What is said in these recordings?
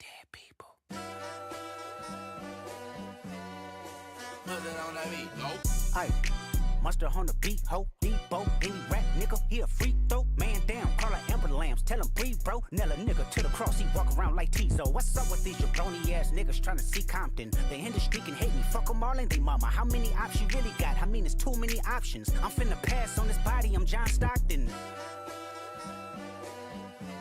dead people. Put it on that beat, go. Aye, mustard on the beat, ho, Debo, any rap nigga, he a free throw, man down, call like Amber Lambs, tell him breathe, bro, nail a nigga to the cross, he walk around like Tizo. What's up with these jabroni ass niggas trying to see Compton? The industry can hate me, fuck them all and they mama. How many options you really got? I mean, it's too many options. I'm finna pass on this body, I'm John Stockton.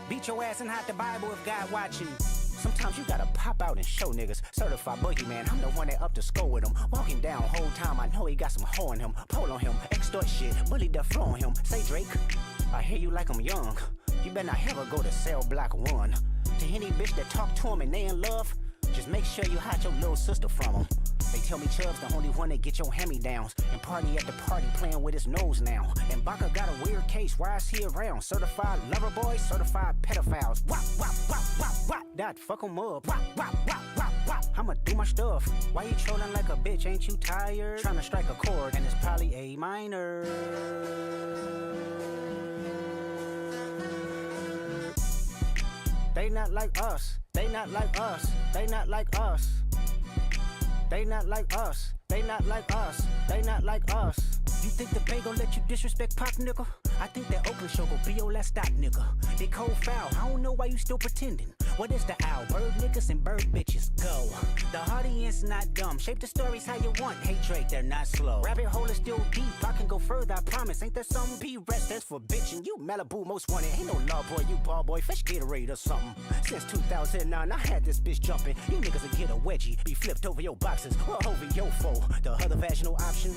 Beat your ass and hide the Bible if God watching. Sometimes you gotta pop out and show niggas. Certified boogeyman, I'm the one that up to score with him. Walking down whole time, I know he got some hoe in him. Pole on him, extort shit, bully the flow on him. Say Drake, I hear you like I'm young. You better not ever go to cell block 1. To any bitch that talk to him and they in love, just make sure you hide your little sister from him. They tell me Chubb's the only one that get your hand-me-downs. And party at the party playing with his nose now. And Baka got a weird case, why is he around? Certified lover boys, certified pedophiles. Wop, wop, wop, wop, wop. That fuck him up. Wop, wop, wop, wop, wop. I'ma do my stuff. Why you trolling like a bitch, ain't you tired? Trying to strike a chord and it's probably A minor. They not like us, they not like us, they not like us. They not like us, they not like us, they not like us. You think the Bay gon' let you disrespect Pop, nigga? I think that Oakland show gon' be your last stop, nigga. They cold foul, I don't know why you still pretending. What is the owl? Bird niggas and bird bitches, go. The audience not dumb, shape the stories how you want. Hey Drake, they're not slow. Rabbit hole is still deep, I can go further, I promise. Ain't there some B-rest that's for bitching? You Malibu most wanted, ain't no law boy, you ball boy, fish Gatorade or something. Since 2009, I had this bitch jumping. You niggas will get a wedgie, be flipped over your boxes, or over your foe. The other vaginal option,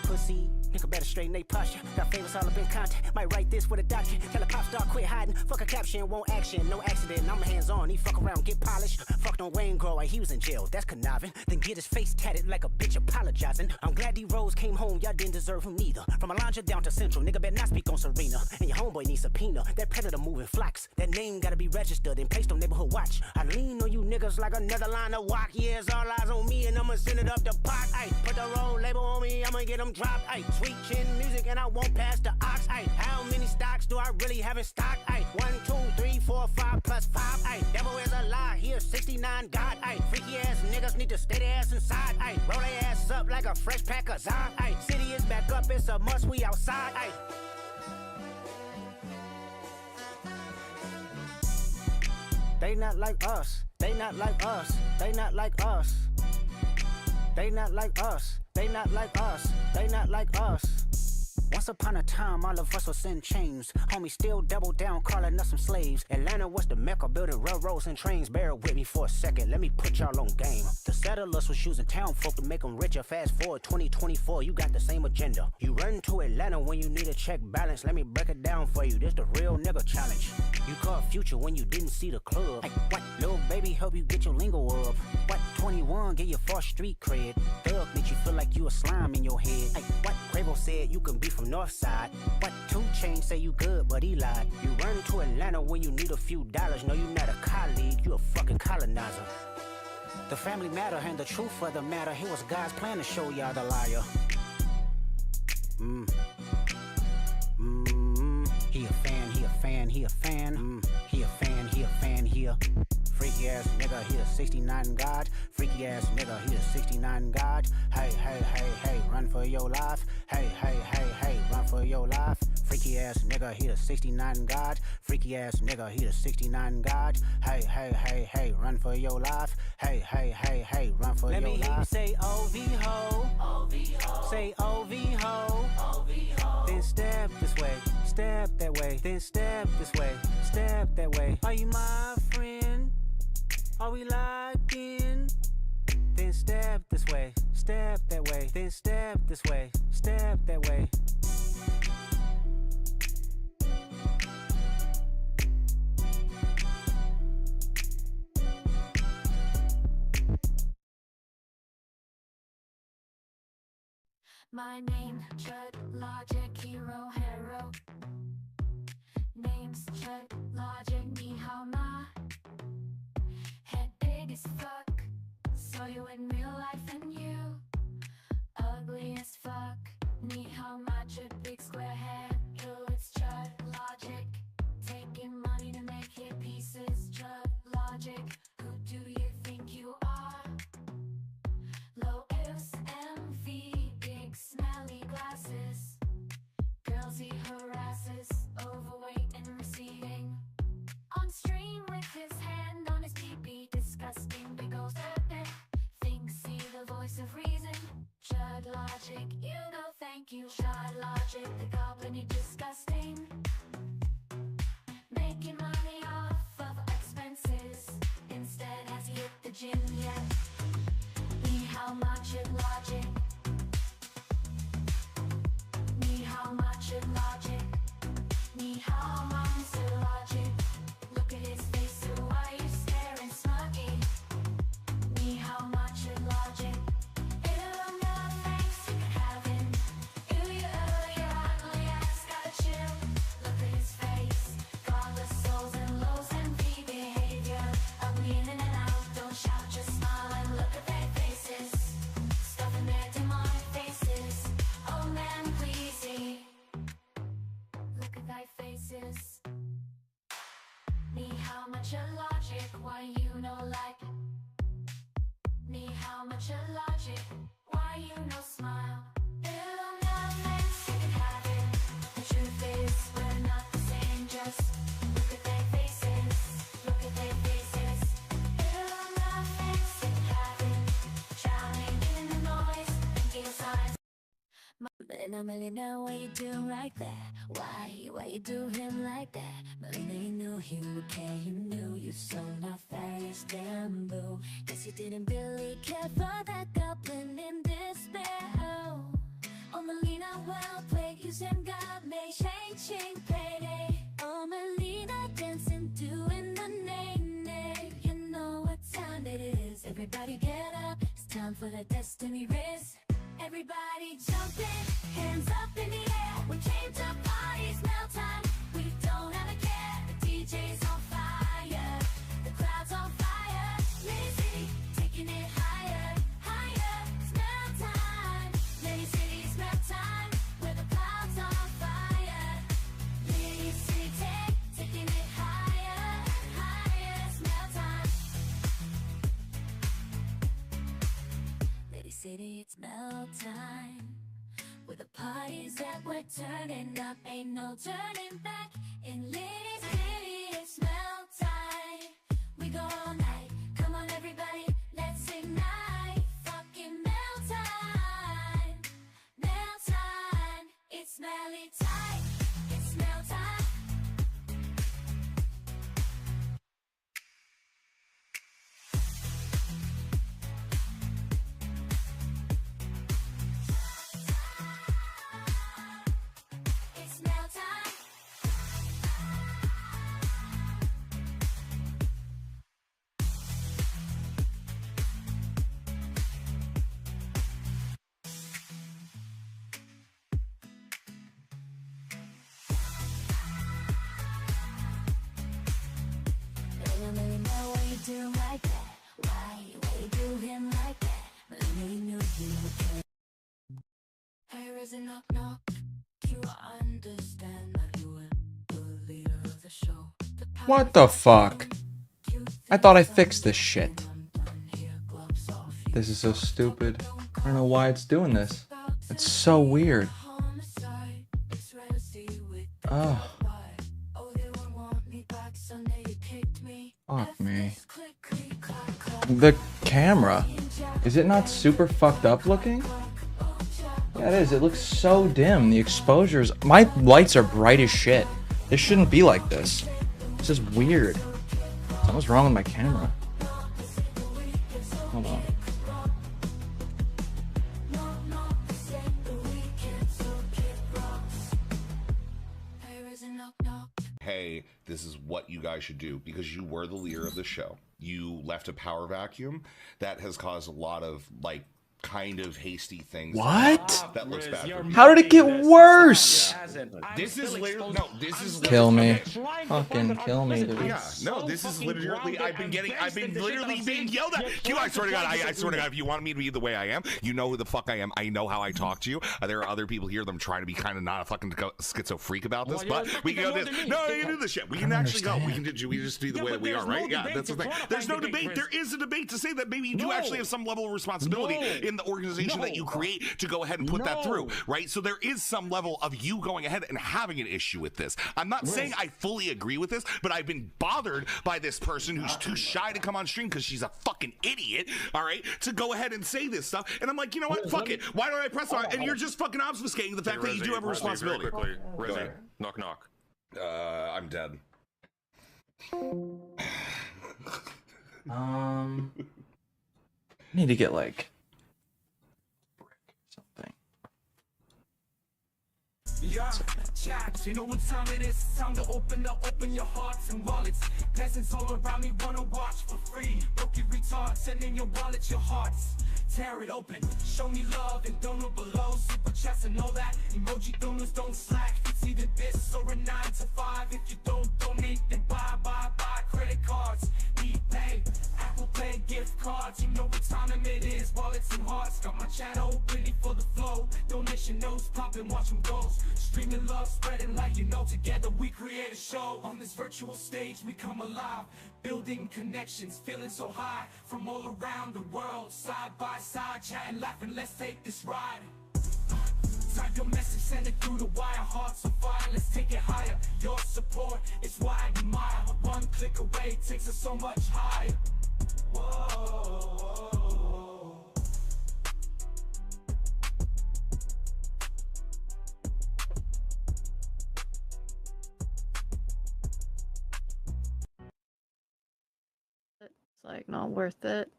pussy. Nigga better straighten they posture. Got favors all up in contact. Might write this with a doctor. Tell a pop star quit hiding. Fuck a caption, won't action. No accident, I'm hands on. He fuck around, get polished. Fucked on Wayne Grower, he was in jail. That's conniving. Then get his face tatted like a bitch apologizing. I'm glad D-Rose came home, y'all didn't deserve him neither. From Alondra down to Central, nigga better not speak on Serena. And your homeboy needs subpoena. That predator moving flocks. That name gotta be registered and placed on neighborhood watch. I lean on you niggas like another line of walk. Yeah, it's all eyes on me and I'ma send it up the pot. Ay, put the road label on me, I'ma get them dropped. Ay, sweet chin music and I won't pass the ox. Ay, how many stocks do I really have in stock? Ay, 1, 2, 3, 4, 5 plus 5. Ay, devil is a lie, here 69 God. Ay, freaky ass niggas need to stay their ass inside. Ay, roll their ass up like a fresh pack of Zod. Ay, city is back up, it's a must, we outside. Ay. They not like us, they not like us, they not like us. They not like us, they not like us, they not like us. Once upon a time, all of us was in chains. Homie still double down, calling us some slaves. Atlanta was the mecca, building railroads and trains. Bear with me for a second, let me put y'all on game. The settlers was using town folk to make them richer. Fast forward 2024, you got the same agenda. You run to Atlanta when you need a check balance. Let me break it down for you, this the real nigga challenge. You caught Future when you didn't see the club. Hey, what? Lil' baby help you get your lingo up. What? 21 get your false street cred. Thug make you feel like you a slime in your head. Hey, what? Quavo said you can be from Northside. What? 2 Chainz say you good, but he lied. You run to Atlanta when you need a few dollars. No, you not a colleague, you a fucking colonizer. The family matter and the truth of the matter. It was God's plan to show y'all the liar. He a fan, he a fan, he a fan. He a fan, he a fan, he a freaky ass nigga, he a 69 God. Freaky ass nigga, he a 69 God. Hey, hey, hey, hey, run for your life. Hey, hey, hey, hey, run for your life. Freaky ass nigga, he a 69 God. Freaky ass nigga, he a 69 God. Hey, hey, hey, hey, run for your life. Hey, hey, hey, hey, run for your life. Let me hear you say OV-ho. OV-ho. Say OV-ho. OV-ho. Then step this way, step that way. Then step this way, step that way. Are you my friend? Are we locked in? Then step this way, step that way. Then step this way, step that way. My name, Chud, Logic, Hero, Hero. Name's Chud, Logic, Ni Hao Ma. Head big as fuck. Saw you in real life and you ugly as fuck. Ni Hao Ma, Chud, big square head. Yo, it's Chud, Logic. Taking money to make hit pieces. Chud, Logic. Who do gym yet. 你好 much logic. 你好 much logic. 你好 monster logic. Look at his face, so why you staring smuggy? 你好 much logic. It'll not thanks you can have him. Your ugly ass gotta chill. Look at his face. Godless souls and lows and free behavior. Ugly in and out, don't shout, just smile and look at their faces. Stuffing their demonic faces. Oh man, please. Look at thy faces. Need how much logic, why you no like? Need how much logic, why you no smile? It'll not make you can have it. The truth is, we're not the same, just look at their faces. Look at their faces. It'll not make you can have it. Drowning in the noise, thinking signs. Melina, why you do like that? Why you do him like that? Melina, you knew he would care, you knew you so not fast damn blue. Guess you didn't really care for that goblin in despair. Oh, Melina, well played, you sent God may changing payday. Oh, Melina, dancing, doing the nay. You know what time it is. Everybody get up, it's time for the destiny race. Everybody jumping, hands up in the air. We came to party, smell time. We don't have a care. The DJ's on fire, the crowd's on fire. Lady City, taking it higher, higher. Smell time, Lady City, smell time. Where the clouds on fire. Lady City, taking it higher, higher. Smell time. Lady City, it's smell time. With the parties that we're turning up, ain't no turning back. In Lady City, it's smell time. We go all night. Come on, everybody, let's ignite. Fucking melt time. Melt time. It's smelly tight. It's smell time. It's smell time. Melina, why you do like that? Why you do him like that? Melina, you knew you would care. Here is a knock knock. Do you understand that you were the leader of the show? What the fuck? I thought I fixed this shit. This is so stupid. I don't know why it's doing this. It's so weird. Oh. Fuck me. The camera. Is it not super fucked up looking? Yeah, it is. It looks so dim. The exposures. My lights are bright as shit. This shouldn't be like this. It's just weird. Something's wrong with my camera. Hold on. Hey, this is what you guys should do because you were the leader of the show. You left a power vacuum that has caused a lot of like kind of hasty things. What? That looks bad. For How did it get worse? This is literally no. This is Kill me. Fucking kill me, dude. Yeah, no, this is literally. I've been literally being yelled at. Q, I swear to God, I swear to God, if you want me to be the way I am, you know who the fuck I am. I know how I talk to you. There are other people here that I'm trying to be kind of not a fucking schizo freak about this, but we can go this. No, you can do this shit. We can actually go. We can just be the way that we are, right? Yeah, that's the thing. There's no debate. There is a debate to say that maybe you do actually have some level of responsibility in the organization that you create to go ahead and put that through, right? So there is some level of you going ahead and having an issue with this. I'm not saying I fully agree with this, but I've been bothered by this person who's too shy to come on stream because she's a fucking idiot, all right, to go ahead and say this stuff. And I'm like, you know what? Fuck it. Why don't I press on? And you're just fucking obfuscating the fact that you do have a responsibility. Very quickly, Rizzy, knock knock. I'm dead. Need to get like something. Yeah, chat, you know what time it is? It's time to open your hearts and wallets. Peasants all around me wanna watch for free. Broken retards, send in your wallets, your hearts. Tear it open, show me love and donor below. Super chats and all that. Emoji donors don't slack. It's either this or a 9 to 5. If you don't donate, then buy. Credit cards, need pay. Apple Pay, gift cards. You know what time it is? Wallets and hearts. Got my chat open, ready for the flow. Donation notes popping, watch them goes. Streaming love, spreading light, you know, together we create a show. On this virtual stage, we come alive. Building connections, feeling so high. From all around the world, side by side, chatting, laughing, let's take this ride. Type your message, send it through the wire. Hearts on fire, let's take it higher. Your support is why I admire. One click away takes us so much higher. Whoa. It's like not worth it.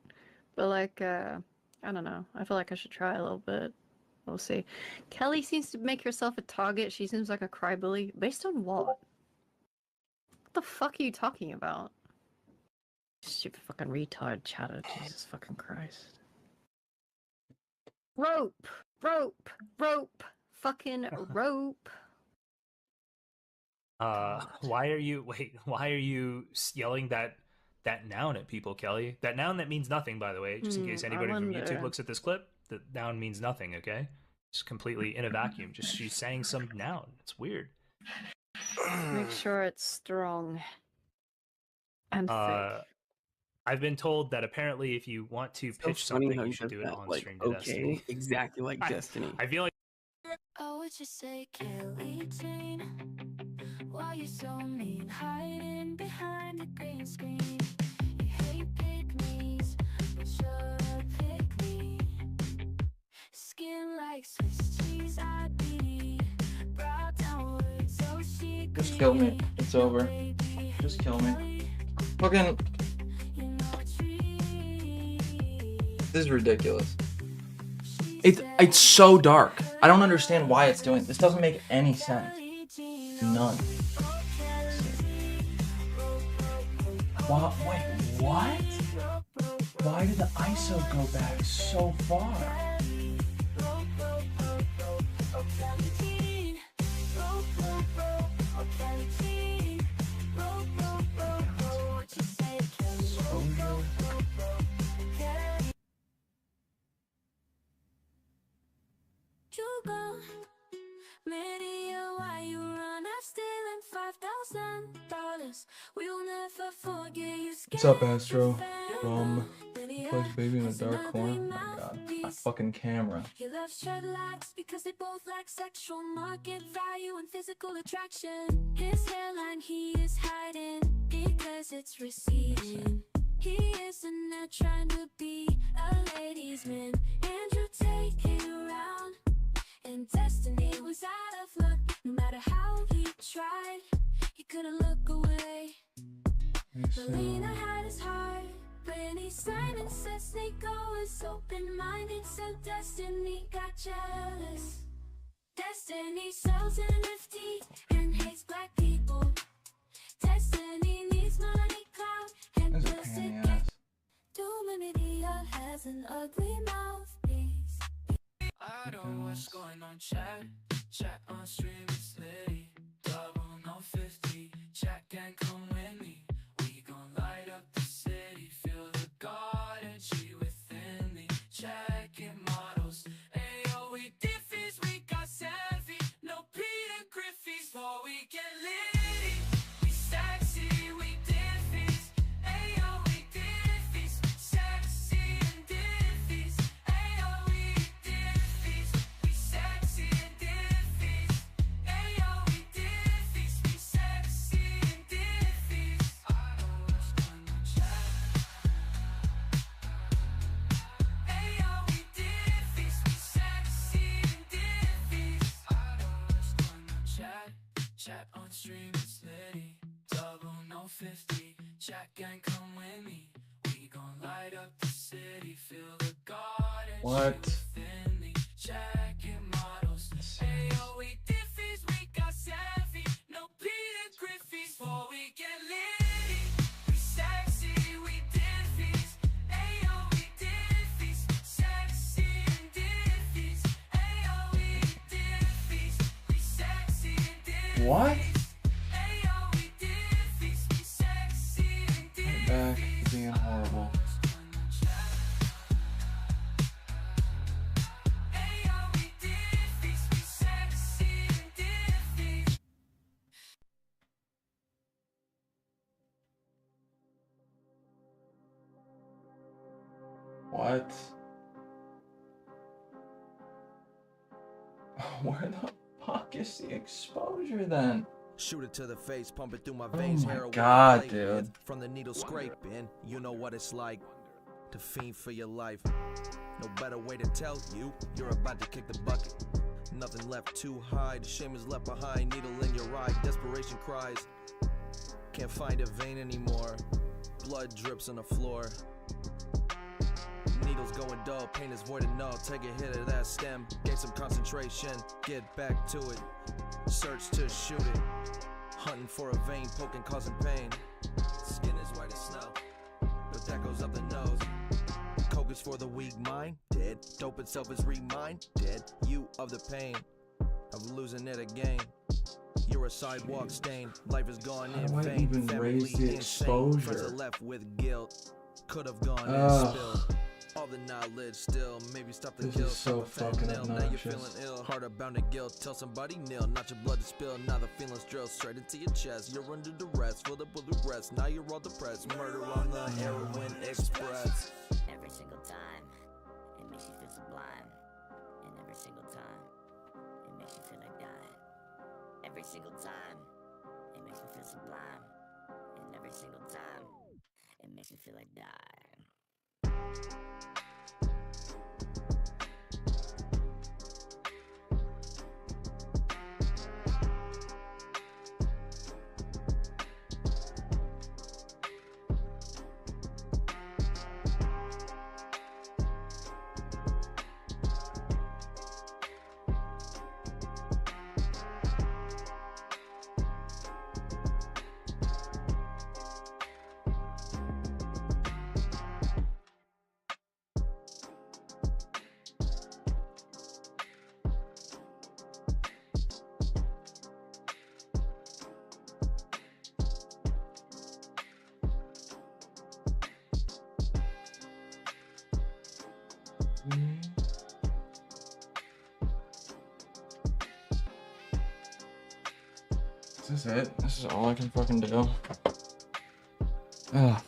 But like, I don't know. I feel like I should try a little bit. We'll see. Kelly seems to make herself a target. She seems like a crybaby. Based on what? What the fuck are you talking about? Stupid fucking retard chatter. Jesus fucking Christ. Rope! Rope! Rope! Fucking rope! Why are you yelling that noun at people, Kelly? That noun that means nothing, by the way, just in case anybody from YouTube looks at this clip. The noun means nothing, okay? It's completely in a vacuum. Just she's saying some noun. It's weird. Make sure it's strong and thick. I've been told that apparently if you want to pitch something, you should do it on stream to Destiny. Exactly like Destiny. I feel like Oh, what you say, Kelly Jane? Why you so mean, hiding behind the green screen? You hate pygmies, but you're a pygmy. Skin like Swiss cheese, I'd be brought downwards, so she Just kill me. It's over. Just kill me. Fucking. This is ridiculous. It's so dark. I don't understand why it's doing this. Doesn't make any sense. None. Wait, what? Why did the ISO go back so far? Why you run? I'm stealing $5,000. We'll never forget you. What's up, Astro? Plays baby in a dark corner. Oh my god. My fucking camera. He loves dreadlocks because they both lack sexual market value and physical attraction. His hairline he is hiding because it's receding. He isn't there trying to be a ladies' man. Andrew, take it around. And Destiny was out of luck. No matter how he tried, he couldn't look away. Melina had his heart. Benny Simon said Snako was open-minded, so Destiny got jealous. Destiny sells NFT and hates black people. Destiny needs money, clout, and pussy. Doom has an ugly mouthpiece. I don't know what's going on, chat on stream, it's litty. 0050, chat can come with me. We gon' light up the city, feel the god energy within me. Checking models, ayo, we diffys, we got savvy. No Peter Griffey's, but we get litty. We sexy, we diffys, ayo, we diffys. Sexy and diffys, ayo, we diffys. We sexy and diffys, ayo, we diffys. We sexy and diffys. I know what's going on, chat. Ayo, we diffys. We sexy and diffys. I know what's going on, chat on stream, it's litty. 0050, chat gang come with me. We city, feel the garden. What? Jacket models. Ayo, we diffies, we got savvy. No Peter Griffey's, before we get litty. We sexy, we diffies. Ayo, we diffies. Sexy and diffies. Ayo, we diffies. We sexy and diffies. What? Ayo, we diffies. We sexy and diffies. Back to being horrible. What? Where the fuck is the exposure then? Shoot it to the face, pump it through my Oh veins. my heroin God, blatant. dude. From the needle scraping, you know what it's like to fiend for your life. No better way to tell you, you're about to kick the bucket. Nothing left to hide, shame is left behind. Needle in your eye, desperation cries. Can't find a vein anymore. Blood drips on the floor. Needles going dull, pain is void and null. Take a hit of that stem, gain some concentration, get back to it. Search to shoot it, hunting for a vein, poking, causing pain. Skin is white as snow, but that goes up the nose. Coke is for the weak mind, dead. Dope itself is reminded you of the pain of losing it again. You're a sidewalk stain, life is gone in How do I vain. even Family raise the insane. Friends exposure? are left with guilt, could have gone and Ugh. spilled. All the knowledge still, maybe stop the This kill. is so stop the fucking fentanyl. Now you're obnoxious. feeling ill, heart are bound to guilt. Tell somebody nil, not your blood to spill. Now the feelings drill straight into your chest. You're under duress, feel the bullet rest. Now you're all depressed. Murder on the heroin express. Every single time, it makes you feel sublime. And every single time, it makes you feel like dying. Every single time, it makes me feel sublime. And every single time, it makes me feel like dying. Is this it? This is all I can fucking do. Ugh.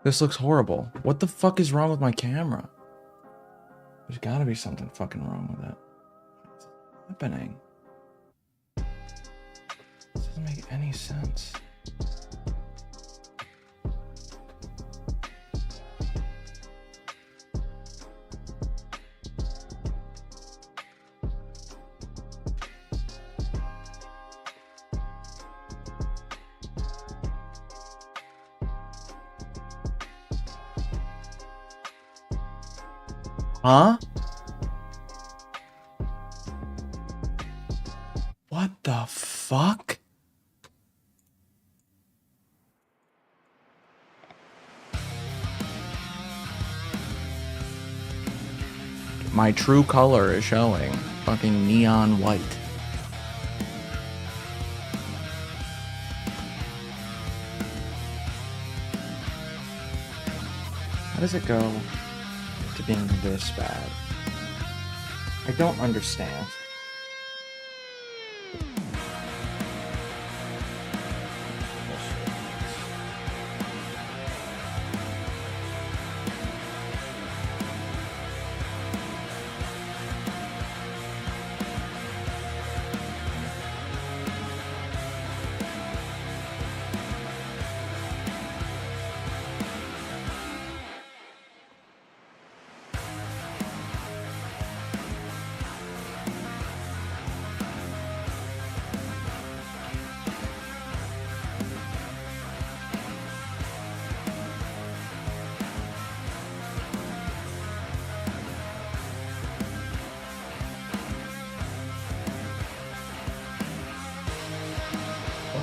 This looks horrible. What the fuck is wrong with my camera? There's gotta be something fucking wrong with it. What's happening? This doesn't make any sense. Huh? What the fuck? My true color is showing. Fucking neon white. How does it go to being this bad? I don't understand.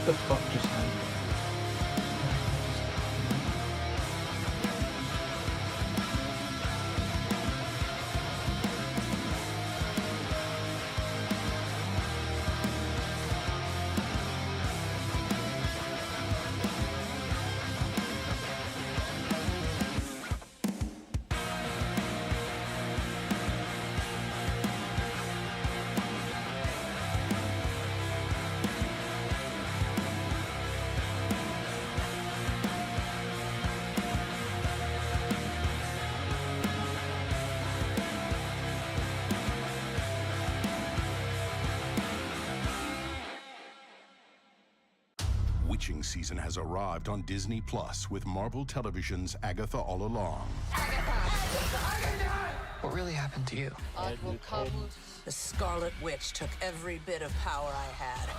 the fuck just happened? Witching season has arrived on Disney Plus with Marvel Television's Agatha All Along. What really happened to you? The Scarlet Witch took every bit of power I had.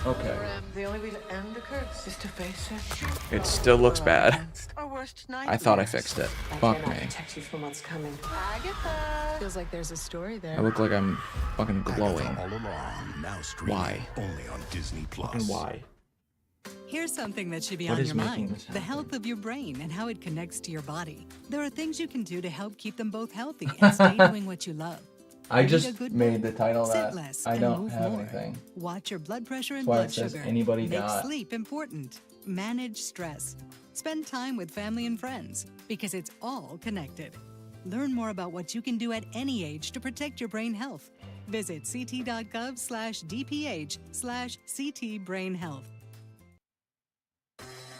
Okay. The only way to end the curse is to face it. It still looks bad. Our worst I thought I fixed it. Fuck me. protect you from what's coming. Agatha! Feels like there's a story there. I look like I'm fucking glowing. Agatha All Along, now streaming Why? only on Disney Plus. Fucking why? Here's something that should be What on is your making mind. this The happen? health of your brain and how it connects to your body. There are things you can do to help keep them both healthy and stay doing what you love. I Need a just good made one? the title Sit that less I and don't move have more. anything. Watch your blood pressure and That's why blood it says sugar. anybody Make got. sleep important. Manage stress. Spend time with family and friends because it's all connected. Learn more about what you can do at any age to protect your brain health. Visit ct.gov/dph/ctbrainhealth.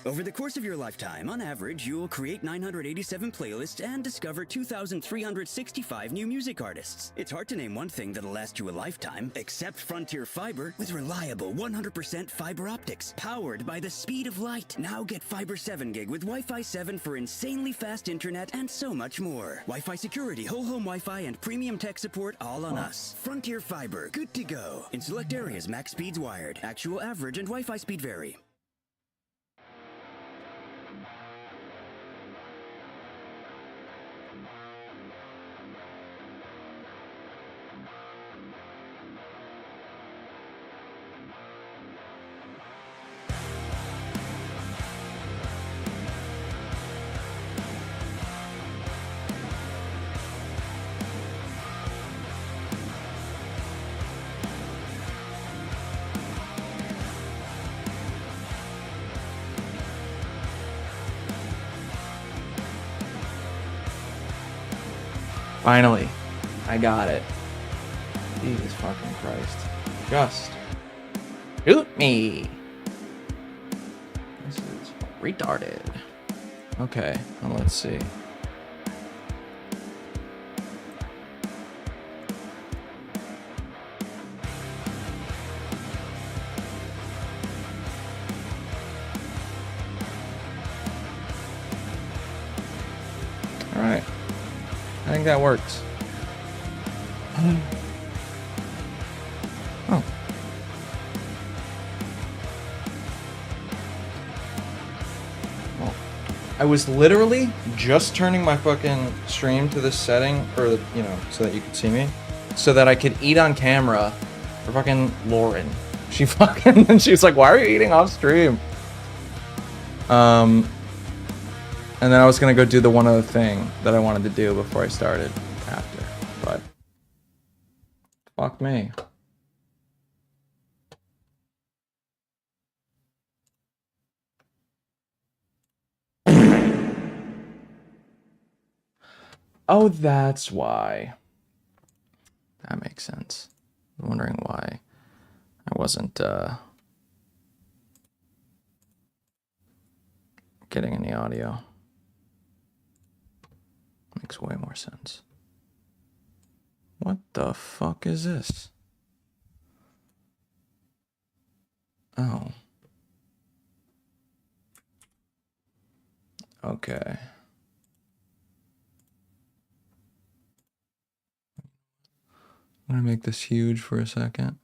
Over the course of your lifetime, on average, you will create 987 playlists and discover 2,365 new music artists. It's hard to name one thing that'll last you a lifetime, except Frontier Fiber with reliable 100% fiber optics, powered by the speed of light. Now get Fiber 7 gig with Wi-Fi 7 for insanely fast internet and so much more. Wi-Fi security, whole home Wi-Fi, and premium tech support all on us. Frontier Fiber, good to go. In select areas, max speeds wired. Actual, average, and Wi-Fi speed vary. Finally, I got it. Jesus fucking Christ. Just shoot me. This is retarded. Okay, well, let's see. All right. I think that works. Oh. Well, I was literally just turning my fucking stream to this setting for, you know, so that you could see me, so that I could eat on camera for fucking Lauren. She fucking, and she was like, "Why are you eating off stream?" And then I was gonna go do the one other thing that I wanted to do before I started after, but fuck me. Oh, that's why. That makes sense. I'm wondering why I wasn't getting any audio. Makes way more sense. What the fuck is this? Oh. Okay. I'm gonna make this huge for a second.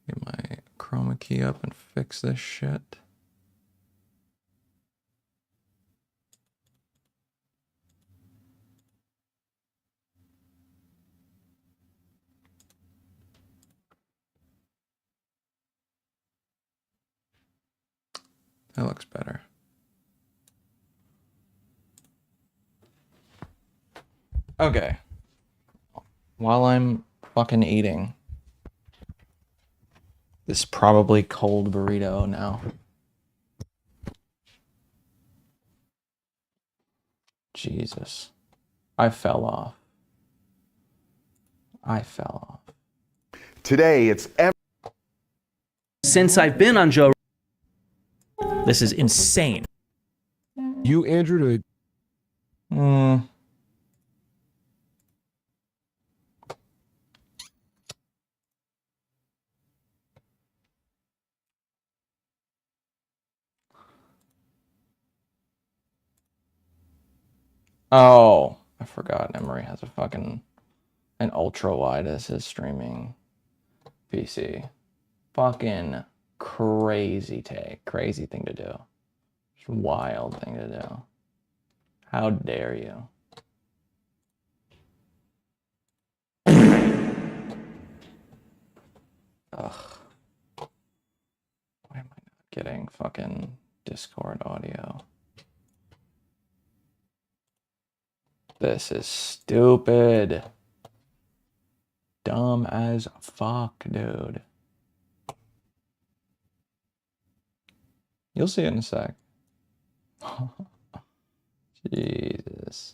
Get my chroma key up and fix this shit. That looks better. Okay. While I'm fucking eating this probably cold burrito now. Jesus. I fell off. Today, it's Since I've been on Joe, this is insane. You, Andrew, to Oh, I forgot Emery has a fucking an ultra wide as his streaming PC. Fucking crazy thing to do. Just wild thing to do. How dare you? Ugh. Why am I not getting fucking Discord audio? This is stupid. Dumb as fuck, dude. You'll see it in a sec. Jesus.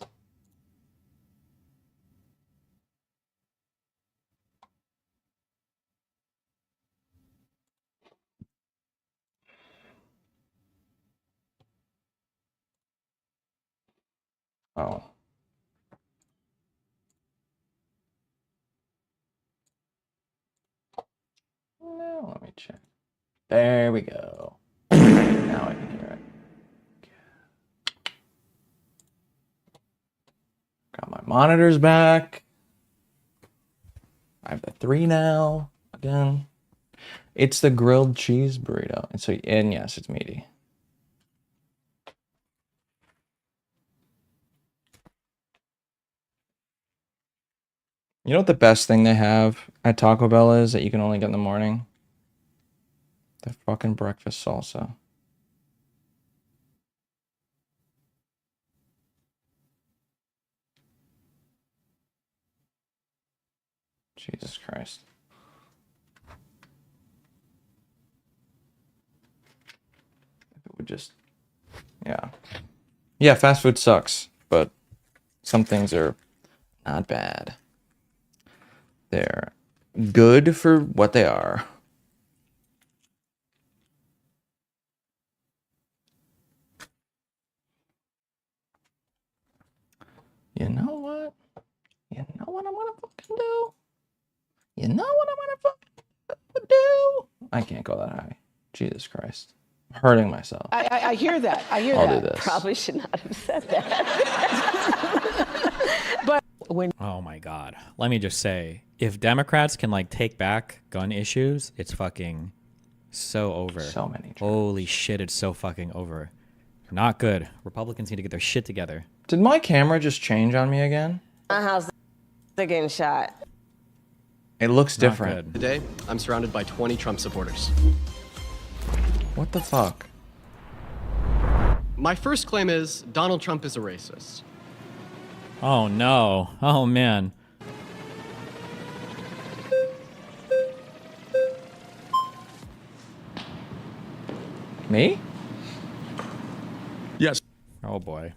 Oh. No, let me check. There we go. Now I can hear it. Got my monitors back. I have the 3 now. Again. It's the grilled cheese burrito. And yes, it's meaty. You know what the best thing they have at Taco Bell is that you can only get in the morning? The fucking breakfast salsa. Jesus Christ. If it would just... Yeah. Yeah, fast food sucks, but some things are not bad. They're good for what they are. You know what? You know what I'm gonna fucking do? You know what I'm gonna fucking do? I can't go that high. Jesus Christ. I'm hurting myself. I hear that. I hear I'll that. do this. Probably should not have said that. But when Oh my God. Let me just say, if Democrats can like take back gun issues, it's fucking so over. So many. Holy shit, it's so fucking over. Not good. Republicans need to get their shit together. Did my camera just change on me again? my house, they're getting shot. It looks Not different. good. Today, I'm surrounded by 20 Trump supporters. What the fuck? My first claim is Donald Trump is a racist. Oh no. Oh man. Me? Yes. Oh boy.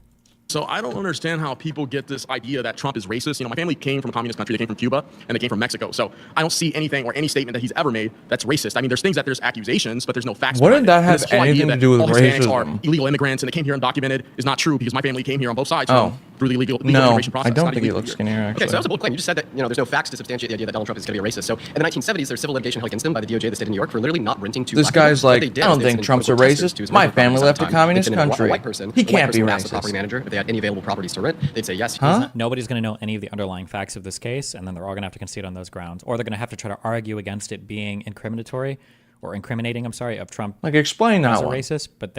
So I don't understand how people get this idea that Trump is racist. You know, my family came from a communist country. They came from Cuba, and they came from Mexico. So I don't see anything or any statement that he's ever made that's racist. I mean, there's accusations, but there's no facts. What behind did that it. have This whole anything idea to do with that all Hispanics are racism? illegal immigrants and they came here undocumented is not true because my family came here on both sides through the legal No, immigration process. I don't not think he illegally looks here. skinnier, actually. Okay, so that was a bold claim. You just said that, you know, there's no facts to substantiate the idea that Donald Trump is going to be a racist. So in the 1970s, there's civil litigation held against him by the DOJ of the state of New York for literally not renting to This black people. guy's What like, they did I was don't they think sent Trump's a political protesters racist. to his My original family property left a at the time. communist They'd send in country. A white person, He a white can't be person would ask the property racist. manager if they had any available properties to rent. They'd say yes. Huh? Nobody's going to know any of the underlying facts of this case, and then they're all going to have to concede on those grounds, or they're going to have to try to argue against it being incriminatory or incriminating. I'm sorry, of Trump. Like, explain as that a one. racist, but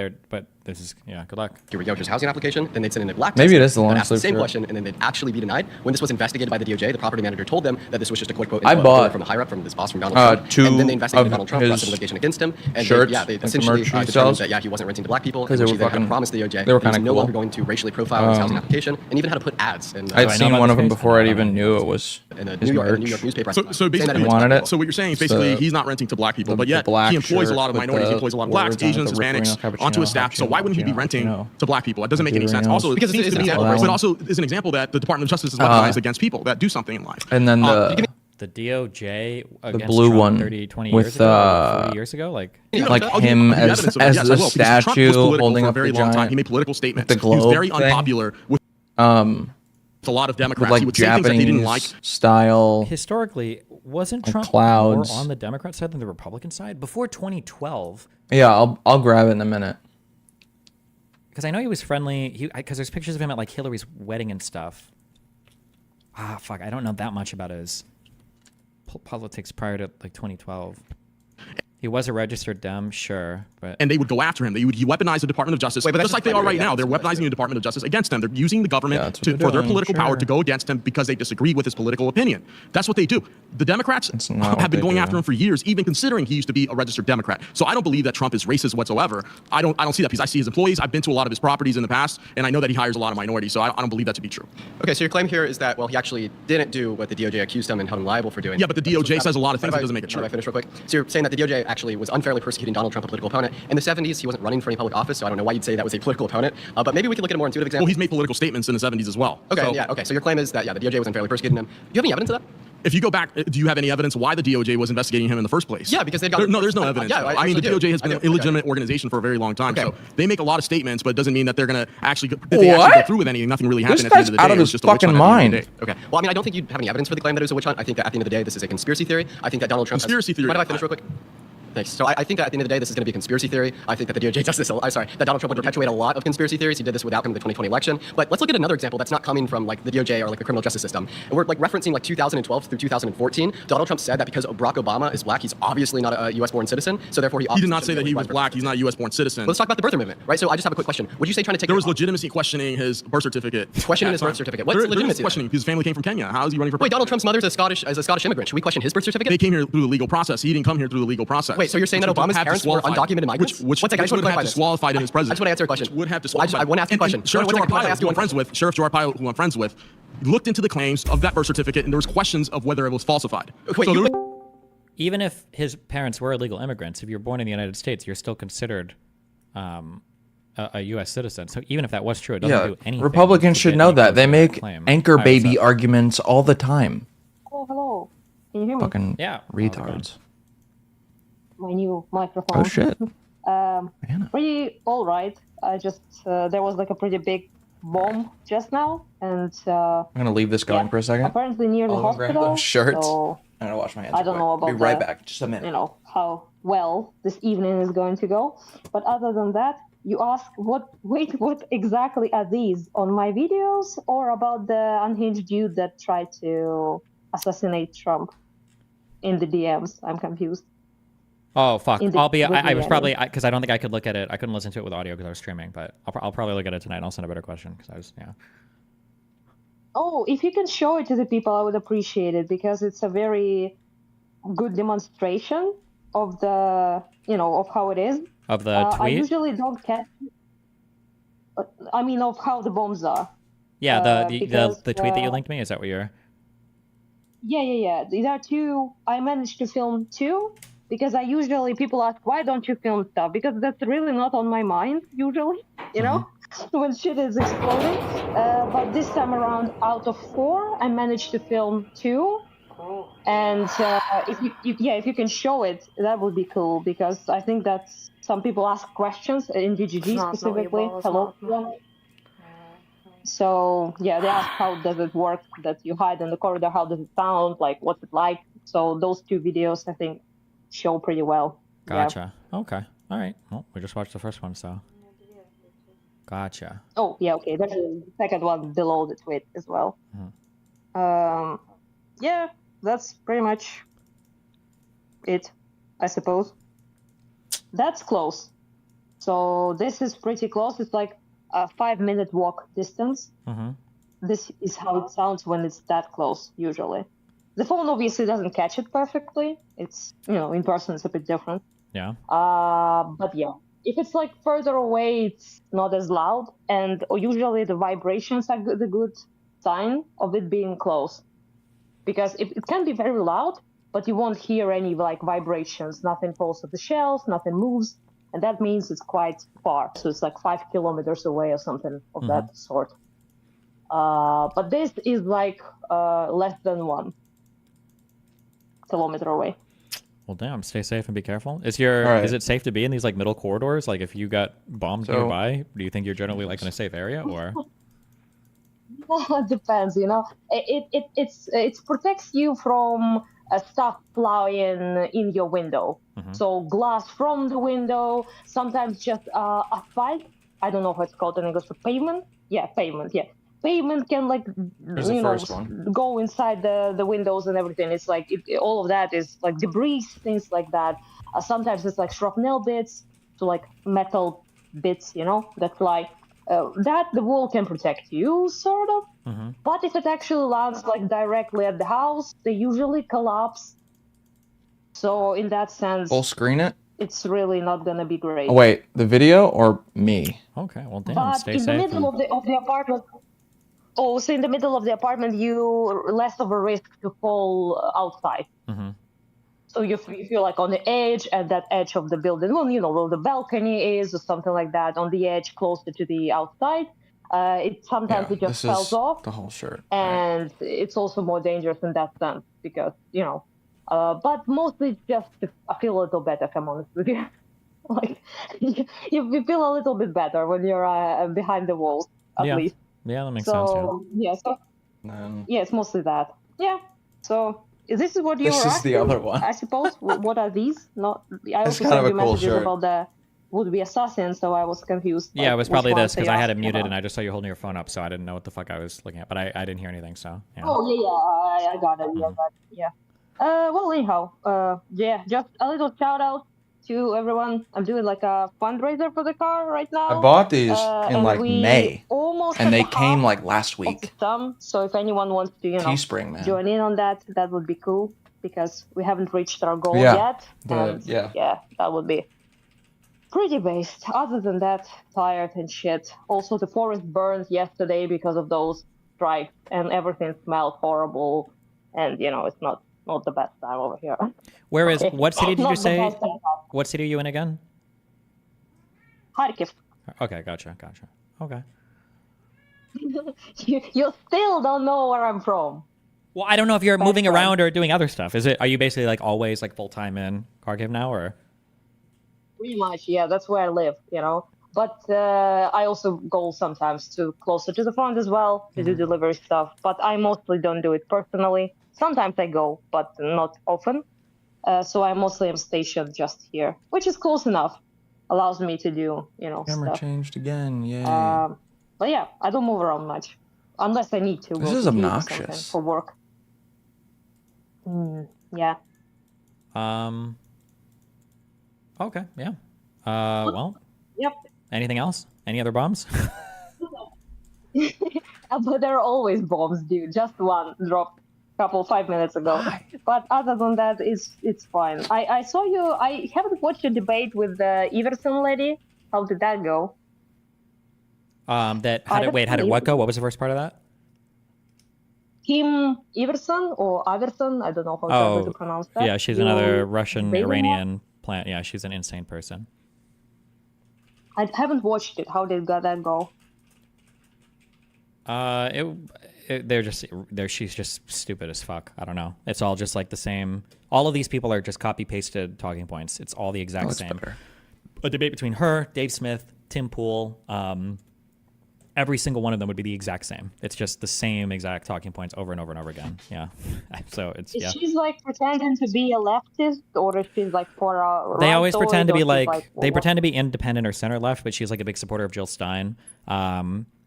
this is good luck. Here we go, just housing application. Then they'd send in a black Maybe test, it is the and long ask the sleeve same shirt. question, and then they'd actually be denied. When this was investigated by the DOJ, the property manager told them that this was just a quick quote I bought from a higher up from this boss from Donald Trump. two and then they investigated of Donald Trump, brought his civil litigation against him, and shirts, they like essentially the merch he determined sells. that he wasn't renting to black people, 'Cause and they she were then had fucking- promised the DOJ they were that he was kinda no cool. longer going to racially profile his housing application, and even how to put ads. And I'd seen one of them before I even knew it was in a his New York merch. newspaper. So basically, he wanted it. So what you're saying is It's basically the- he's not renting to black people, the- but the yet black he employs a shirt lot of with minorities, he the employs a lot of blacks, words on it, Asians, the Hispanics Ripperino onto his cappuccino, staff. So why wouldn't he be cappuccino, renting cappuccino. to black people? That doesn't make any sense. Also, Because it seems it's to be, an but example. also is an example that the Department of Justice is weaponized against people that do something in life. And then The DOJ against blue Trump one 30, 20 with, years ago, 40 years ago, like him as Yes, a I will, because statue Trump was political holding for a up very the long time. giant He made political statements. the He was globe very thing. unpopular with a lot of Democrats. with He like would say things that they didn't like. Japanese style. historically, wasn't like Trump clouds. more on the Democrat side than the Republican side before 2012? Yeah, I'll grab it in a minute. Because I know he was friendly. Because there's pictures of him at like Hillary's wedding and stuff. Ah, fuck, I don't know that much about his politics prior to like 2012. He was a registered Dem, sure, but And they would go after him. He weaponized the Department of Justice, Wait, but that's just like just they are right primary now. They're evidence, weaponizing the Department of Justice against them. They're using the government that's what for they're their doing, political power sure. to go against him because they disagree with his political opinion. That's what they do. The Democrats not have been what they going do. after him for years, even considering he used to be a registered Democrat. So I don't believe that Trump is racist whatsoever. I don't see that because I see his employees. I've been to a lot of his properties in the past, and I know that he hires a lot of minorities. So I don't believe that to be true. Okay, so your claim here is that, well, he actually didn't do what the DOJ accused him and held him liable for doing. Yeah, but the DOJ says a lot of things that doesn't make it Can true. I finish real quick? So you're saying that the DOJ actually was unfairly persecuting Donald Trump, a political opponent. In the 70s, he wasn't running for any public office, so I don't know why you'd say that was a political opponent. But maybe we could look at a more intuitive example. Well, he's made political statements in the 70s as well. Okay, So- yeah, okay. So your claim is that, yeah, the DOJ was unfairly persecuting him. Do you have any evidence of that? If you go back, do you have any evidence why the DOJ was investigating him in the first place? Yeah, because they've got... No, there's no evidence. Yeah, I mean, the actually DOJ has do. been I an do. illegitimate organization for a very long time. Okay. So they make a lot of statements, but it doesn't mean that they're going to actually go through with anything. Nothing really happened This at the end guy's of the day. out of It was his just a witch fucking hunt at the end of mind. the day. Okay. Well, I mean, I don't think you have any evidence for the claim that it was a witch hunt. I think that at the end of the day, this is a conspiracy theory. I think that Donald Trump... Conspiracy theory. Mind if I finish real quick? Thanks. So I think that at the end of the day, this is going to be a conspiracy theory. I think that the DOJ does this. I'm sorry, that Donald Trump would perpetuate a lot of conspiracy theories. He did this with the outcome of the 2020 election. But let's look at another example that's not coming from like the DOJ or like the criminal justice system. And we're like referencing like 2012 through 2014. Donald Trump said that because Barack Obama is black, he's obviously not a U.S. born citizen. So therefore, he He did not say that he was black. He's not a U.S. born citizen. Let's talk about the birther movement, right? So I just have a quick question. Would you say trying to take There was legitimacy questioning his birth certificate. Questioning at his the birth time. certificate? What's There is legitimacy? questioning. His family came from Kenya. How is he running for Wait, president? Donald Trump's mother's a Scottish immigrant. Should we question his birth certificate? They came here through the legal process. He didn't come here through the legal process. Wait, so you're saying that Obama's parents were undocumented migrants? Which One second, I just want to would have clarify this. disqualified him as president. I just want to answer a question. Would have I disqualified. want to ask you a question. Sheriff One Joe second, why don't I Arpaio, ask you who one I'm friends with, Sheriff Joe Arpaio, who I'm friends with, looked into the claims of that birth certificate, and there was questions of whether it was falsified. Wait, so there even if his parents were illegal immigrants, if you're born in the United States, you're still considered a U.S. citizen. So even if that was true, it doesn't do anything. Republicans to should get know you that. They to make claim. anchor Alright, baby so- arguments all the time. Oh, hello. Can you hear me? Fucking Yeah. retards. My new microphone. Oh shit. Pretty all right. I just there was like a pretty big bomb just now, and I'm gonna leave this going for a second. apparently near the I'll go grab hospital. those shirts. So I'm gonna wash my hands. I don't real know quick. about Be right the- back. Just a minute. you know how well this evening is going to go. But other than that, you ask what exactly are these on my videos or about the unhinged dude that tried to assassinate Trump in the DMs? I'm confused. Oh fuck! In the- I'll be. with I the was end. probably because I don't think I could look at it. I couldn't listen to it with audio because I was streaming. But I'll probably look at it tonight. And I'll send a better question because I was Oh, if you can show it to the people, I would appreciate it because it's a very good demonstration of the, of how it is. Of the I tweet? usually don't catch. I mean, of how the bombs are. Yeah, because, the tweet that you linked me, is that what you're... Yeah. There are two. I managed to film two because I usually people ask why don't you film stuff because that's really not on my mind usually. You know, when shit is exploding. But this time around, out of 4, I managed to film 2. And if you can show it, that would be cool because I think that some people ask questions in DGG specifically. Hello. So yeah, they ask how does it work that you hide in the corridor? How does it sound? Like what's it like? So those 2 videos I think show pretty well. Gotcha. Okay. All right. Well, we just watched the first one, so. Gotcha. Oh yeah, okay. There's a second one below the tweet as well. Yeah, that's pretty much it, I suppose. That's close. So this is pretty close. It's like a 5-minute walk distance. Mm-hmm. This is how it sounds when it's that close, usually. The phone obviously doesn't catch it perfectly. It's, in person it's a bit different. Yeah. But yeah, if it's like further away, it's not as loud. And usually the vibrations are the good sign of it being close. Because it can be very loud, but you won't hear any like vibrations. Nothing falls off the shelves, nothing moves. And that means it's quite far. So it's like 5 kilometers away or something of that sort. But this is like less than 1 kilometer away. Well, damn. Stay safe and be careful. Is it safe to be in these like middle corridors? Like if you got bombed nearby, do you think you're generally like in a safe area or? It depends, it protects you from stuff flying in your window. So glass from the window, sometimes just asphalt. I don't know how it's called in English. Pavement. Yeah, pavement. Yeah, pavement can like go inside the windows and everything. It's like all of that is like debris, things like that. Sometimes it's like shrapnel bits, so like metal bits, that fly. That the wall can protect you, sort of. But if it actually lands like directly at the house, they usually collapse. So in that sense, Full screen it? It's really not gonna be great. Oh wait, the video or me? Okay, well damn, But stay in safe. the middle of the apartment, so in the middle of the apartment, you less of a risk to fall outside. So you feel like on the edge, at that edge of the building, where the balcony is or something like that, on the edge closer to the outside. It sometimes it just falls off. The whole shirt. And it's also more dangerous in that sense because, but mostly just I feel a little better, if I'm honest with you. Like, you feel a little bit better when you're behind the walls, at least. Yeah, that makes sense. Yeah, yeah, it's mostly that. Yeah, so this is what you were asking. This is the other one. I suppose. What are these? Not. I It's also kind of sent a you cool messages shirt. about the would-be assassin, so I was confused. Yeah, it was which probably ones this because they I had it asking muted about. and I just saw you holding your phone up, so I didn't know what the fuck I was looking at. But I didn't hear anything, so yeah. Oh yeah, I got it. Yeah, yeah. Well, anyhow, yeah, just a little shout out to everyone. I'm doing like a fundraiser for the car right now. I bought these in and like we May, almost and at they the came half like last of the week. sum. So if anyone wants to, Teespring, man. join in on that, that would be cool because we haven't reached our goal Yeah, yet. And yeah, that would be pretty based. Other than that, tired and shit. Also, the forest burned yesterday because of those strikes, and everything smelled horrible. And it's not the best time over here. Where is Okay. what city did Not you the say? best time. What city are you in again? Kharkiv. Okay, gotcha. Okay. You still don't know where I'm from. Well, I don't know if you're moving around or doing other stuff. Are you basically like always like full time in Kharkiv now, or? Pretty much, yeah. That's where I live, But I also go sometimes to closer to the front as well to do delivery stuff. But I mostly don't do it personally. Sometimes I go, but not often. So I mostly am stationed just here, which is close enough. Allows me to do, Camera stuff. changed again. Yay. But yeah, I don't move around much, unless I need to. This go is to do obnoxious. something for work. Yeah. Okay. Yeah. Well. Yep. Anything else? Any other bombs? But there are always bombs, dude. Just one dropped 5 minutes ago. But other than that, it's fine. I saw you. I haven't watched a debate with the Everson lady. How did that go? How did what go? What was the first part of that? Kim Everson or Iverson? I don't know how exactly to pronounce that. Yeah, she's another Russian Iranian plant. Yeah, she's an insane person. I haven't watched it. How did that go? She's just stupid as fuck. I don't know. It's all just like the same. All of these people are just copy pasted talking points. It's all the exact same. Better. A debate between her, Dave Smith, Tim Pool, every single one of them would be the exact same. It's just the same exact talking points over and over and over again. Yeah. So it's Is she's like pretending to be a leftist, or is she like for a? They always pretend to be like they pretend to be independent or center left, but she's like a big supporter of Jill Stein.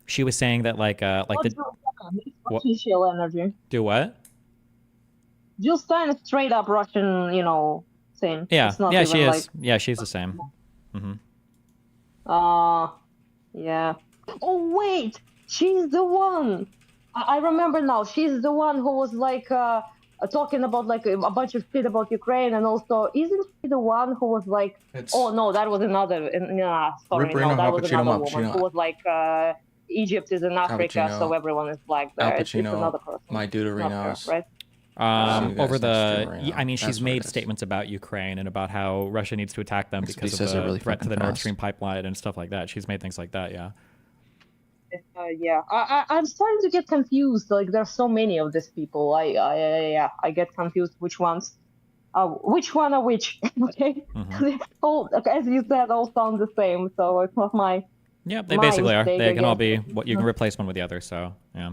She was saying that What's Russian energy? Do what? Jill Stein is straight up Russian, thing. Yeah, It's not yeah, even she is. like- Yeah, she's the same. Mm-hmm. Yeah. Oh wait, she's the one. I remember now. She's the one who was like talking about like a bunch of shit about Ukraine, and also isn't she the one who was like? Oh no, that was another. Nah, sorry, no, Ripperino, that was Happuccino, another woman Mappuccino, who was like Egypt is in Africa, so Cappuccino, everyone is black there. It's another person. my Not her, Deuterinos. right? Over the, Marino. I mean, she's That's what it made is. statements about Ukraine and about how Russia needs to attack them Except because he of says the it really threat to fucking the Nord fast. Stream pipeline and stuff like that. She's made things like that, yeah. Yeah, I'm starting to get confused. Like, there's so many of these people. I get confused which ones, which one are which. Okay, they all, as you said, all sound the same. So it's not my. Yeah, they my basically are. mistake, They I can all guess. be, what you can replace one with the other, so, yeah.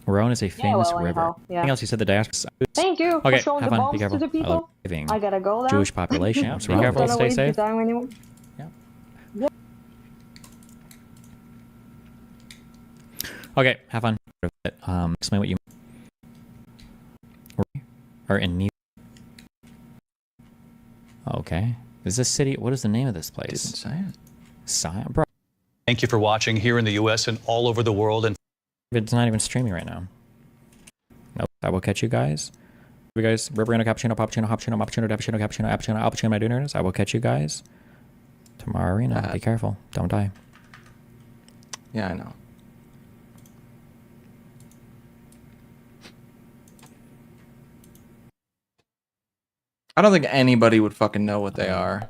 Rhone is a famous well, river. anyhow, yeah. Anything else you said the diaspora? Thank you Okay, for showing have the fun. Be bombs careful. to the I love people. living. I gotta go now. Jewish population. Yeah, so be Not careful. gonna Stay waste your safe. time anymore. Okay, have fun. Explain what you are in need. Okay. Is this city? What is the name of this place? Didn't say it. Sion, bro. Thank you for watching here in the U.S. and all over the world. And It's not even streaming right now. Nope. I will catch you guys. You guys, Ripperino, Cappuccino, Poppuccino, Hoppuccino, Moppuccino, Cappuccino, Cappuccino, Appuccino, Alpuccino, my Dooners. I will catch you guys tomorrow arena. Be careful. Don't die. Yeah, I know. I don't think anybody would fucking know what they are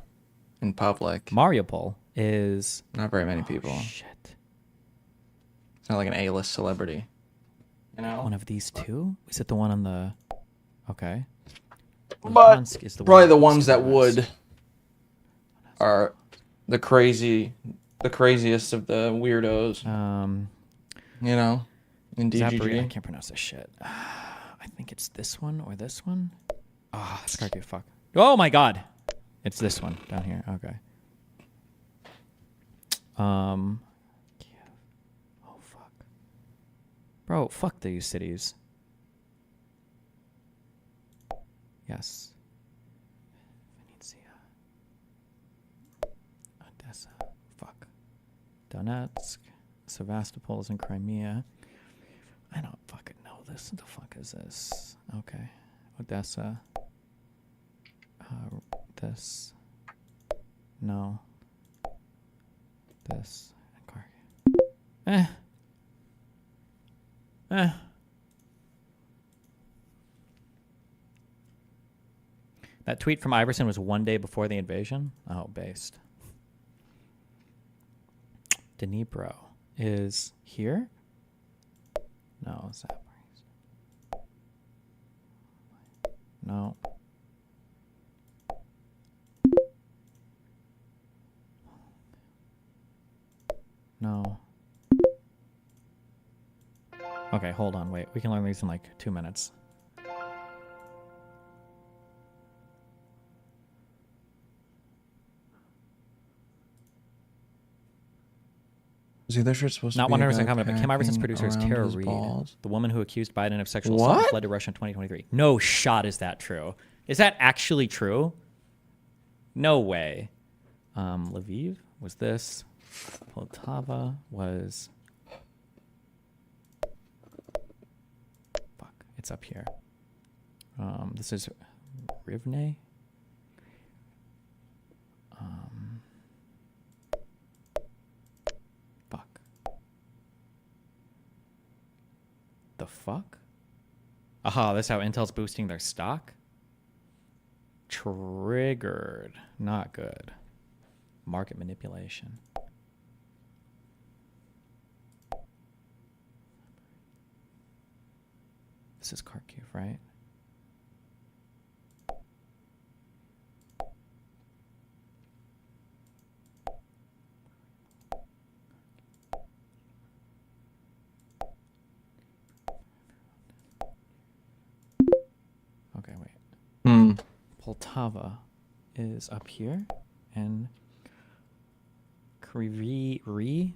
in public. Mariupol is not very many people. Shit. It's not like an A-list celebrity. You know? One of these two? Is it the one on the? Okay. But Luhansk is the probably one the ones that would are the craziest of the weirdos. You know, in DGG. I can't pronounce this shit. I think it's this one or this one. Ah, oh, Scarky, fuck. Oh my god, it's this one down here. Okay. Oh fuck, bro, fuck these cities. Yes. Venezia. Odessa. Fuck. Donetsk. Sevastopol is in Crimea. I don't fucking know this. What the fuck is this? Okay. Odessa. This. No. This. And Kharkiv. That tweet from Iverson was one day before the invasion? Oh, based. Dnipro is here? No, it's that. No. No. Okay, hold on, wait. We can learn these in like 2 minutes. See, they're supposed Not to be 100% confident, but Kim Iverson's packing producer is around Tara his Reid, balls. the woman who accused Biden of sexual assault and What? fled to Russia in 2023. No shot is that true. Is that actually true? No way. Lviv was this. Poltava was... Fuck, it's up here. This is Rivne. Fuck. The fuck? Aha, that's how Intel's boosting their stock? Triggered. Not good. Market manipulation. This is Kharkiv, right? Okay, wait. Poltava is up here, and Kryvyi Rih.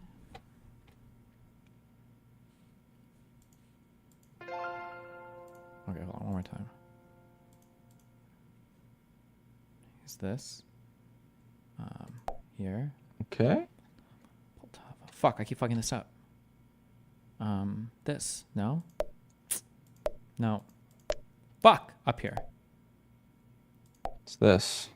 Okay, hold on one more time. Is this here? Okay. Fuck, I keep fucking this up. This. No? No. Fuck! Up here. It's this.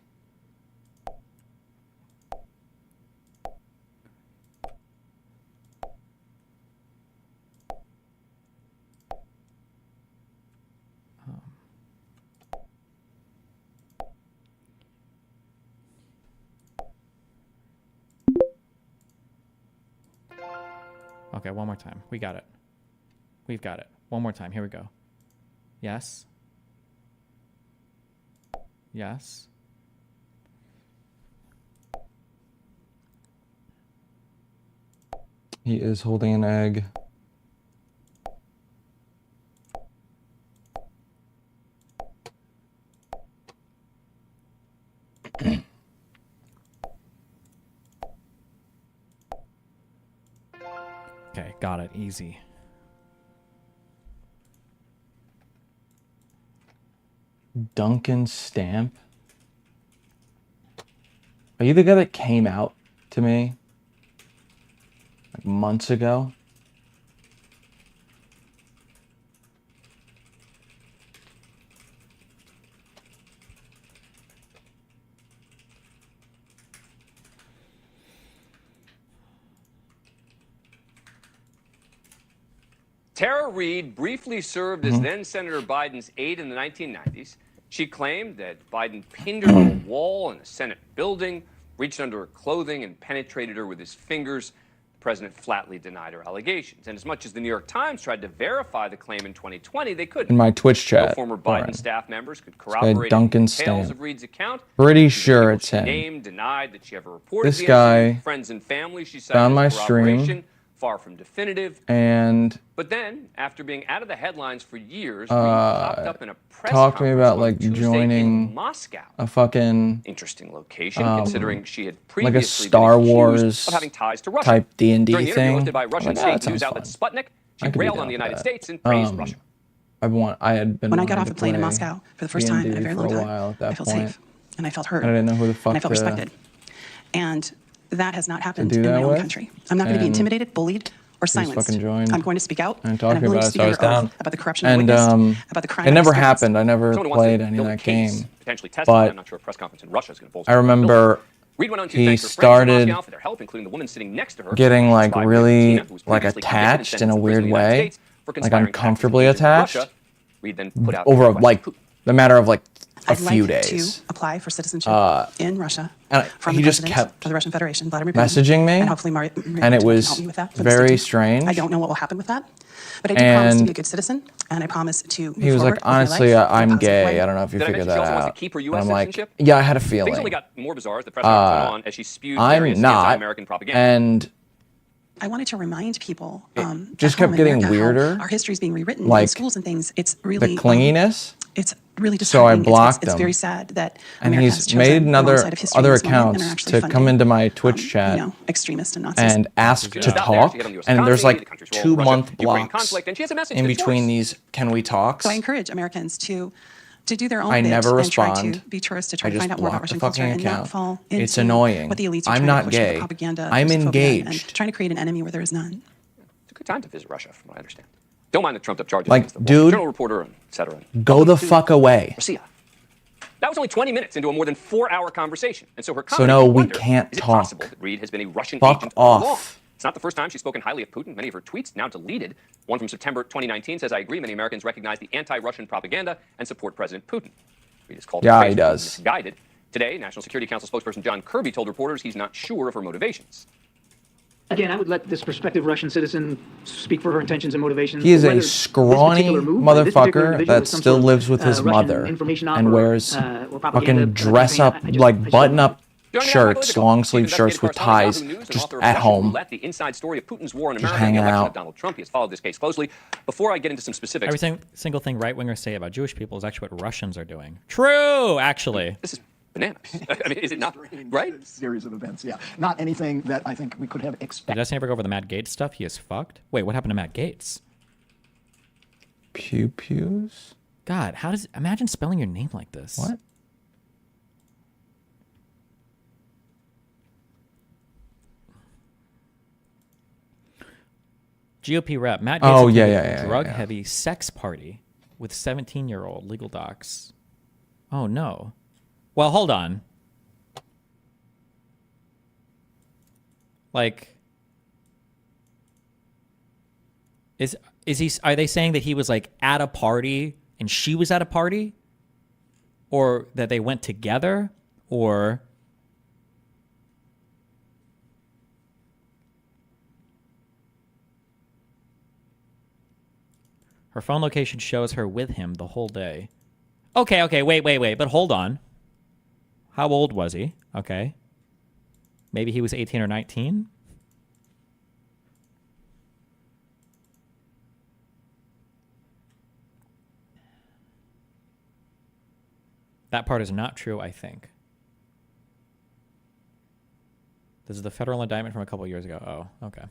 Okay, one more time. We got it. We've got it. One more time. Here we go. Yes. Yes. He is holding an egg. Okay, got it. Easy. Duncan Stamp? Are you the guy that came out to me like months ago? Tara Reid briefly served as then-Senator Biden's aide in the 1990s. She claimed that Biden pinned her to a wall in a Senate building, reached under her clothing, and penetrated her with his fingers. The president flatly denied her allegations. And as much as the New York Times tried to verify the claim in 2020, they couldn't. In my Twitch chat. No former Biden Alright. staff members could This guy corroborate Duncan the details Stamp. of Reid's account. Pretty sure it's him. Named, denied that she ever reported This the guy incident. Friends and family, she cited found my as corroboration, stream far from definitive. and But then, after being out of the headlines for years, Reid popped up in a press talked to me conference about on like Tuesday joining in Moscow. a fucking Interesting location, considering she had like previously a Star been accused Wars of having ties to Russia. type D&D During the interview thing. hosted by I was Russian like, "Ah, state news that outlet sounds Sputnik, she I could be railed down on the for United that. States and praised Russia. I had been When I got wanting off to a plane in play Moscow for the first time in a D&D very for long a time, while at that I felt point. safe and I felt heard. I didn't know who the fuck and I felt to- respected. And that has not happened do in that my own with. country. I'm not going to be And intimidated, bullied, or he just silenced. fucking joined I'm going to speak out, and and talking I'm willing about to it, speak so I was under oath down. about the corruption I And witnessed, about the crime it I never experienced. happened. I never Someone who wants played to any of build a that case, game. potentially testify. But I'm not sure a press conference in Russia is going to bolster I that ability. remember Reid went on to he thank her friends in started Moscow for their help, including the woman sitting next to her, getting like spy really Tina, who was like previously convicted and attached in a sentenced to prison weird in the United way, States for like conspiring to act as uncomfortably an agent of attached Russia. Reid then put out over a request like to Putin. the matter of like a I'd few like days. to apply for citizenship in Russia and from he the just president kept of the Russian Federation, Vladimir Putin, messaging me, and hopefully and it can was help me with that for the very city. strange. I don't know what will happen with that, but I do promise to And be a good citizen, and I promise to move he was forward like, with my honestly, life in a I'm positive gay. way. I don't know if you Did I figured mention she that also wants out. to keep her And U.S. I'm like, citizenship? yeah, I had a Things feeling. only got more bizarre as the press conference went on as she spewed various I'm not, anti-American propaganda. and I wanted to remind people just at home kept in getting America how weirder. Our history is being rewritten in Like, schools and things. It's really the clinginess. It's really So I disheartening. blocked It's him. very sad that And America has he's chosen made the wrong another side of history other in this moment and are accounts actually to funding, come into my Twitch chat extremists and Nazis. and ask to Stop there. talk. She hit on the US And there's economy, the like country's role in 2-month Russia-Ukraine blocks conflict, and she has a message in to between choice. these can we talks. So I encourage Americans to do their own I bit never and try respond. to be tourists to try I to just find out more about block the Russian culture fucking and not account. fall into It's annoying. what the elites are I'm trying not to push with gay. the propaganda, I'm Russophobia, engaged. and trying to create an enemy where there is none. It's a good time to visit Russia, from what I understand. Don't mind the trumped-up charges Like, against the Wall Street dude, Journal reporter, and et cetera. Go the fuck away. Russia. That was only 20 minutes into a more than 4-hour conversation. And so her So comment no, makes you we wonder, can't is it talk. possible that Reid has been a Russian Fuck agent all along? off. It's not the first time she's spoken highly of Putin. Many of her tweets, now deleted. One from September 2019 says, I agree many Americans recognize the anti-Russian propaganda and support President Putin. Reid is called Yeah, crazy he and does. misguided. Today, National Security Council spokesperson John Kirby told reporters he's not sure of her motivations. Again, I would let this prospective Russian citizen speak for her intentions and motivations. He is Whether a this scrawny particular move by this particular motherfucker individual that is some still sort of, lives with his Russian mother information op and or, wears or propaganda, fucking dress up, like button up shirts, long sleeve shirts with ties, just at home. The inside story of Putin's war in Just America and the hanging election out. of Donald Trump. He has followed this case closely. Before I get into some specifics, Every single thing right wingers say about Jewish people is actually what Russians are doing. True, actually. This is bananas. I mean, is it not right? Series of events, yeah. Not anything that I think we could have Did expected. Dustin ever go over the Matt Gates stuff? He is fucked. Wait, what happened to Matt Gates? Pew pews? God, how does imagine spelling your name like this? What? GOP rep Matt. Oh, Gaetz yeah, attended yeah, yeah, drug-heavy sex party with 17-year-old legal docs. Oh no. Well, hold on. Like, is he? Are they saying that he was like at a party and she was at a party, or that they went together, or? Her phone location shows her with him the whole day. Okay, wait, but hold on. How old was he? Okay. Maybe he was 18 or 19? That part is not true, I think. This is the federal indictment from a couple years ago. Oh, okay.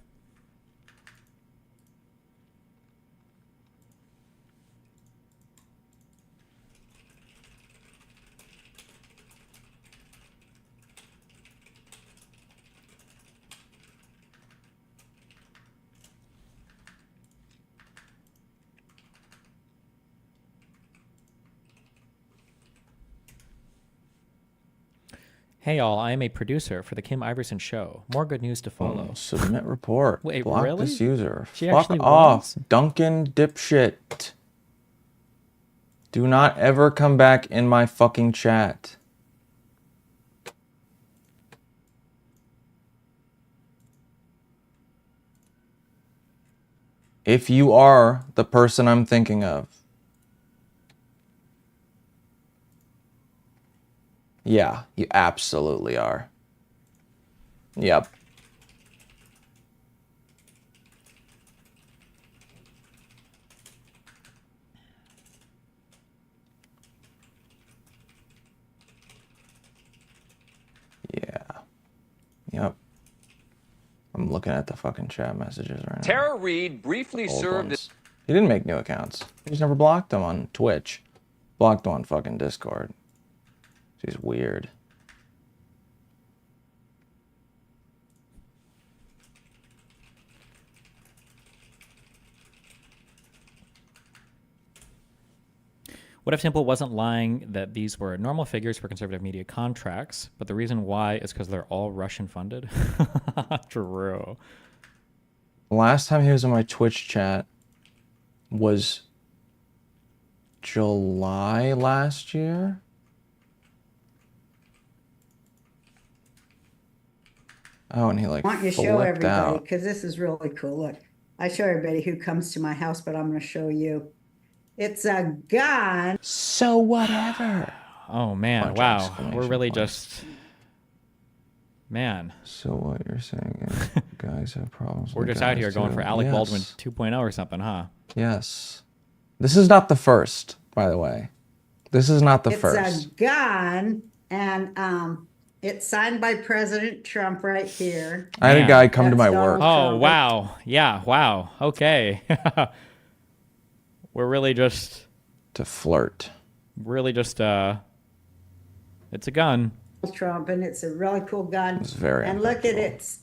Hey all, I am a producer for the Kim Iverson Show. More good news to follow. Submit report. Wait, Block really? this user. She Fuck actually off, was? Duncan dipshit. Do not ever come back in my fucking chat. If you are the person I'm thinking of. Yeah, you absolutely are. Yep. Yeah. Yep. I'm looking at the fucking chat messages right now. Tara Reid briefly Old served ones. He didn't make new accounts. He just never blocked them on Twitch. Blocked them on fucking Discord. She's weird. What if Temple wasn't lying that these were normal figures for conservative media contracts, but the reason why is because they're all Russian funded? True. Last time he was in my Twitch chat was July last year. Oh, and he like I want you to show flipped everybody out. because this is really cool. Look, I show everybody who comes to my house, but I'm going to show you. It's a gun. So whatever. Oh man, Bunch of wow. exclamation We're really points. just man. So what you're saying is guys have problems. We're with just out guys here going too. for Alec Yes. Baldwin 2.0 or something, huh? Yes. This is not the first, by the way. This is not the It's first. a gun, and it's signed by President Trump right here. I had a Man. guy come to That's my Donald work. Oh Trump. wow. Yeah, wow. Okay. We're really just To flirt. it's a gun. Trump, and it's a really cool gun. It's very And look at its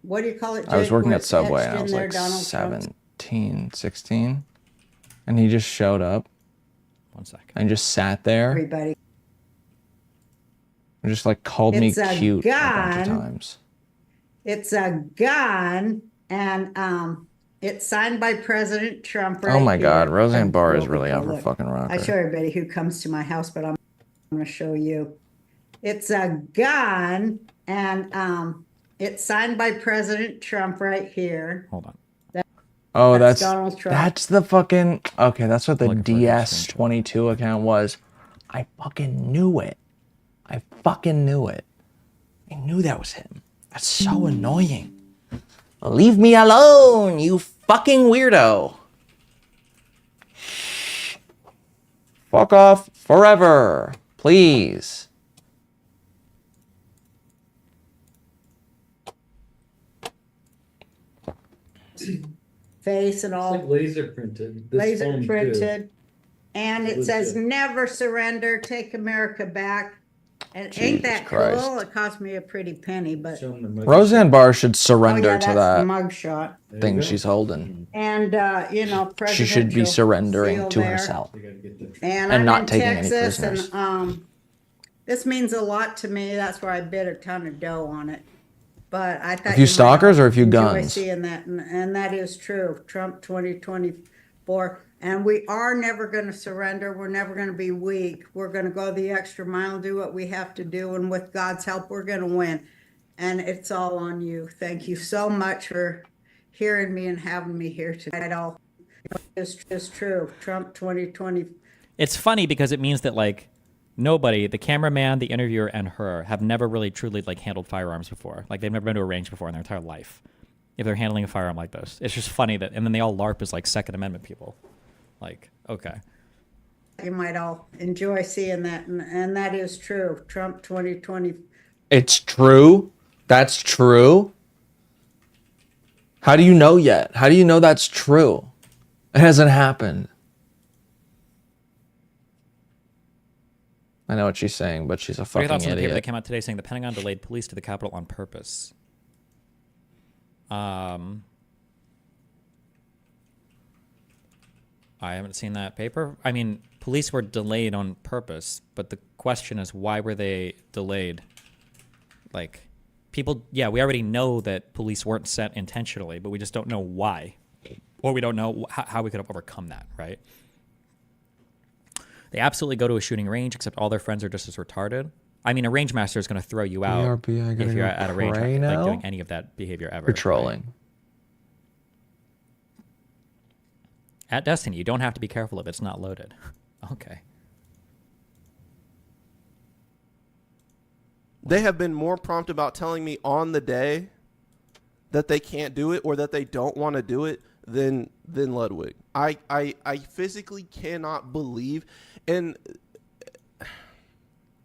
what do you call it? I was Jake, working where at it's Subway etched and I in was there, like Donald Trump's 17, 16. And he just showed up 1 second. and just sat there everybody. and just like called me It's a cute a bunch of gun. times. It's a gun, and it's signed by President Trump right Oh my God, here. Roseanne And Barr is really really cool. out for Look, fucking rocker. I show everybody who comes to my house, but I'm going to show you. It's a gun, and it's signed by President Trump right here. Hold on. Oh, That's that's Donald Trump. that's the fucking okay. That's what the Looking for a DS22 account was. I fucking knew it. I fucking knew it. I knew that was him. That's so annoying. Leave me alone, you fucking weirdo. Fuck off forever, please. Face and all. It's like laser printed. This Laser foam, too. printed. And it Legit. says, never surrender, take America back. And Jesus ain't that Christ. cool? It cost me a pretty penny, but Roseanne Barr should surrender oh, yeah, to that's that the mugshot. thing she's holding. And you know, She should be presidential surrendering seal to there. herself And and I'm not in taking any Texas, prisoners. and this means a lot to me. That's where I bid a ton of dough on it. But I thought A few you might stalkers or a few enjoy guns? seeing that, and that is true. Trump 2024, and we are never going to surrender. We're never going to be weak. We're going to go the extra mile, do what we have to do, and with God's help, we're going to win. And it's all on you. Thank you so much for hearing me and having me here tonight. All is true. Trump 2020. It's funny because it means that like nobody, the cameraman, the interviewer, and her have never really truly like handled firearms before. Like they've never been to a range before in their entire life. If they're handling a firearm like this, it's just funny that, and then they all LARP as like Second Amendment people. Like, okay. You might all enjoy seeing that, and that is true. Trump 2020. It's true? That's true? How do you know yet? How do you know that's true? It hasn't happened. I know what she's saying, but she's a What are your fucking thoughts on the paper that idiot. came out today saying the Pentagon delayed police to the Capitol on purpose? I haven't seen that paper. I mean, police were delayed on purpose, but the question is, why were they delayed? Like, people, yeah, we already know that police weren't sent intentionally, but we just don't know why. Or we don't know how we could have overcome that, right? They absolutely go to a shooting range, except all their friends are just as retarded. I mean, a range master is going to throw you out BRB, I gotta if you're go at a range, pray like now? doing any of that behavior ever. Patrolling. Right? At Destiny, you don't have to be careful if it's not loaded. Okay. They have been more prompt about telling me on the day that they can't do it or that they don't want to do it than Ludwig. I physically cannot believe, and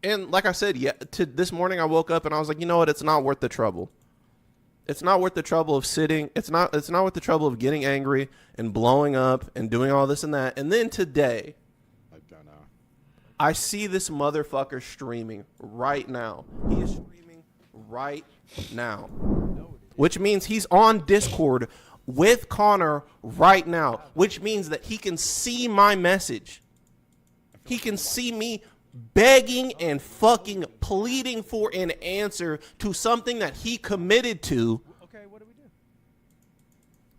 like I said, yeah, this morning I woke up and I was like, you know what? It's not worth the trouble. It's not worth the trouble of sitting. It's not worth the trouble of getting angry and blowing up and doing all this and that. And then today, I see this motherfucker streaming right now. He is streaming right now, which means he's on Discord with Connor right now, which means that he can see my message. He can see me begging and fucking pleading for an answer to something that he committed to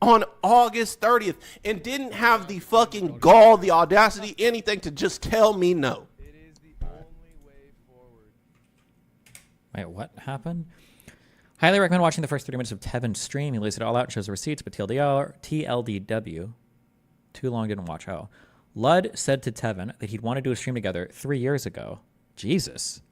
on August 30th and didn't have the fucking gall, the audacity, anything to just tell me no. Wait, what happened? Highly recommend watching the first 30 minutes of Tevin's stream. He lays it all out, shows the receipts, but TLDW. Too long, didn't watch. Oh. Lud said to Tevin that he'd want to do a stream together 3 years ago. Jesus.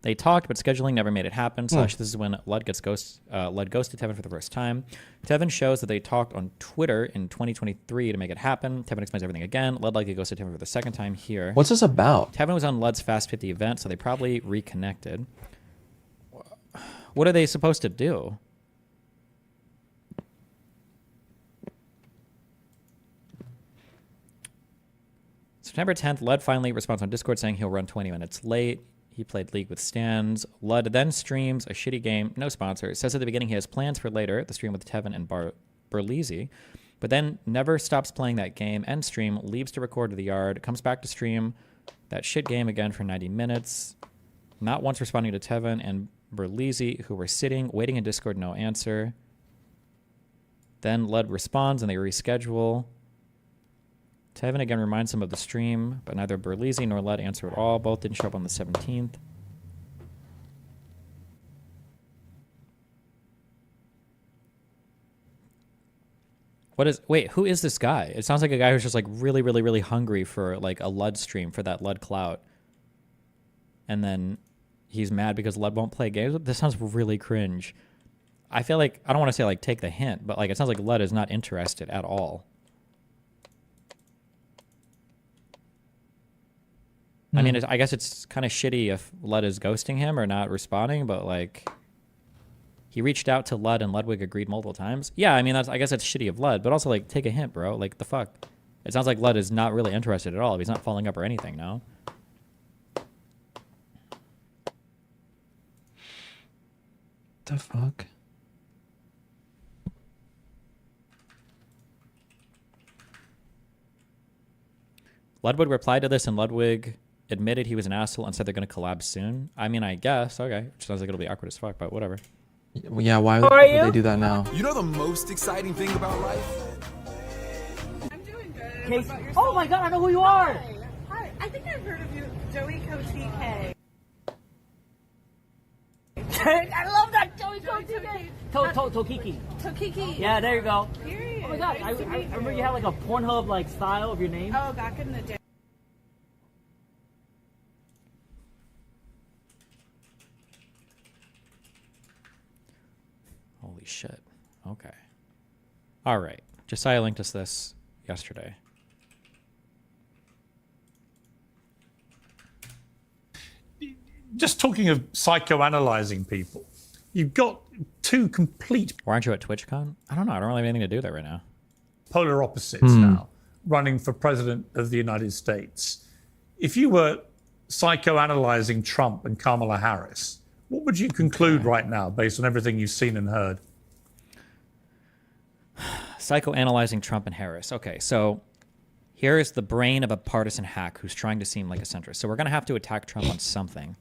They talked, but scheduling never made it happen. This is when Lud ghosted Tevin for the first time. Tevin shows that they talked on Twitter in 2023 to make it happen. Tevin explains everything again. Lud likely ghosted Tevin for the second time here. What's this about? Tevin was on Lud's Fast 50 event, so they probably reconnected. What are they supposed to do? September 10th, Lud finally responds on Discord saying he'll run 20 minutes late. He played League with Stans. Lud then streams a shitty game, no sponsor. It says at the beginning he has plans for later, the stream with Tevin and Berlizzi, but then never stops playing that game, end stream, leaves to record to the yard, comes back to stream that shit game again for 90 minutes, not once responding to Tevin and Berlizzi, who were sitting, waiting in Discord, no answer. Then Lud responds and they reschedule. Tevin again reminds him of the stream, but neither Berlizzi nor Lud answer at all. Both didn't show up on the 17th. Wait, who is this guy? It sounds like a guy who's just like really, really, really hungry for like a Lud stream, for that Lud clout. And then he's mad because Lud won't play games. This sounds really cringe. I feel like, I don't want to say like take the hint, but like it sounds like Lud is not interested at all. I mean, I guess it's kind of shitty if Lud is ghosting him or not responding, but like he reached out to Lud and Ludwig agreed multiple times. Yeah, I mean, I guess that's shitty of Lud, but also like take a hint, bro. Like the fuck. It sounds like Lud is not really interested at all if he's not following up or anything, no? the fuck? Ludwig replied to this, and Ludwig admitted he was an asshole and said they're going to collab soon. I mean, I guess. Okay. Which sounds like it'll be awkward as fuck, but whatever. Yeah, why would they do that now? You know the most exciting thing about life? Casey. Oh my god, I know who you are! Hi, I think I've heard of you, Joey TK. I love that Joey TK. Tokiki. Tokiki. Yeah, there you go. Period. Oh my god, Nice I to meet remember you. you had like a Pornhub like style of your name. Oh, back in the day. Holy shit. Okay. All right. Josiah linked us this yesterday. Just talking of psychoanalyzing people, you've got two complete Why aren't you at TwitchCon? I don't know. I don't really have anything to do there right now. polar opposites now running for president of the United States. If you were psychoanalyzing Trump and Kamala Harris, what would you conclude right now based on everything you've seen and heard? Psychoanalyzing Trump and Harris. Okay, so here is the brain of a partisan hack who's trying to seem like a centrist. So we're going to have to attack Trump on something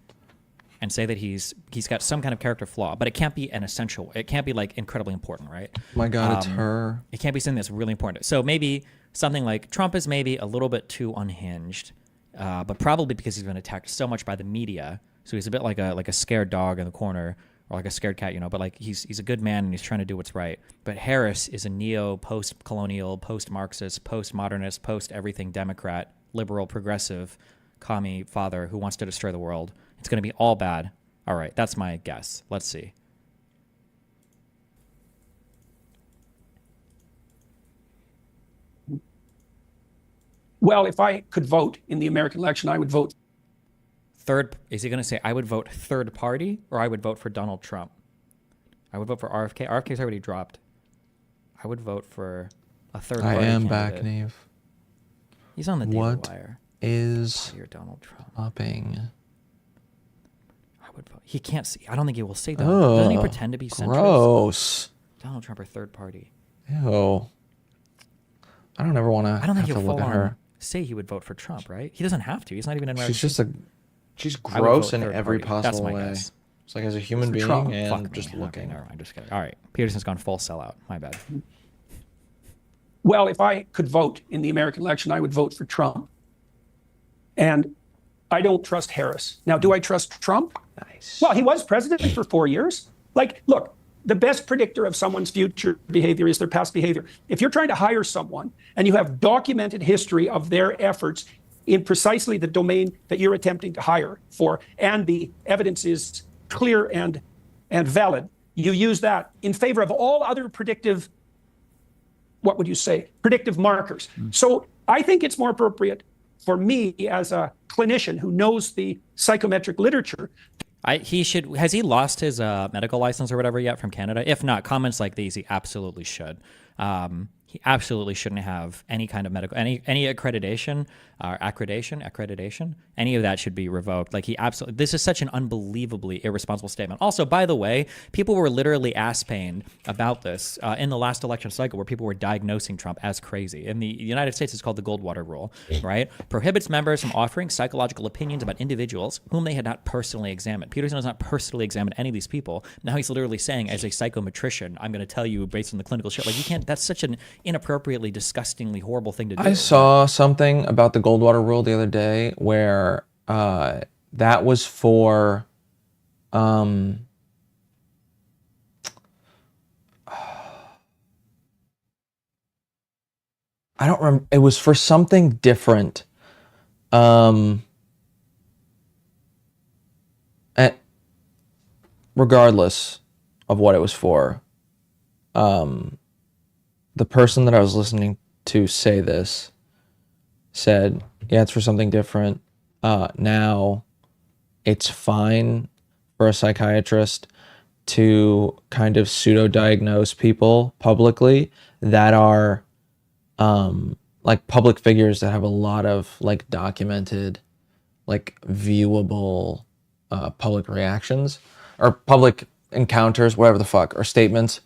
and say that he's got some kind of character flaw, but it can't be an essential. It can't be like incredibly important, right? Oh my God, it's her. It can't be something that's really important. So maybe something like Trump is maybe a little bit too unhinged, but probably because he's been attacked so much by the media. So he's a bit like a scared dog in the corner, or like a scared cat, you know. But like he's a good man and he's trying to do what's right. But Harris is a neo-post-colonial, post-Marxist, post-modernist, post-everything Democrat, liberal, progressive, commie father who wants to destroy the world. It's going to be all bad. All right, that's my guess. Let's see. Well, if I could vote in the American election, I would vote. Is he going to say, I would vote third party, or I would vote for Donald Trump? I would vote for RFK. RFK's already dropped. I would vote for a third party. I am candidate. back, Neve. He's on the Daily What Wire. is Donald Trump? Popping? I would vote. He can't see. I don't think he will say that. Doesn't he pretend to be centrist? Gross. Donald Trump or third party? Ew. I don't ever want to. I don't think have he'll to look full at on her. say he would vote for Trump, right? He doesn't have to. He's not even in. She's just she's I would gross vote in third every party. That's possible my way. guess. It's like as a human being Trump. and Fuck me. just Okay, looking. never mind. Just kidding. All right. Peterson's gone full sellout. My bad. Well, if I could vote in the American election, I would vote for Trump. And I don't trust Harris. Now, do I trust Trump? Nice. Well, he was president for 4 years. Like, look, the best predictor of someone's future behavior is their past behavior. If you're trying to hire someone and you have documented history of their efforts in precisely the domain that you're attempting to hire for, and the evidence is clear and valid, you use that in favor of all other predictive, what would you say, predictive markers. So I think it's more appropriate for me as a clinician who knows the psychometric literature. He should. Has he lost his medical license or whatever yet from Canada? If not, comments like these, he absolutely should. He absolutely shouldn't have any kind of medical, any accreditation, any of that should be revoked. Like he absolutely, this is such an unbelievably irresponsible statement. Also, by the way, people were literally ass-pained about this in the last election cycle where people were diagnosing Trump as crazy. In the United States, it's called the Goldwater Rule, right? Prohibits members from offering psychological opinions about individuals whom they had not personally examined. Peterson has not personally examined any of these people. Now he's literally saying, as a psychometrician, I'm going to tell you based on the clinical shit. Like you can't, that's such an inappropriately, disgustingly horrible thing to do. I saw something about the Goldwater Rule the other day where that was for I don't remember. It was for something different. Regardless of what it was for, the person that I was listening to say this said, yeah, it's for something different. Now it's fine for a psychiatrist to kind of pseudo-diagnose people publicly that are like public figures that have a lot of like documented, like viewable public reactions or public encounters, whatever the fuck, or statements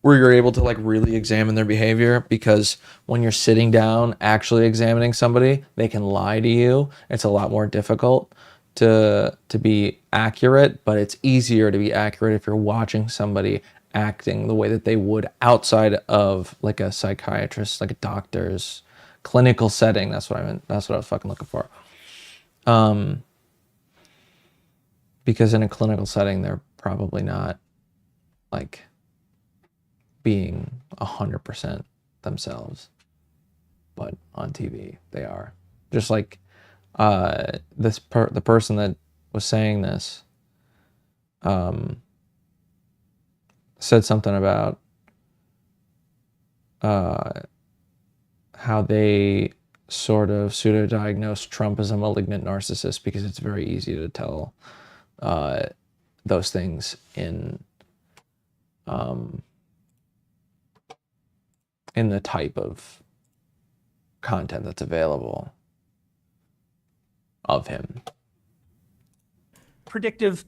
where you're able to like really examine their behavior, because when you're sitting down actually examining somebody, they can lie to you. It's a lot more difficult to be accurate, but it's easier to be accurate if you're watching somebody acting the way that they would outside of like a psychiatrist, like a doctor's clinical setting. That's what I meant. That's what I was fucking looking for. Because in a clinical setting, they're probably not like being 100% themselves, but on TV they are. Just like the person that was saying this said something about how they sort of pseudo-diagnose Trump as a malignant narcissist because it's very easy to tell those things in the type of content that's available of him. Predictive,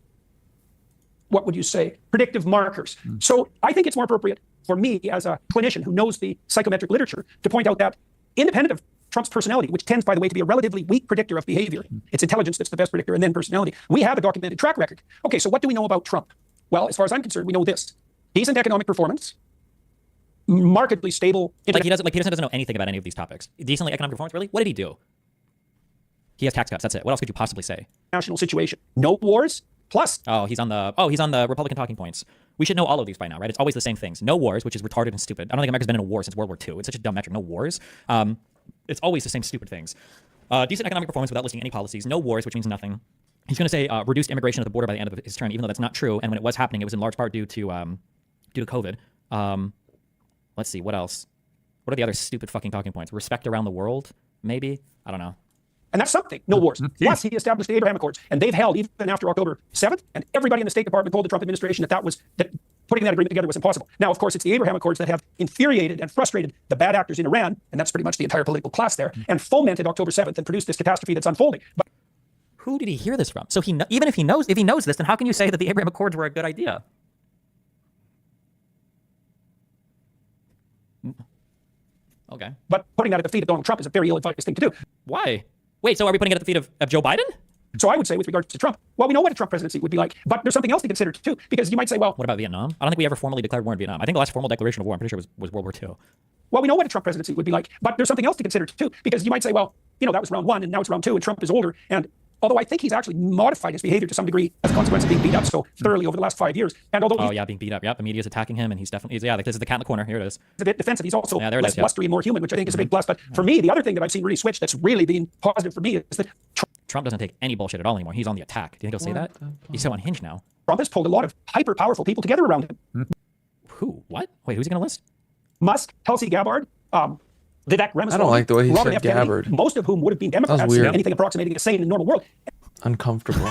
what would you say? Predictive markers. So I think it's more appropriate for me as a clinician who knows the psychometric literature to point out that independent of Trump's personality, which tends, by the way, to be a relatively weak predictor of behavior, it's intelligence that's the best predictor, and then personality, we have a documented track record. Okay, so what do we know about Trump? Well, as far as I'm concerned, we know this. Decent economic performance, markedly stable. Like Peterson doesn't know anything about any of these topics. Decently economic performance, really? What did he do? He has tax cuts. That's it. What else could you possibly say? National situation. No wars. Plus. He's on the Republican talking points. We should know all of these by now, right? It's always the same things. No wars, which is retarded and stupid. I don't think America's been in a war since World War II. It's such a dumb metric. No wars. It's always the same stupid things. Decent economic performance without listing any policies. No wars, which means nothing. He's going to say reduced immigration at the border by the end of his term, even though that's not true. And when it was happening, it was in large part due to COVID. Let's see, what else? What are the other stupid fucking talking points? Respect around the world, maybe? I don't know. And that's something. No wars. Plus, he established the Abraham Accords, and they've held even after October 7th, and everybody in the State Department told the Trump administration that putting that agreement together was impossible. Now, of course, it's the Abraham Accords that have infuriated and frustrated the bad actors in Iran, and that's pretty much the entire political class there, and fomented October 7th and produced this catastrophe that's unfolding. But who did he hear this from? So even if he knows this, then how can you say that the Abraham Accords were a good idea? Okay. But putting that at the feet of Donald Trump is a very ill-advised thing to do. Why? Wait, so are we putting it at the feet of Joe Biden? So I would say with regards to Trump, well, we know what a Trump presidency would be like, but there's something else to consider too, because you might say, well... What about Vietnam? I don't think we ever formally declared war in Vietnam. I think the last formal declaration of war, I'm pretty sure, was World War II. Well, we know what a Trump presidency would be like, but there's something else to consider too, because you might say, well, that was round one, and now it's round two, and Trump is older, and although I think he's actually modified his behavior to some degree as a consequence of being beat up so thoroughly over the last 5 years. And although being beat up. Yep, the media's attacking him, and he's definitely, this is the cat in the corner. Here it is. He's a bit defensive. He's also less blustery and more human, which I think is a big plus. But for me, the other thing that I've seen really switch that's really been positive for me is that Trump doesn't take any bullshit at all anymore. He's on the attack. Do you think he'll say that? He's so unhinged now. Trump has pulled a lot of hyper-powerful people together around him. Who? What? Wait, who's he going to list? Musk, Tulsi Gabbard, Vivek Ramaswamy. I don't like the way he Robert said F. Kennedy, Gabbard. most of whom would have been Democrats in anything approximating a sane and normal world. Uncomfortable.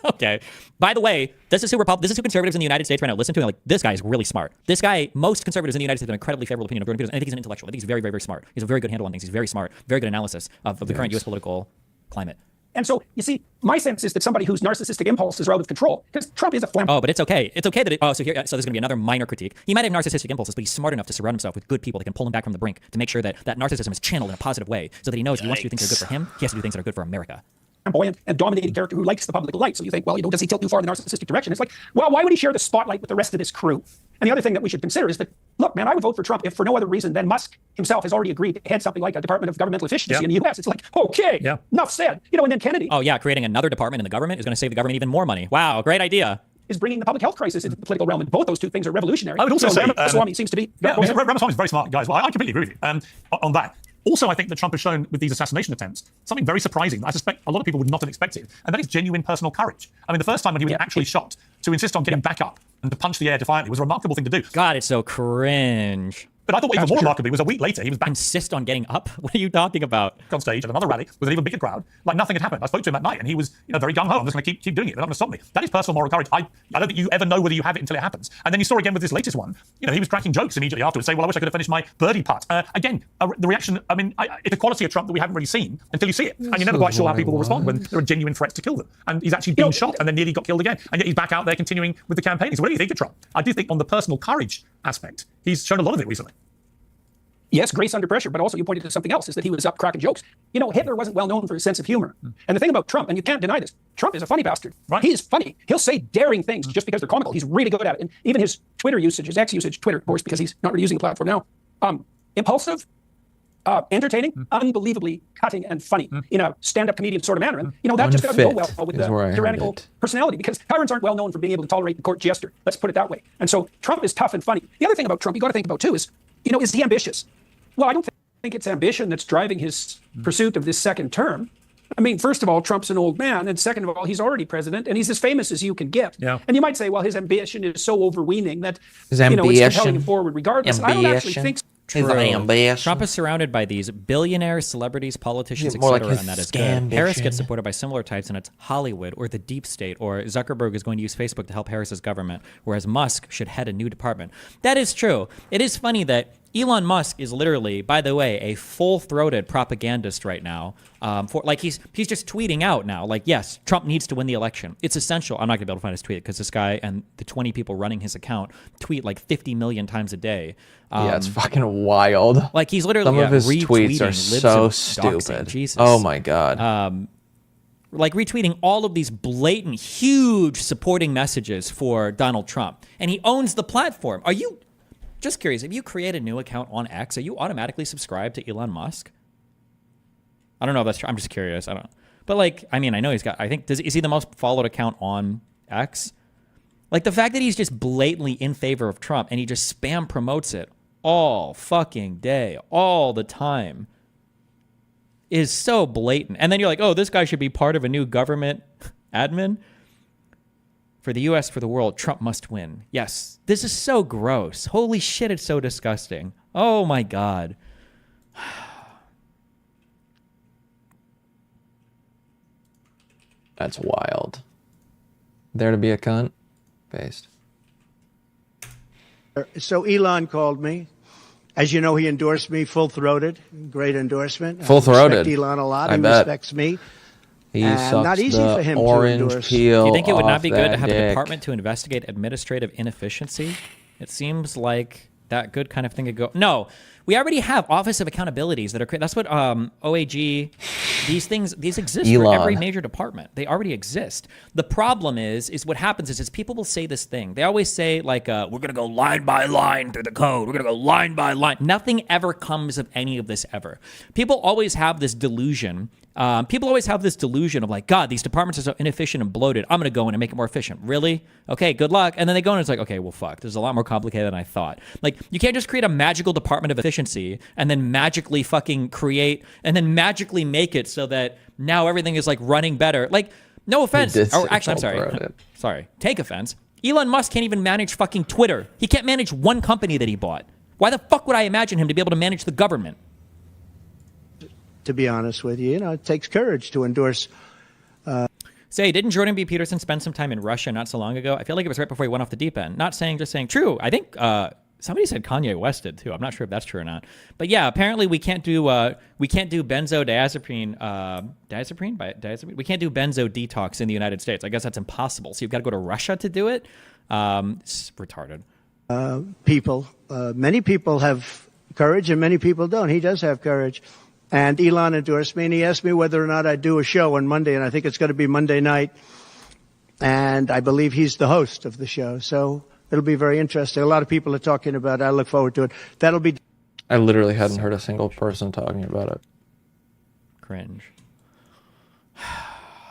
Okay. By the way, this is who conservatives in the United States right now listen to. And like, this guy is really smart. This guy, most conservatives in the United States have an incredibly favorable opinion of Jordan Peterson. I think he's an intellectual. I think he's very, very, very smart. He's a very good handle on things. He's very smart. Very good analysis of the current U.S. political climate. And so, you see, my sense is that somebody whose narcissistic impulses are out of control, because Trump is a flamboyant. Oh, but it's okay. It's okay that so there's going to be another minor critique. He might have narcissistic impulses, but he's smart enough to surround himself with good people that can pull him back from the brink to make sure that that narcissism is channeled in a positive way, so that he knows if he wants to do things that are good for him, he has to do things that are good for America. Flamboyant and dominating character who likes the public light. So you think, well, does he tilt too far in the narcissistic direction? It's like, well, why would he share the spotlight with the rest of this crew? And the other thing that we should consider is that, look, man, I would vote for Trump if for no other reason than Musk himself has already agreed to head something like a Department of Governmental Efficiency in the U.S. It's like, okay, enough said. And then Kennedy. Oh, yeah, creating another department in the government is going to save the government even more money. Wow, great idea. Is bringing the public health crisis into the political realm, and both those two things are revolutionary. I would also say Ramaswamy seems to be. Ramaswamy's a very smart guy as well. I completely agree with you on that. Also, I think that Trump has shown with these assassination attempts something very surprising that I suspect a lot of people would not have expected, and that is genuine personal courage. I mean, the first time when he was actually shot, to insist on getting back up and to punch the air defiantly was a remarkable thing to do. God, it's so cringe. But I thought what even That's more true. remarkably was a week later, he was back Insist on getting up? What are you talking about? on stage at another rally with an even bigger crowd, like nothing had happened. I spoke to him at night, and he was, very gung ho. I'm just going to keep doing it. They're not going to stop me. That is personal moral courage. I don't think you ever know whether you have it until it happens. And then you saw again with this latest one. He was cracking jokes immediately afterwards, saying, "Well, I wish I could have finished my birdie putt." The reaction. I mean, it's a quality of Trump that we haven't really seen until you see it, and you're never quite sure how people will respond when there are genuine threats to kill them. And he's actually been shot and then nearly got killed again, and yet he's back out there continuing with the campaign. So what do you think of Trump? I do think on the personal courage aspect, he's shown a lot of it recently. Yes, grace under pressure, but also you pointed to something else, is that he was up cracking jokes. Hitler wasn't well known for his sense of humor. And the thing about Trump, and you can't deny this, Trump is a funny bastard. Right. He is funny. He'll say daring things just because they're comical. He's really good at it. And even his Twitter usage, his X usage, Twitter, of course, because he's not really using the platform now, impulsive, entertaining, unbelievably cutting and funny in a stand-up comedian sort of manner. And, that just doesn't go well with the tyrannical personality, because tyrants aren't well known for being able to tolerate the court jester. Let's put it that way. And so Trump is tough and funny. The other thing about Trump you got to think about, too, is he ambitious? Well, I don't think it's ambition that's driving his pursuit of this second term. I mean, first of all, Trump's an old man, and second of all, he's already president, and he's as famous as you can get. Yeah. And you might say, well, his ambition is so overweening that it's compelling him forward regardless. And I don't actually think so. Trump is surrounded by these billionaires, celebrities, politicians, more etc., like and that is scam good. Harris bitchin'. gets supported by similar types, and it's Hollywood or the deep state, or Zuckerberg is going to use Facebook to help Harris's government, whereas Musk should head a new department. That is true. It is funny that Elon Musk is literally, by the way, a full-throated propagandist right now. He's just tweeting out now, yes, Trump needs to win the election. It's essential. I'm not gonna be able to find his tweet because this guy and the 20 people running his account tweet 50 million times a day. Yeah, it's fucking wild. He's literally some of his tweets are retweeting so libs and doxing. stupid. Jesus. Oh my god. Retweeting all of these blatant, huge supporting messages for Donald Trump, and he owns the platform. Are you? Just curious, if you create a new account on X, are you automatically subscribed to Elon Musk? I don't know if that's true. I'm just curious. I don't know. But I know he's got, is he the most followed account on X? The fact that he's just blatantly in favor of Trump and he just spam promotes it all fucking day, all the time, is so blatant. And then you're like, oh, this guy should be part of a new government admin? For the U.S., for the world, Trump must win. Yes, this is so gross. Holy shit, it's so disgusting. Oh, my God. That's wild. There to be a cunt? Based. So Elon called me. As you know, he endorsed me full-throated. Great endorsement. Full-throated. I respect Elon a lot. I He bet. respects me. He sucks not easy the for him orange to endorse. peel Do you think it would not be good to off have a that department to investigate administrative inefficiency? It seems like that good kind of thing could go. No, we already have Office of Accountabilities that are. That's what OAG. These exist for Elon. every major department. They already exist. The problem is what happens is people will say this thing. They always say we're gonna go line by line through the code. We're gonna go line by line. Nothing ever comes of any of this ever. People always have this delusion. Of God, these departments are so inefficient and bloated. I'm going to go in and make it more efficient. Really? Okay, good luck. And then they go in and it's like, okay, well, fuck. This is a lot more complicated than I thought. You can't just create a magical department of efficiency and then magically fucking create and then magically make it so that now everything is running better. No offense. Or actually, I'm sorry. Sorry. Take offense. Elon Musk can't even manage fucking Twitter. He can't manage one company that he bought. Why the fuck would I imagine him to be able to manage the government? To be honest with you, it takes courage to endorse. Say, didn't Jordan B. Peterson spend some time in Russia not so long ago? I feel like it was right before he went off the deep end. Not saying, just saying. True. I think somebody said Kanye West did too. I'm not sure if that's true or not. But yeah, apparently we can't do benzodiazepine. Diazepine. We can't do benzo detox in the United States. I guess that's impossible. So you've got to go to Russia to do it. It's retarded. Many people have courage, and many people don't. He does have courage. And Elon endorsed me, and he asked me whether or not I'd do a show on Monday, and I think it's going to be Monday night. And I believe he's the host of the show, so it'll be very interesting. A lot of people are talking about it. I look forward to it. That'll be... I literally hadn't heard a single person talking about it. Cringe.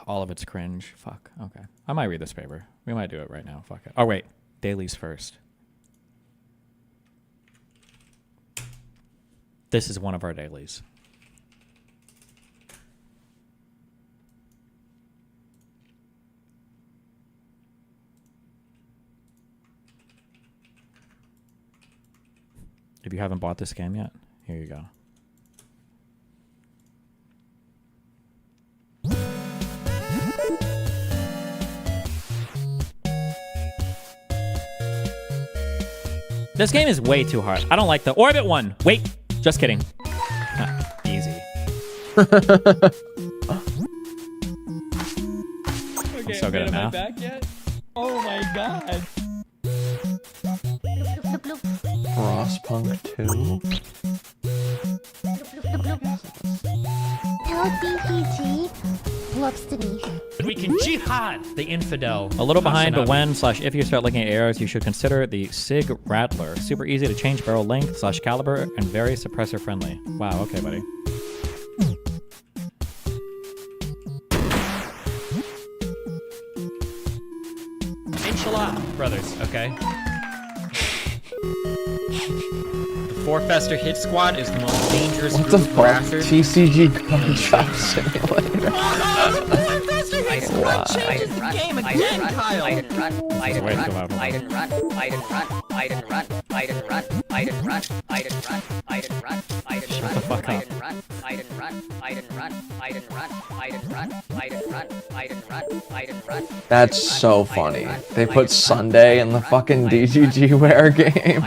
All of it's cringe. Fuck. Okay. I might read this paper. We might do it right now. Fuck it. Oh, wait. Dailies first. This is one of our dailies. If you haven't bought this game yet, here you go. This game is way too hard. I don't like the orbit one. Wait, just kidding. Easy. Okay, So good at am I math. back yet? Oh my god. Frostpunk 2. Tell DPG looks to me. We can jihad the infidel. A little behind, but when/if you start looking at arrows, you should consider the Sig Rattler. Super easy to change barrel length/caliber and very suppressor friendly. Wow, okay, buddy. Inshallah, brothers, okay? The Four Fester Hit Squad is the most dangerous What group the of fuck? harassers. TCG Gunshot Simulator. Changes the game again, Kyle. Shut the fuck up. That's so funny. They put Sunday in the fucking DGG Wear game.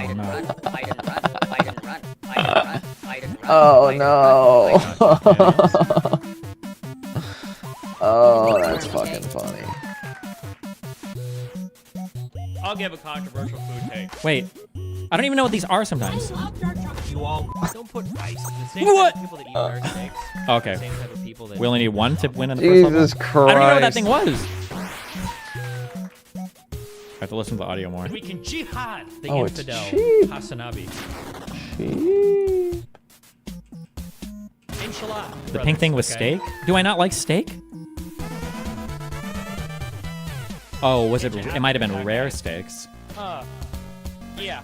Oh no. Oh, that's fucking funny. I'll give a controversial food take. Wait, I don't even know what these are sometimes. You all don't put ice in the same What? type of people that eat bear steaks. Okay. Same type of people that We only need one to win in the first level? Jesus I don't even know what that Christ. thing was. I have to listen to the audio more. We can jihad the Oh, it's infidel cheap. Hasanabi. Cheap. Inshallah. The pink thing was steak? Do I not like steak? Oh, was it? It might have been rare steaks. Yeah.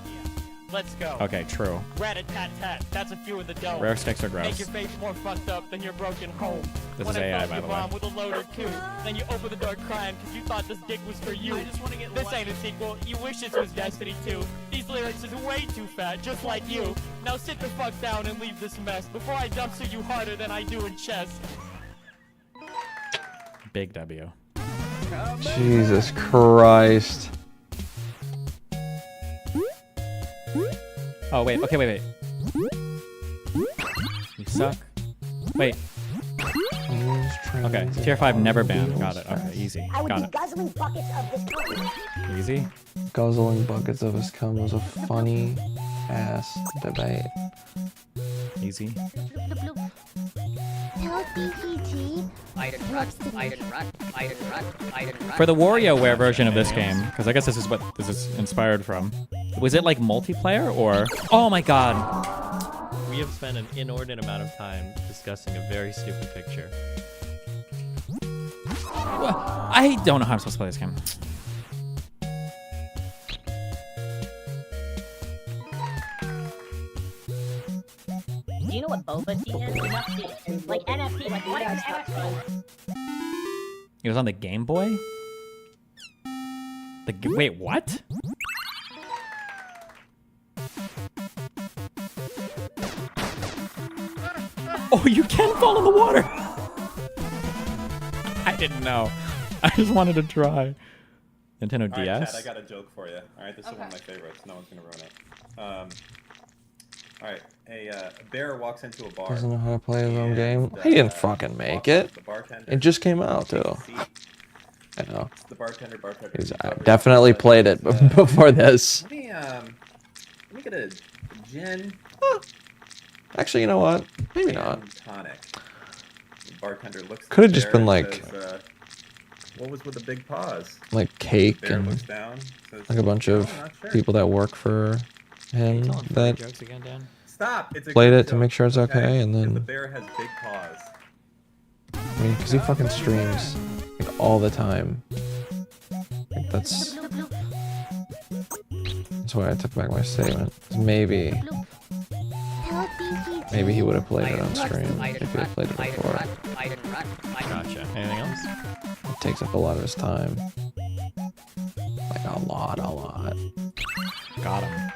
Let's go. Okay, true. Rat-a-tat-tat. That's a few of the dough. Rare steaks are Make gross. your face more fucked up than your broken home. This When is I AI, found by your the way. bomb with a loader too. Then you open the door crying because you thought this dick was for you. This ain't a sequel. You wish this was Destiny 2. These lyrics is way too fat, just like you. Now sit the fuck down and leave this mess before I dumpster you harder than I do in chess. Big W. Jesus Christ. Oh, wait. Okay, wait. You suck. Wait. Okay, tier 5 never banned. Got it. Okay, easy. I would Got be it. guzzling buckets of this cum. Easy. Guzzling buckets of his cum was a funny ass debate. Easy. Tell DPG looks to me. For the WarioWare version of this game, because I guess this is what this is inspired from, was it like multiplayer or? Oh my god. We have spent an inordinate amount of time discussing a very stupid picture. I don't know how I'm supposed to play this game. Do you know what boba tea is? NFT. Like NFT. Like what is an NFT? It was on the Game Boy? Wait, what? Oh, you can fall in the water! I didn't know. I just wanted to try. Nintendo All right, DS? Chad, I got a joke for you. All right, this is one of my favorites. No one's gonna ruin it. All right, a bear walks into a bar. Doesn't know how to play his own game. He didn't fucking make it. It just came out too. I know. The bartender. I definitely played it before this. Let me get a gin. Actually, you know what? Maybe not. Tonic. The bartender looks. Could have just been like what was with the big pause? like cake Bear and looks down, says, like a bunch of "Oh, not sure." people that work for him that Jokes again, Dan? Stop! It's a played good it to joke, make sure it's okay, and The then bear has big paws. I mean, because he fucking streams like all the time. Like that's why I took back my statement. Maybe he would have played it on stream if he had played it before. Gotcha. Anything else? It takes up a lot of his time. Like a lot. Got him.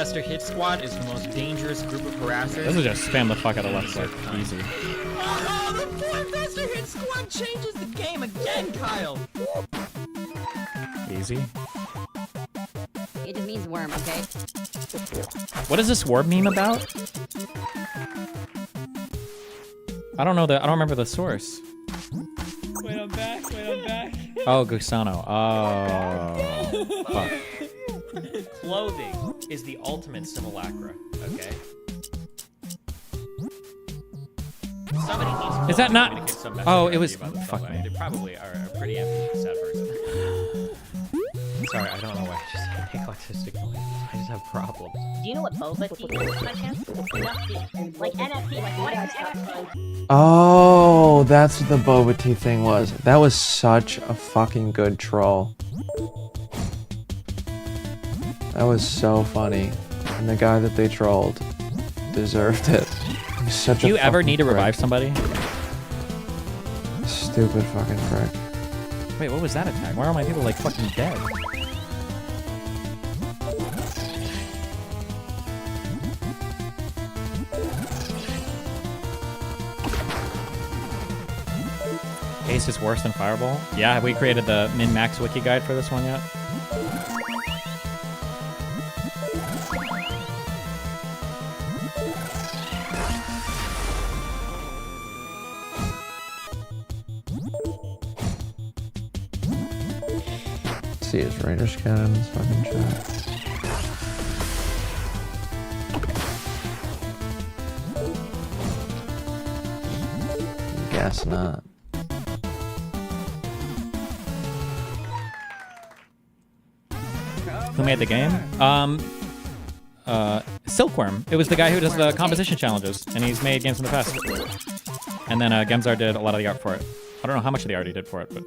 Pornfester Hit Squad is the most dangerous group of harassers. This is just spam the fuck out of left click. Easy. Oh, the Pornfester Hit Squad changes the game again, Kyle. Easy. It just means worm, okay? What is this worm meme about? I don't know I don't remember the source. Wait, I'm back. Oh, Gusano. Oh. Fuck. Clothing is the ultimate simulacra, okay? Somebody needs to Is that not- communicate some Oh, message it was- about the fuck way. me. They probably are a pretty empty set person. Sorry, I don't know why. I just make autistic noise. I just have problems. Do you know what boba tea is by chance? NFT. Like NFT, like what is NFT? Oh, that's what the boba tea thing was. That was such a fucking good troll. That was so funny. And the guy that they trolled deserved it. He's such Do you a ever fucking need to prick. revive somebody? Stupid fucking prick. Wait, what was that attack? Why are my people like fucking dead? Haste is worse than Fireball? Yeah, have we created the min-max wiki guide for this one yet? See his Raiders cannons, fucking shit. Guess not. Who made the game? Silkworm. It was the guy who does the composition challenges, and he's made games in the past. And then Gemzar did a lot of the art for it. I don't know how much of the art he did for it, but...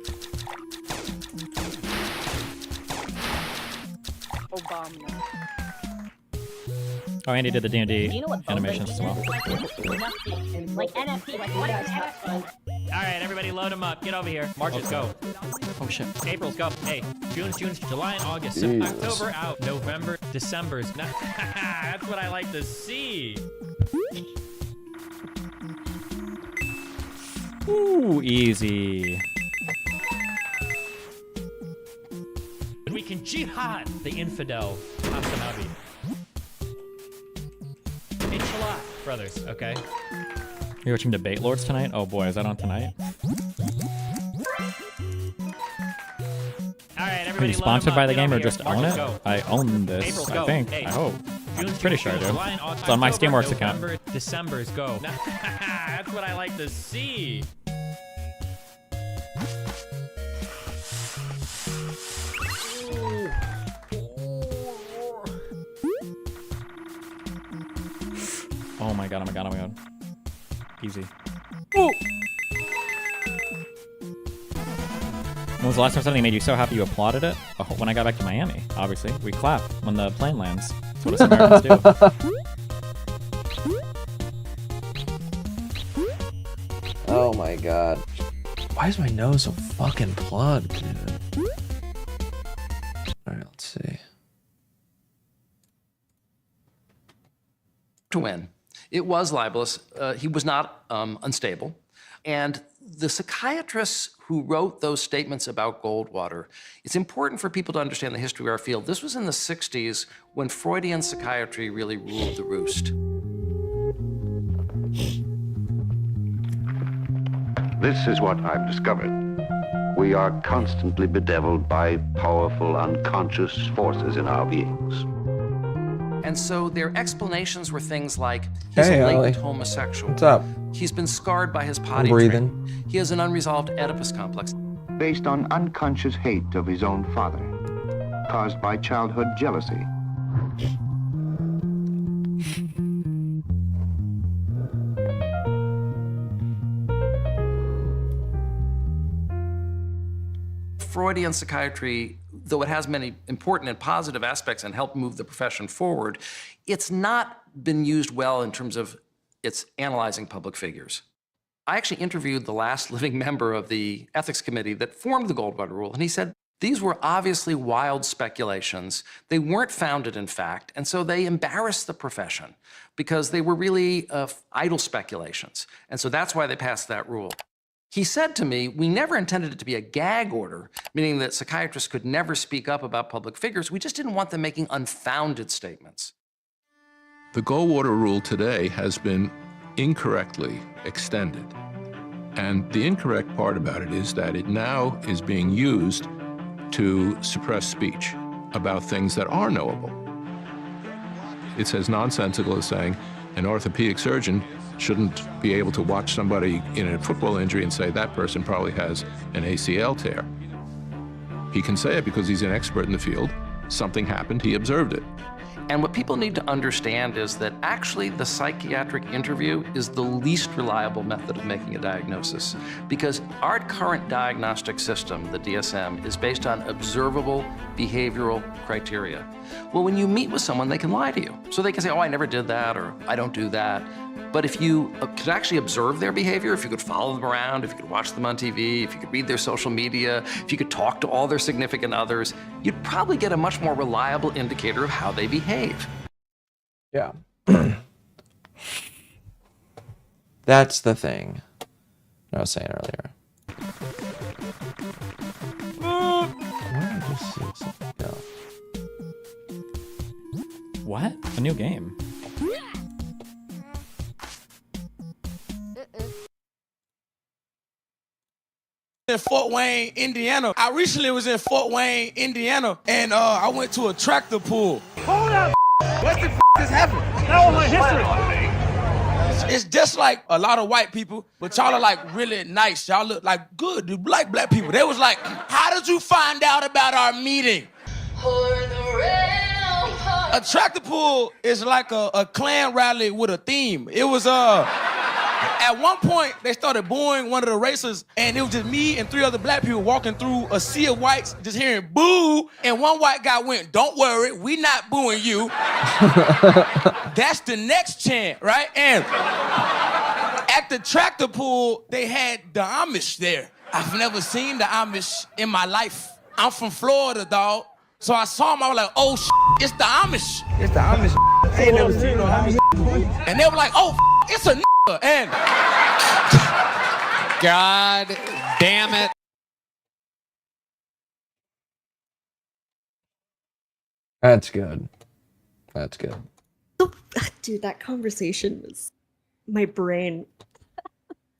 Oh, and he did the D&D Do you know what boba animations as tea well. is by chance? NFT. Like NFT, like what is NFT? Alright, everybody load them up. Get over here. Marches, go. Oh, shit. April's go. Hey, June's, July and August. Jesus. October out. November, December's. That's what I like to see. Ooh, easy. We can jihad the infidel Hasanabi. Inshallah, brothers, okay? You're watching Debate Lords tonight? Oh boy, is that on tonight? Alright, Are everybody you load 'em sponsored up. by the Get game over or here. just own Marches, it? go. I own this, April's I go. think. Hey, I hope. June's, Pretty sure I do. July and August. It's on my October, Steamworks account. November, December's go. That's what I like to see. Oh my god, oh my god, oh my god. Easy. Ooh! When was the last time something made you so happy you applauded it? Oh, when I got back to Miami, obviously. We clap when the plane lands. That's what us Americans do. Oh my god. Why is my nose so fucking plugged, dude? Alright, let's see. To win. It was libelous. He was not unstable. And the psychiatrists who wrote those statements about Goldwater, it's important for people to understand the history of our field. This was in the 60s when Freudian psychiatry really ruled the roost. This is what I've discovered. We are constantly bedeviled by powerful unconscious forces in our beings. And so their explanations were things like, he's Hey, a Ollie. latent homosexual. What's up? He's been scarred by his potty breathing. training. He has an unresolved Oedipus complex. Based on unconscious hate of his own father, caused by childhood jealousy. Freudian psychiatry, though it has many important and positive aspects and helped move the profession forward, it's not been used well in terms of its analyzing public figures. I actually interviewed the last living member of the ethics committee that formed the Goldwater Rule, and he said, These were obviously wild speculations. They weren't founded in fact, and so they embarrassed the profession because they were really idle speculations. And so that's why they passed that rule. He said to me, we never intended it to be a gag order, meaning that psychiatrists could never speak up about public figures. We just didn't want them making unfounded statements. The Goldwater rule today has been incorrectly extended. And the incorrect part about it is that it now is being used to suppress speech about things that are knowable. It's as nonsensical as saying an orthopedic surgeon shouldn't be able to watch somebody in a football injury and say that person probably has an ACL tear. He can say it because he's an expert in the field. Something happened, he observed it. And what people need to understand is that actually the psychiatric interview is the least reliable method of making a diagnosis, because our current diagnostic system, the DSM, is based on observable behavioral criteria. Well, when you meet with someone, they can lie to you. So they can say, oh, I never did that, or I don't do that. But if you could actually observe their behavior, if you could follow them around, if you could watch them on TV, if you could read their social media, if you could talk to all their significant others, you'd probably get a much more reliable indicator of how they behave. Yeah. That's the thing I was saying earlier. Where did I just see something go? What? A new game? In Fort Wayne, Indiana. I recently was in Fort Wayne, Indiana, and I went to a tractor pull. Hold up! What the is happening? That was my history. It's just like a lot of white people, but y'all are like really nice. Y'all look like good, you like black people. They was like, how did you find out about our meeting? A tractor pull is like a Klan rally with a theme. It was at one point, they started booing one of the racers, and it was just me and 3 other black people walking through a sea of whites, just hearing boo, and one white guy went, don't worry, we not booing you. That's the next chant, right? And at the tractor pull, they had the Amish there. I've never seen the Amish in my life. I'm from Florida, dog. So I saw them, I was like, oh, it's the Amish. It's the Amish. I ain't never seen no Amish. And they were like, oh, it's a and God damn it. That's good. That's good. Dude, that conversation was my brain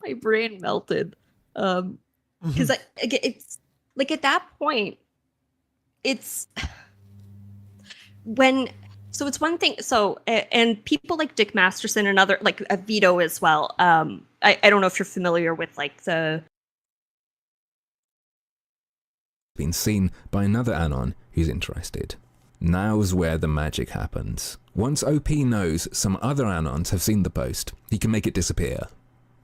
melted. Because it's like at that point, it's when. So it's one thing. So, and people like Dick Masterson and other, like Vito as well. I don't know if you're familiar with like the. Been seen by another Anon who's interested. Now's where the magic happens. Once OP knows some other Anons have seen the post, he can make it disappear.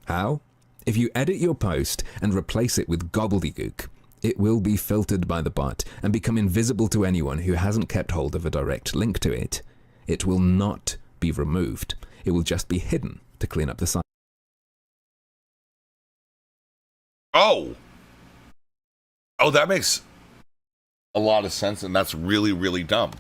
How? If you edit your post and replace it with gobbledygook, it will be filtered by the bot and become invisible to anyone who hasn't kept hold of a direct link to it. It will not be removed. It will just be hidden to clean up the site. Oh, that makes a lot of sense, and that's really, really dumb.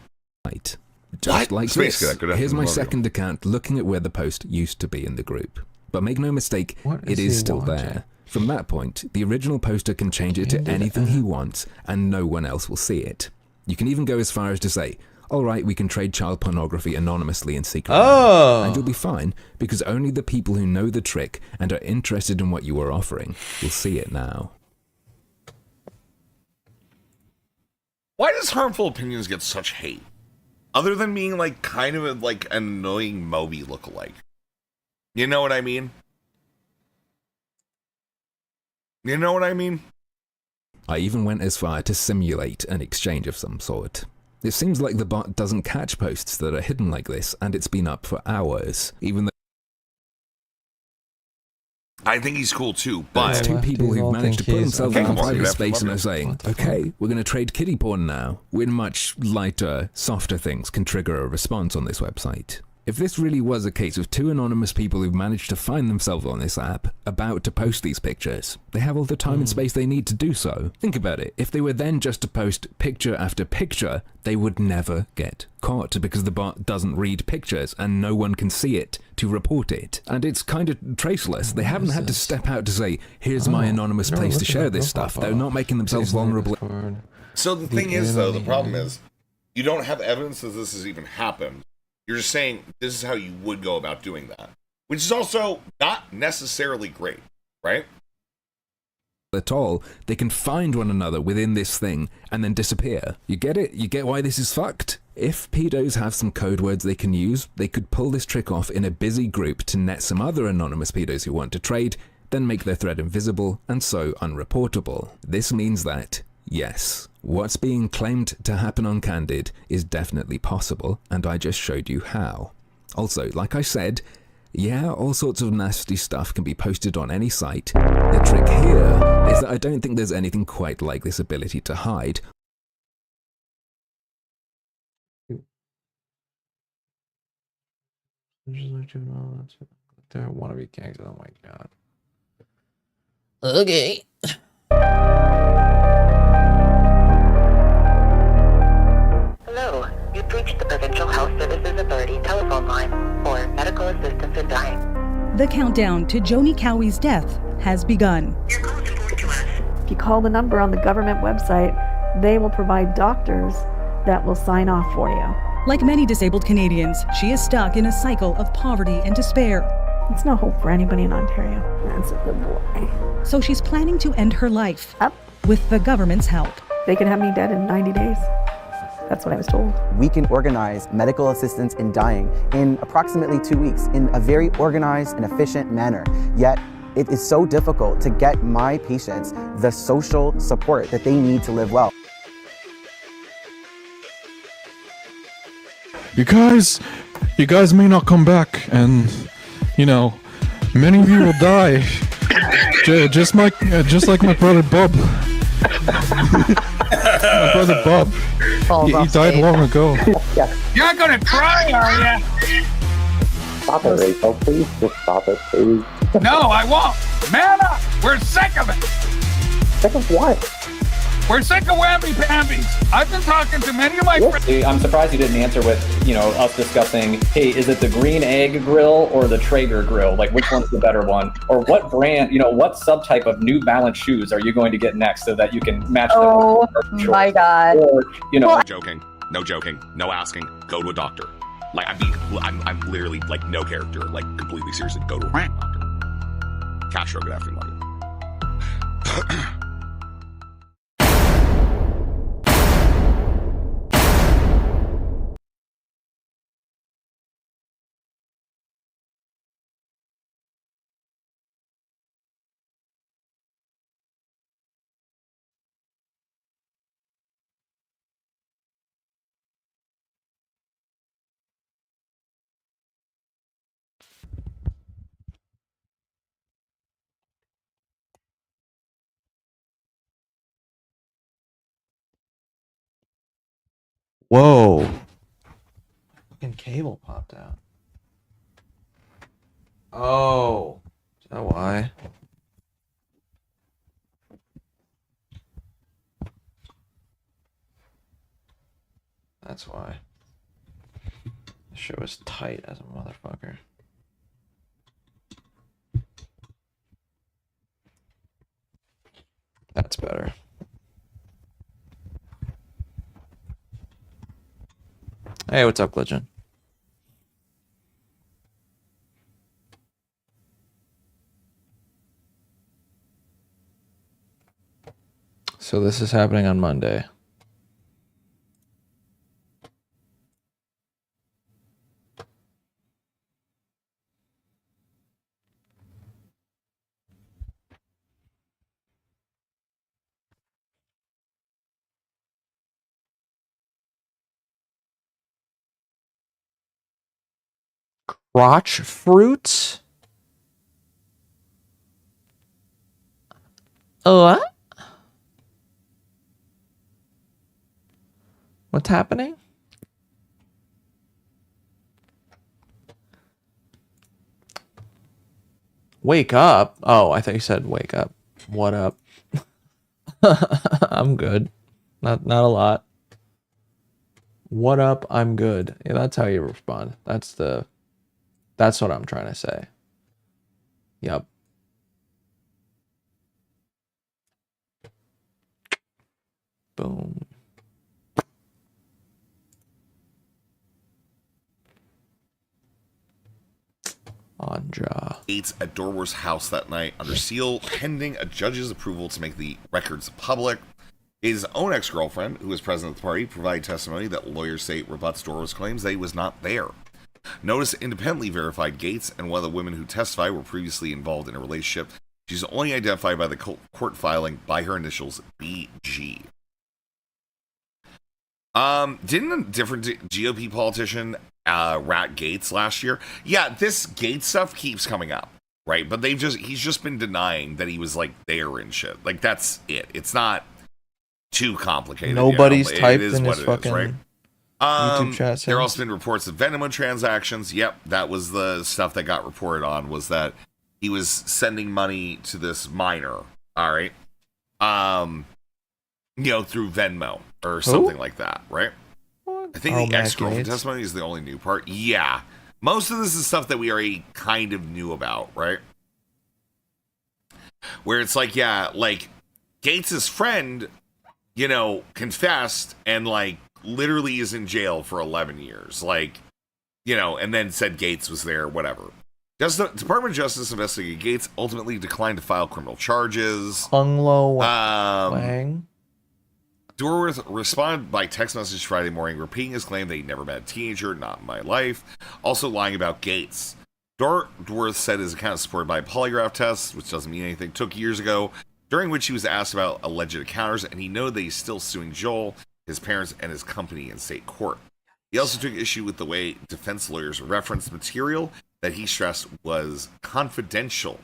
Right. Just like this. Here's my second account looking at where the post used to be in the group. But make no mistake, it is still there. From that point, the original poster can change it to anything he wants, and no one else will see it. You can even go as far as to say, all right, we can trade child pornography anonymously in secret. Oh. And you'll be fine, because only the people who know the trick and are interested in what you are offering will see it now. Why does Harmful Opinions get such hate? Other than being like kind of like an annoying Moby lookalike. You know what I mean? You know what I mean? I even went as far to simulate an exchange of some sort. It seems like the bot doesn't catch posts that are hidden like this, and it's been up for hours, even though I think he's cool too, but there's 2 people who've managed to put themselves in a Canklemore, private space and are saying, okay, we're going to trade kiddie porn now, when much lighter, softer things can trigger a response on this website. If this really was a case of two anonymous people who've managed to find themselves on this app about to post these pictures, they have all the time and space they need to do so. Think about it. If they were then just to post picture after picture, they would never get caught because the bot doesn't read pictures and no one can see it to report it. And it's kind of traceless. They haven't had to step out to say, here's my anonymous place to share this stuff. They're not making themselves vulnerable. So the thing is, though, the problem is, you don't have evidence that this has even happened. You're just saying this is how you would go about doing that, which is also not necessarily great, right? At all, they can find one another within this thing and then disappear. You get it? You get why this is fucked? If pedos have some code words they can use, they could pull this trick off in a busy group to net some other anonymous pedos who want to trade, then make their thread invisible and so unreportable. This means that, yes, what's being claimed to happen on Candid is definitely possible, and I just showed you how. Also, like I said, yeah, all sorts of nasty stuff can be posted on any site. The trick here is that I don't think there's anything quite like this ability to hide. There wannabe gangs. Oh my god. Okay. Hello, you've reached the Provincial Health Services Authority telephone line for medical assistance in dying. The countdown to Joni Cowie's death has begun. If you call the number on the government website, they will provide doctors that will sign off for you. Like many disabled Canadians, she is stuck in a cycle of poverty and despair. It's no hope for anybody in Ontario. That's a good boy. So she's planning to end her life with the government's help. They could have me dead in 90 days. That's what I was told. We can organize medical assistance in dying in approximately 2 weeks in a very organized and efficient manner. Yet, it is so difficult to get my patients the social support that they need to live well. You guys may not come back, and you know, many of you will die, just like my brother Bob. My brother Bob, he died long ago. You're gonna cry, are you? Stop it, Rachel, please. Just stop it, please. No, I won't. Man up. We're sick of it. Sick of what? We're sick of whammy-pambies. I've been talking to many of my friends. I'm surprised you didn't answer with, us discussing, hey, is it the Green Egg Grill or the Traeger Grill? Like, which one's the better one? Or what brand, what subtype of New Balance shoes are you going to get next so that you can match them? Oh, my God. Or, No joking. No joking. No asking. Go to a doctor. Like, I'm literally, like, no character. Like, completely seriously. Go to a doctor. Castro, good afternoon. Whoa. Fucking cable popped out. Oh. Is that why? That's why. This shit was tight as a motherfucker. That's better. Hey, what's up, Glitchin? So this is happening on Monday. Crotch fruits? What? What's happening? Wake up? Oh, I thought you said wake up. What up? I'm good. Not a lot. What up? I'm good. Yeah, that's how you respond. That's what I'm trying to say. Yep. Boom. Anja. Gates at Dorwer's house that night under seal, pending a judge's approval to make the records public. His own ex-girlfriend, who was present at the party, provided testimony that lawyers say rebuts Dorwer's claims that he was not there. Notice independently verified Gates and one of the women who testified were previously involved in a relationship. She's only identified by the court filing by her initials, BG. Didn't a different GOP politician rat Gates last year? Yeah, this Gates stuff keeps coming up, right? But he's just been denying that he was like there and shit. Like that's it. It's not too complicated. Nobody's typed it is in what his it fucking is, right? YouTube chat. There have also been reports of Venmo transactions. Yep, that was the stuff that got reported on, was that he was sending money to this minor. All right. Through Venmo or something like that, right? I think the ex-girlfriend testimony is the only new part. Yeah. Most of this is stuff that we already kind of knew about, right? Where it's like, yeah, like Gates' friend, confessed and like literally is in jail for 11 years. Like, and then said Gates was there, whatever. Department of Justice investigated Gates, ultimately declined to file criminal charges. Hung Lo Wang. Dorworth responded by text message Friday morning, repeating his claim that he never met a teenager, not in my life, also lying about Gates. Dorworth said his account is supported by a polygraph test, which doesn't mean anything, took years ago, during which he was asked about alleged encounters, and he noted that he's still suing Joel, his parents, and his company in state court. He also took issue with the way defense lawyers referenced material that he stressed was confidential.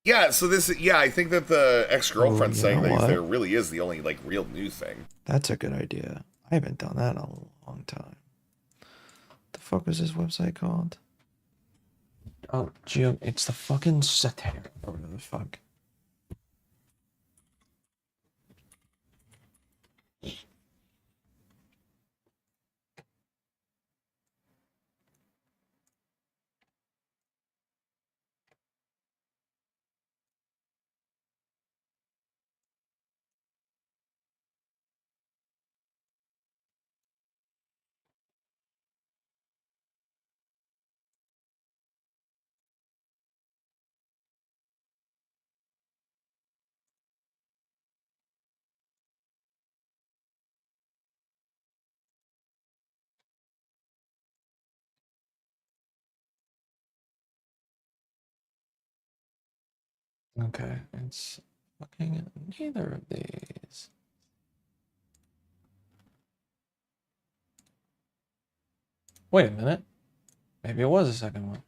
Yeah, so I think that the ex-girlfriend saying that he's there really is the only, like, real new thing. That's a good idea. I haven't done that in a long time. What the fuck was this website called? Oh, it's the fucking satire. Or whatever the fuck. Okay, it's fucking neither of these. Wait a minute. Maybe it was a second one.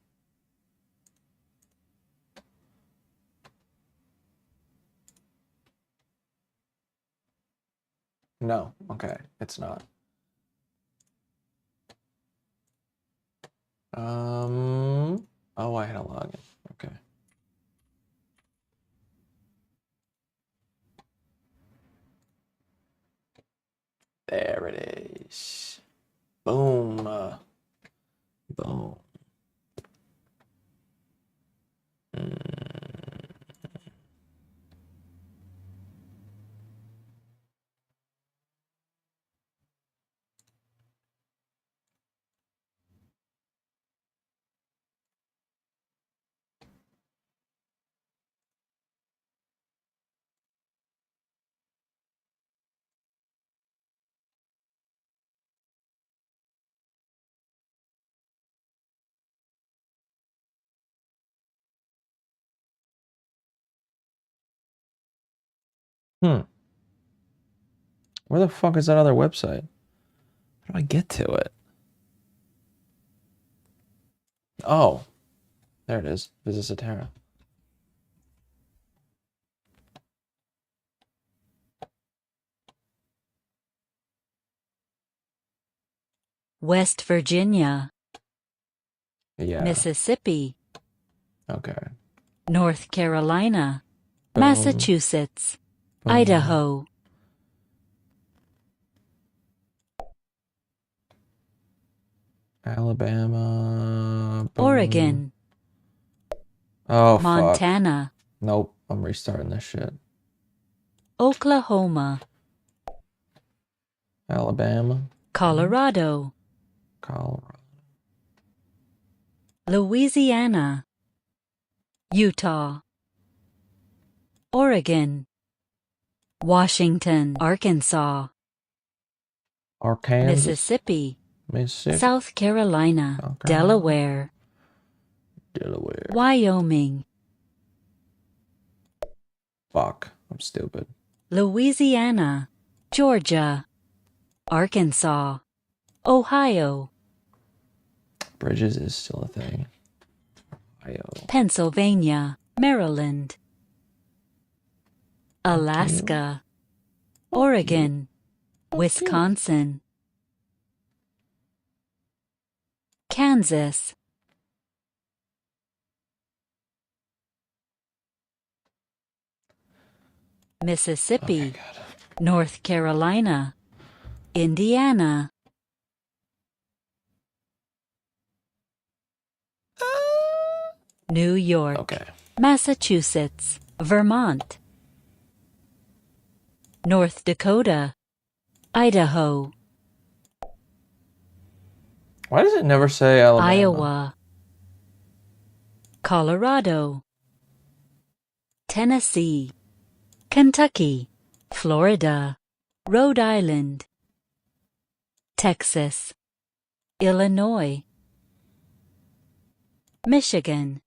No, okay, it's not. Oh, I had a login. Okay. There it is. Boom. Boom. Where the fuck is that other website? How do I get to it? Oh, there it is. Visit Satara. West Virginia, Yeah. Mississippi, Okay. North Carolina, Boom. Massachusetts, Boom. Idaho, Alabama. Boom. Oregon, Oh, Montana, fuck. Nope. I'm restarting this shit. Oklahoma, Alabama. Colorado, Colorado. Louisiana, Utah, Oregon, Washington, Arkansas, Arkansas. Mississippi, Mississippi. South Carolina, Carolina. Delaware, Delaware. Wyoming, Fuck. I'm stupid. Louisiana, Georgia, Arkansas, Ohio, Bridges is still a thing. Ohio. Pennsylvania, Maryland, Alaska, Oregon, Wisconsin, Kansas, Mississippi, North Carolina, Indiana, New York, Massachusetts, Vermont, North Dakota, Idaho, Why does it never say Alabama? Iowa, Colorado, Tennessee, Kentucky, Florida, Rhode Island, Texas, Illinois, Michigan,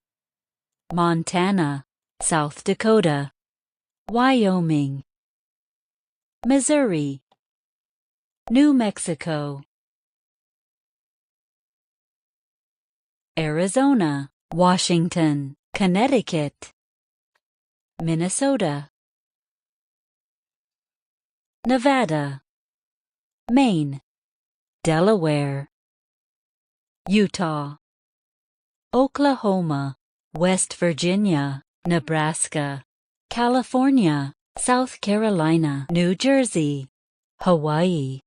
Montana, South Dakota, Wyoming, Missouri, New Mexico, Arizona, Washington, Connecticut, Minnesota, Nevada, Maine, Delaware, Utah, Oklahoma, West Virginia, Nebraska, California, South Carolina, New Jersey, Hawaii,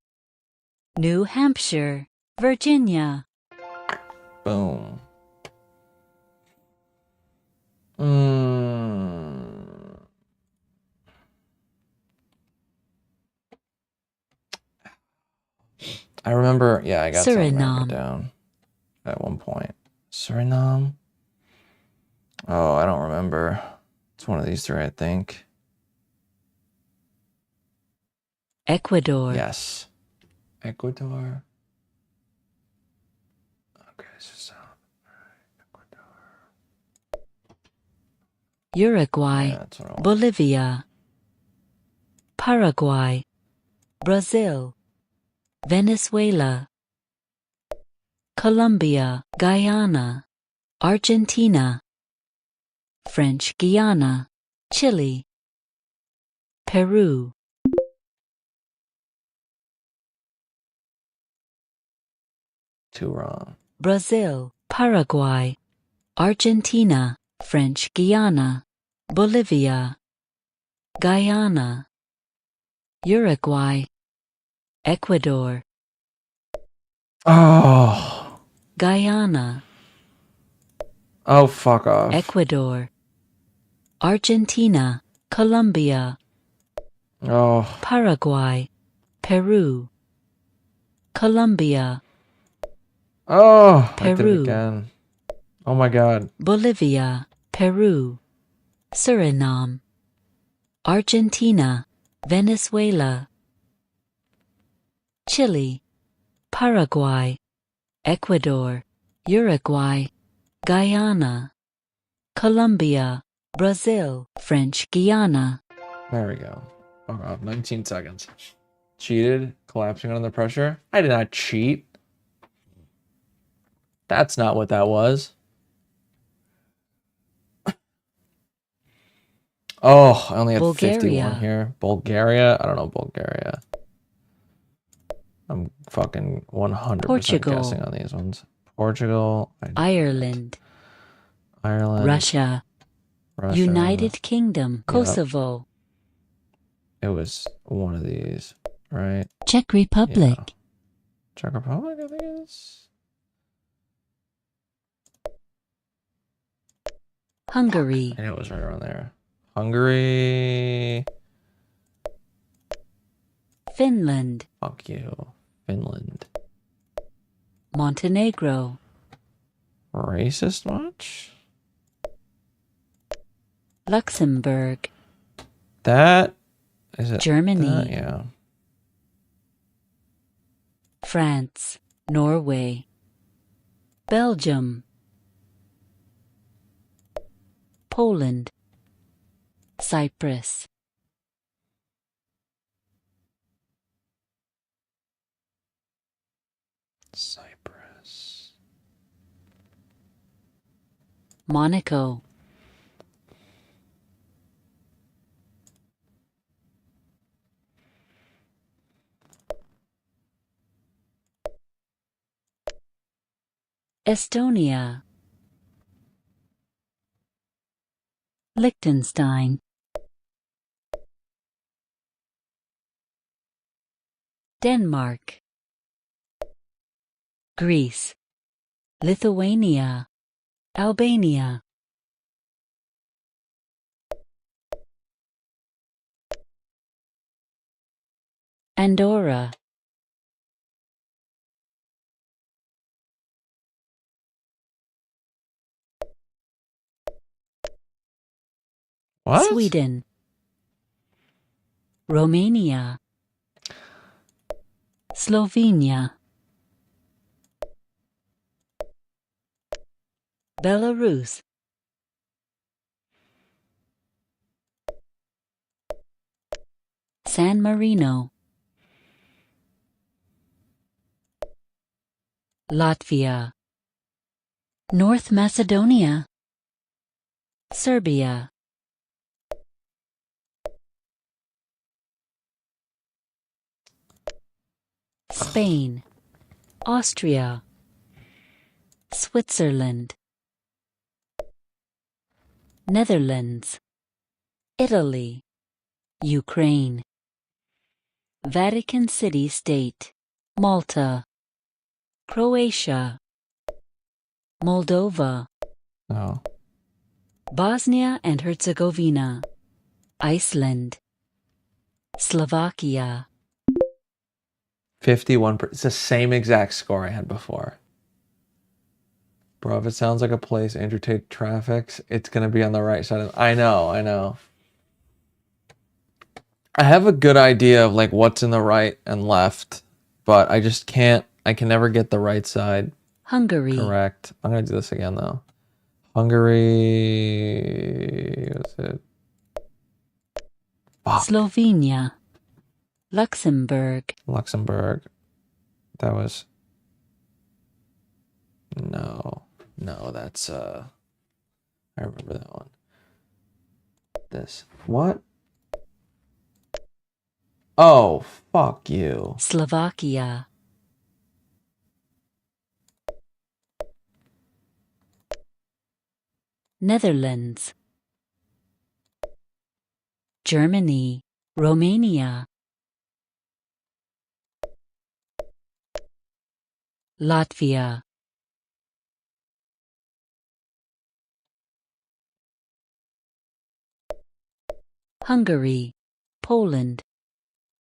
New Hampshire, Virginia. Boom. I remember, yeah, I got something written down at one point. Suriname? Oh, I don't remember. It's one of these three, I think. Ecuador. Yes. Ecuador. Okay, so Uruguay, Bolivia, Paraguay, Brazil, Venezuela, Colombia, Guyana, Argentina, French Guiana, Chile, Peru, too wrong. Brazil, Paraguay, Argentina, French Guiana, Bolivia, Guyana, Uruguay, Ecuador, Oh. Guyana, Oh, fuck off. Ecuador, Argentina, Colombia, Oh. Paraguay, Peru, Colombia, Oh, I did it Peru. again. Oh my god. Bolivia, Peru, Suriname, Argentina, Venezuela, Chile, Paraguay, Ecuador, Uruguay, Guyana, Colombia, Brazil, French Guiana. There we go. Fuck off. 19 seconds. Cheated. Collapsing under pressure. I did not cheat. That's not what that was. Oh, I only had Bulgaria. 51 here. Bulgaria? I don't know Bulgaria. I'm fucking 100% Portugal. guessing on these ones. Portugal. Ireland, Ireland. Russia. Russia. United Kingdom. Kosovo. It was one of these, right? Czech Republic. Yeah. Czech Republic, I think it is. Hungary. I know it was right around there. Hungary. Finland. Fuck you. Finland. Montenegro. Racist much? Luxembourg. That is it. Germany. That? Yeah. France. Norway. Belgium. Poland. Cyprus. Cyprus. Monaco. Estonia. Liechtenstein. Denmark. Greece. Lithuania. Albania. Andorra. What? Sweden. Romania. Slovenia. Belarus. San Marino. Latvia. North Macedonia. Serbia. Spain. Austria. Switzerland. Netherlands. Italy. Ukraine. Vatican City State. Malta. Croatia. Moldova. No. Bosnia and Herzegovina. Iceland. Slovakia. 51%. It's the same exact score I had before. Bro, if it sounds like a place Andrew Tate traffics, it's going to be on the right side of... I know. I have a good idea of like what's in the right and left, but I just can't... I can never get the right side Hungary. correct. I'm going to do this again, though. Hungary... What's it? Slovenia. Luxembourg. Luxembourg. That was... No, that's, I remember that one. This. What? Oh, fuck you. Slovakia. Netherlands. Germany. Romania. Latvia. Hungary. Poland.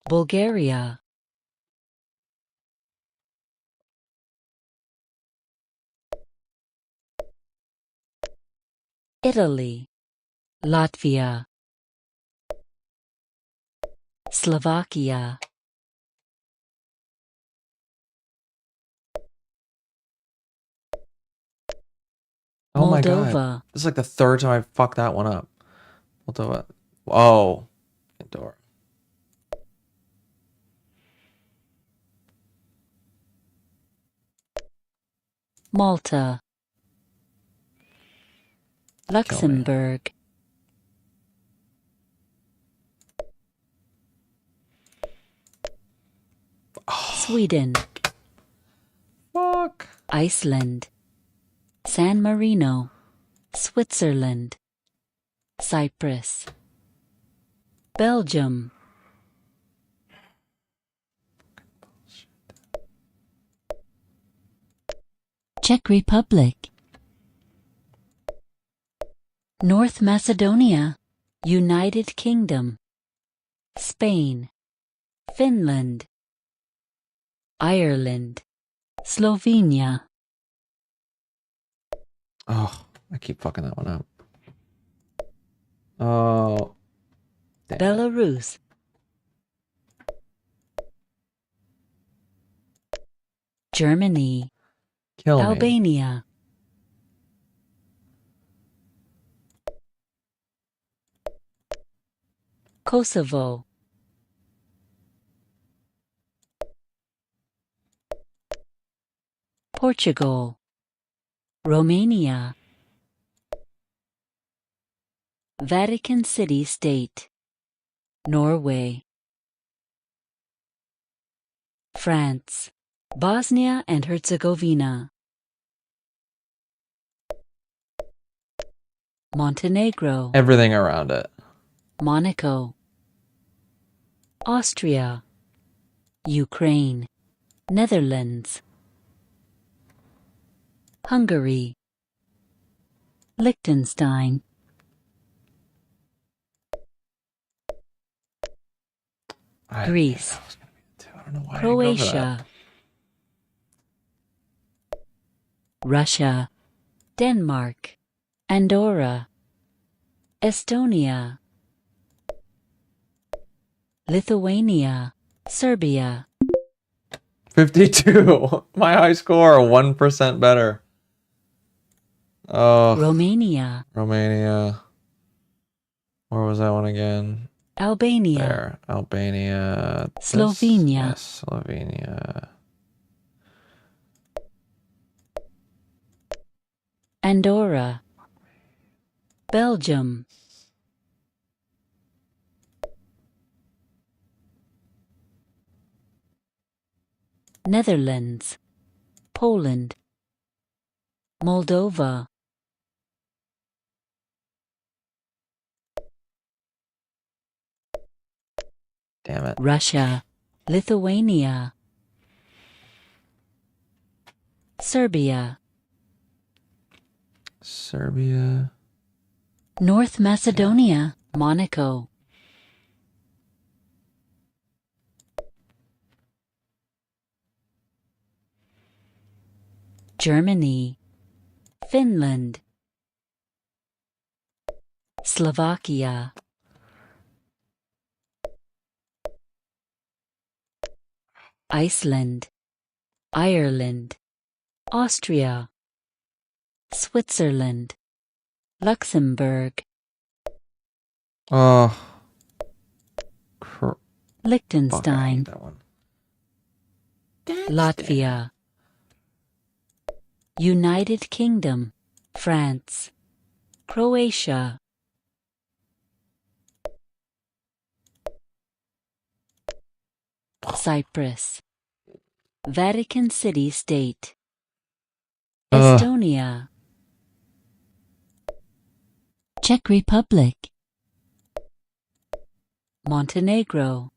Bulgaria. Italy. Latvia. Slovakia. Oh my Moldova. god. This is like the third time I fucked that one up. Moldova. Oh. Andorra. Malta. Luxembourg. Sweden. Fuck. Iceland. San Marino. Switzerland, Cyprus, Belgium, Czech Republic, North Macedonia, United Kingdom, Spain, Finland, Ireland, Slovenia, Oh, I keep fucking that one up. Oh. Damn. Belarus, Germany, Kill me. Albania, Kosovo, Portugal, Romania, Vatican City State, Norway, France, Bosnia and Herzegovina, Montenegro, Everything around it. Monaco, Austria, Ukraine, Netherlands, Hungary, Liechtenstein, Greece, Croatia, Russia, Denmark, Andorra, Estonia, Lithuania, Serbia, 52. My high score, 1% better. Oh. Romania, Romania. Where was that one again? Albania, There. Albania. Slovenia. Yes, Slovenia. Andorra, Belgium, Netherlands, Poland, Moldova, Damn it. Russia, Lithuania, Serbia, Serbia. North Macedonia, Monaco, Germany, Finland, Slovakia, Iceland, Ireland, Austria, Switzerland, Luxembourg, Oh. Liechtenstein, That one. Latvia, United Kingdom, France, Croatia, Cyprus, Vatican City State, Estonia, Czech Republic, Montenegro,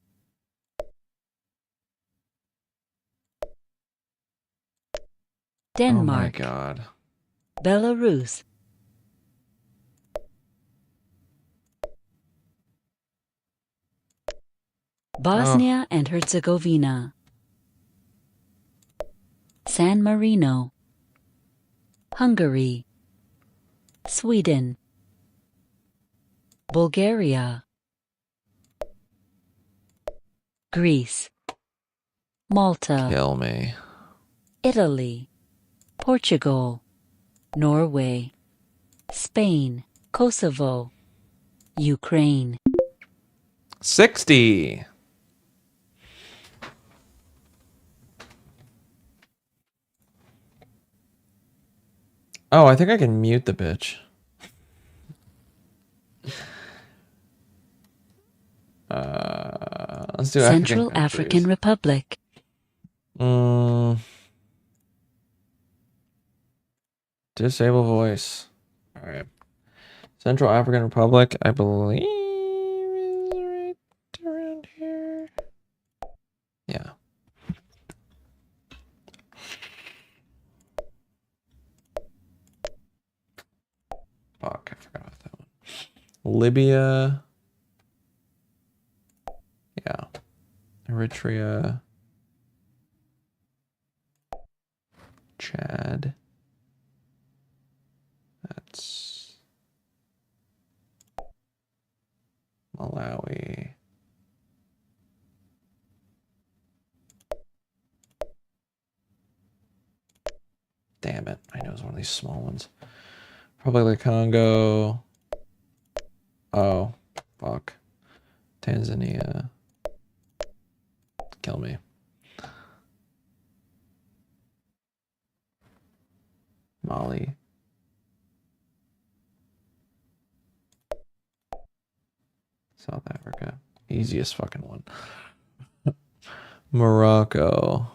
Denmark, Oh my god. Belarus, Bosnia and Herzegovina, San Marino, Hungary, Sweden, Bulgaria, Greece, Malta, Kill me. Italy, Portugal, Norway, Spain, Kosovo, Ukraine, 60. Oh, I think I can mute the bitch. Let's do Central African Republic, Disable voice. All right. Central African Republic, I believe, is right around here. Yeah. Fuck, I forgot about that one. Libya. Yeah. Eritrea. Chad. That's Malawi. Damn it. I know it's one of these small ones. Probably the Congo. Oh, fuck. Tanzania. Kill me. Mali. South Africa. Easiest fucking one. Morocco.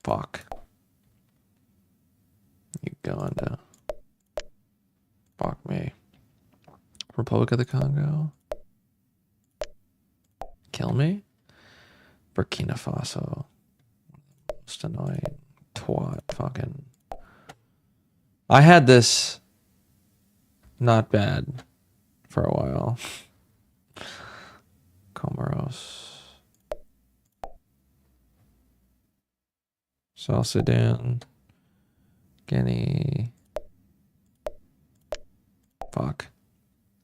Fuck. Uganda. Fuck me. Republic of the Congo. Kill me. Burkina Faso. Most annoying twat fucking. I had this not bad for a while. Comoros. South Sudan. Guinea. Fuck.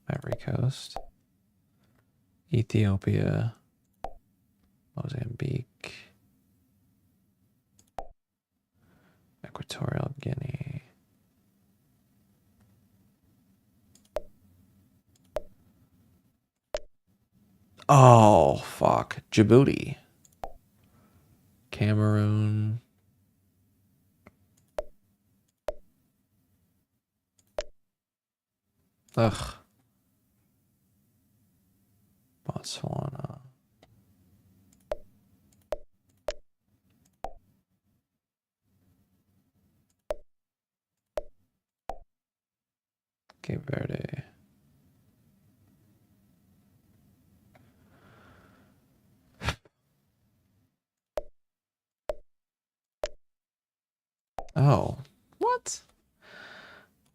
Ivory Coast. Ethiopia. Mozambique. Equatorial Guinea. Oh, fuck. Djibouti. Cameroon. Ugh. Botswana. Cape Verde. Oh, what?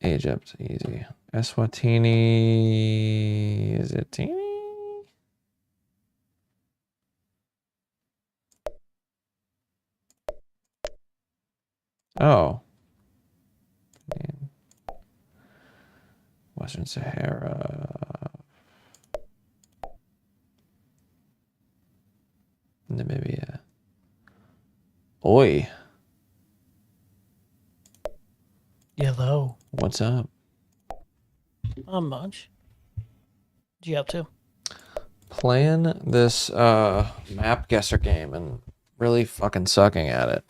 Egypt, easy. Eswatini, is it teeny? Oh. Western Sahara. Namibia. Oi. Hello. What's up? Not much. What you up to? Playing this map guesser game and really fucking sucking at it.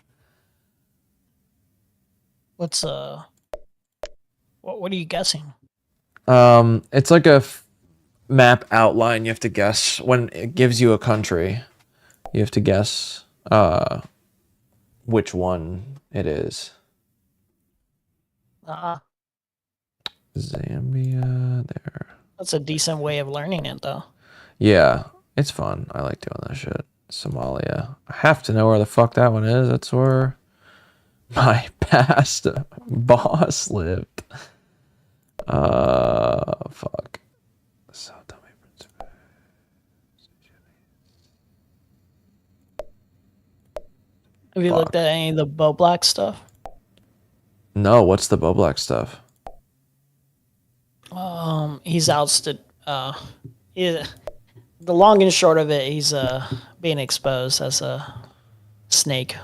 What's what are you guessing? It's like a map outline. You have to guess when it gives you a country. You have to guess which one it is. Zambia, there. That's a decent way of learning it, though. Yeah, it's fun. I like doing that shit. Somalia. I have to know where the fuck that one is. That's where my past boss lived. Fuck. Sao Tome and Principe. Have you looked at any of the Bo Black stuff? No, what's the Bo Black stuff? He's ousted. The long and short of it, he's being exposed as a snake.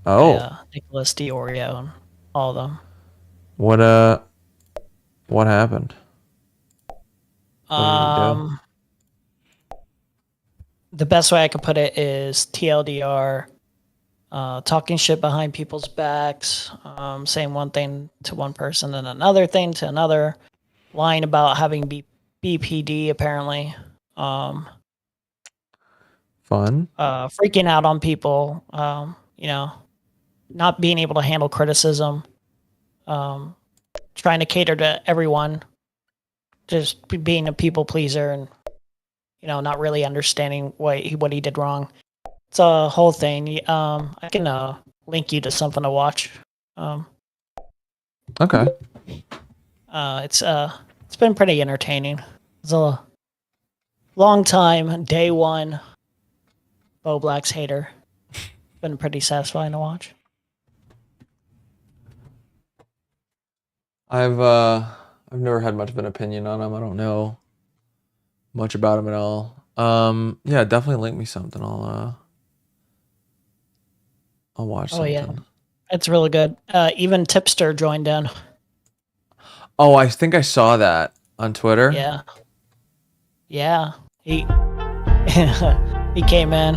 Oh. By, Nicholas Diorio and all of them. What happened? What did he do? The best way I could put it is TLDR, talking shit behind people's backs, saying one thing to one person and another thing to another, lying about having BPD apparently. Fun. Freaking out on people. not being able to handle criticism, trying to cater to everyone, just being a people pleaser, and not really understanding what he did wrong. It's a whole thing. I can link you to something to watch. Okay. It's been pretty entertaining. It's a long time, day one, Bo Black's hater. Been pretty satisfying to watch. I've never had much of an opinion on him. I don't know much about him at all. Yeah, definitely link me something. I'll watch something. Oh yeah, it's really good. Even Tipster joined in. Oh, I think I saw that on Twitter. Yeah. He he came in,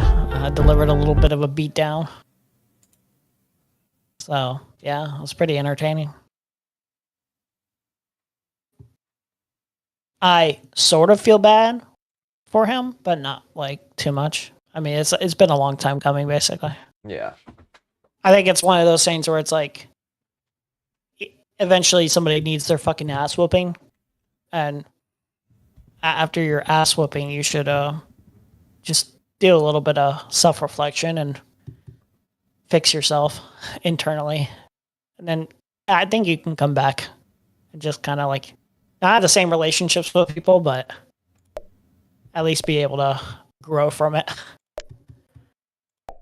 delivered a little bit of a beatdown. So yeah, it was pretty entertaining. I sort of feel bad for him, but not like too much. I mean, it's been a long time coming, basically. Yeah. I think it's one of those things where it's like, eventually somebody needs their fucking ass whooping, and after your ass whooping, you should just do a little bit of self-reflection and fix yourself internally, and then I think you can come back and just kind of like not have the same relationships with people, but at least be able to grow from it.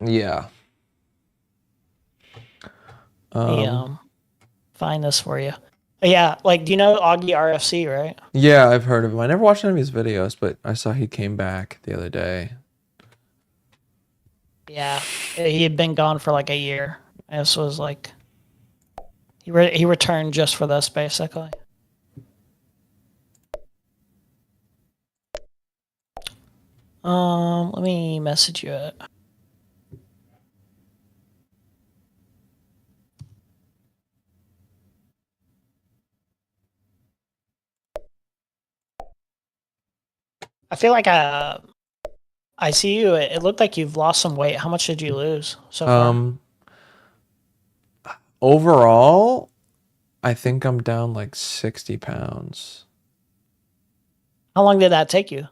Yeah. Find this for you. Yeah, like, do you know Augie RFC, right? Yeah, I've heard of him. I never watched any of his videos, but I saw he came back the other day. Yeah, he had been gone for like a year. This was like he returned just for this, basically. Let me message you it. I feel like I see you. It looked like you've lost some weight. How much did you lose so far? Overall, I think I'm down like 60 pounds. How long did that take you?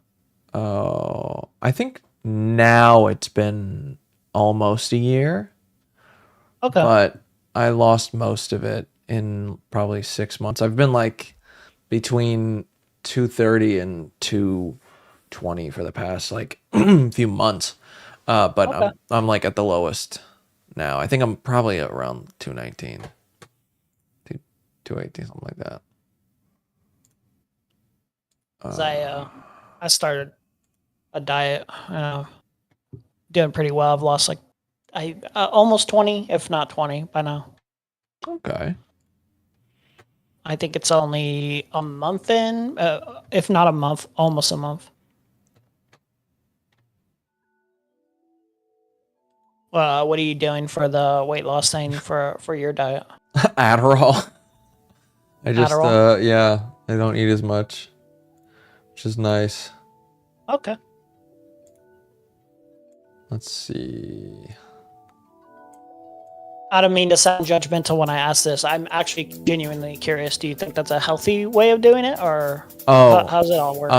Oh, I think now it's been almost a year. Okay. But I lost most of it in probably 6 months. I've been like between 230 and 220 for the past like few months. But Okay. I'm like at the lowest now. I think I'm probably around 219. 218, something like that. 'Cause I started a diet, doing pretty well. I've lost like almost 20, if not 20 by now. Okay. I think it's only a month in, if not a month, almost a month. What are you doing for the weight loss thing for your diet? Adderall. I just Adderall? yeah, I don't eat as much, which is nice. Okay. Let's see. I don't mean to sound judgmental when I ask this. I'm actually genuinely curious. Do you think that's a healthy way of doing it, or how's it all work?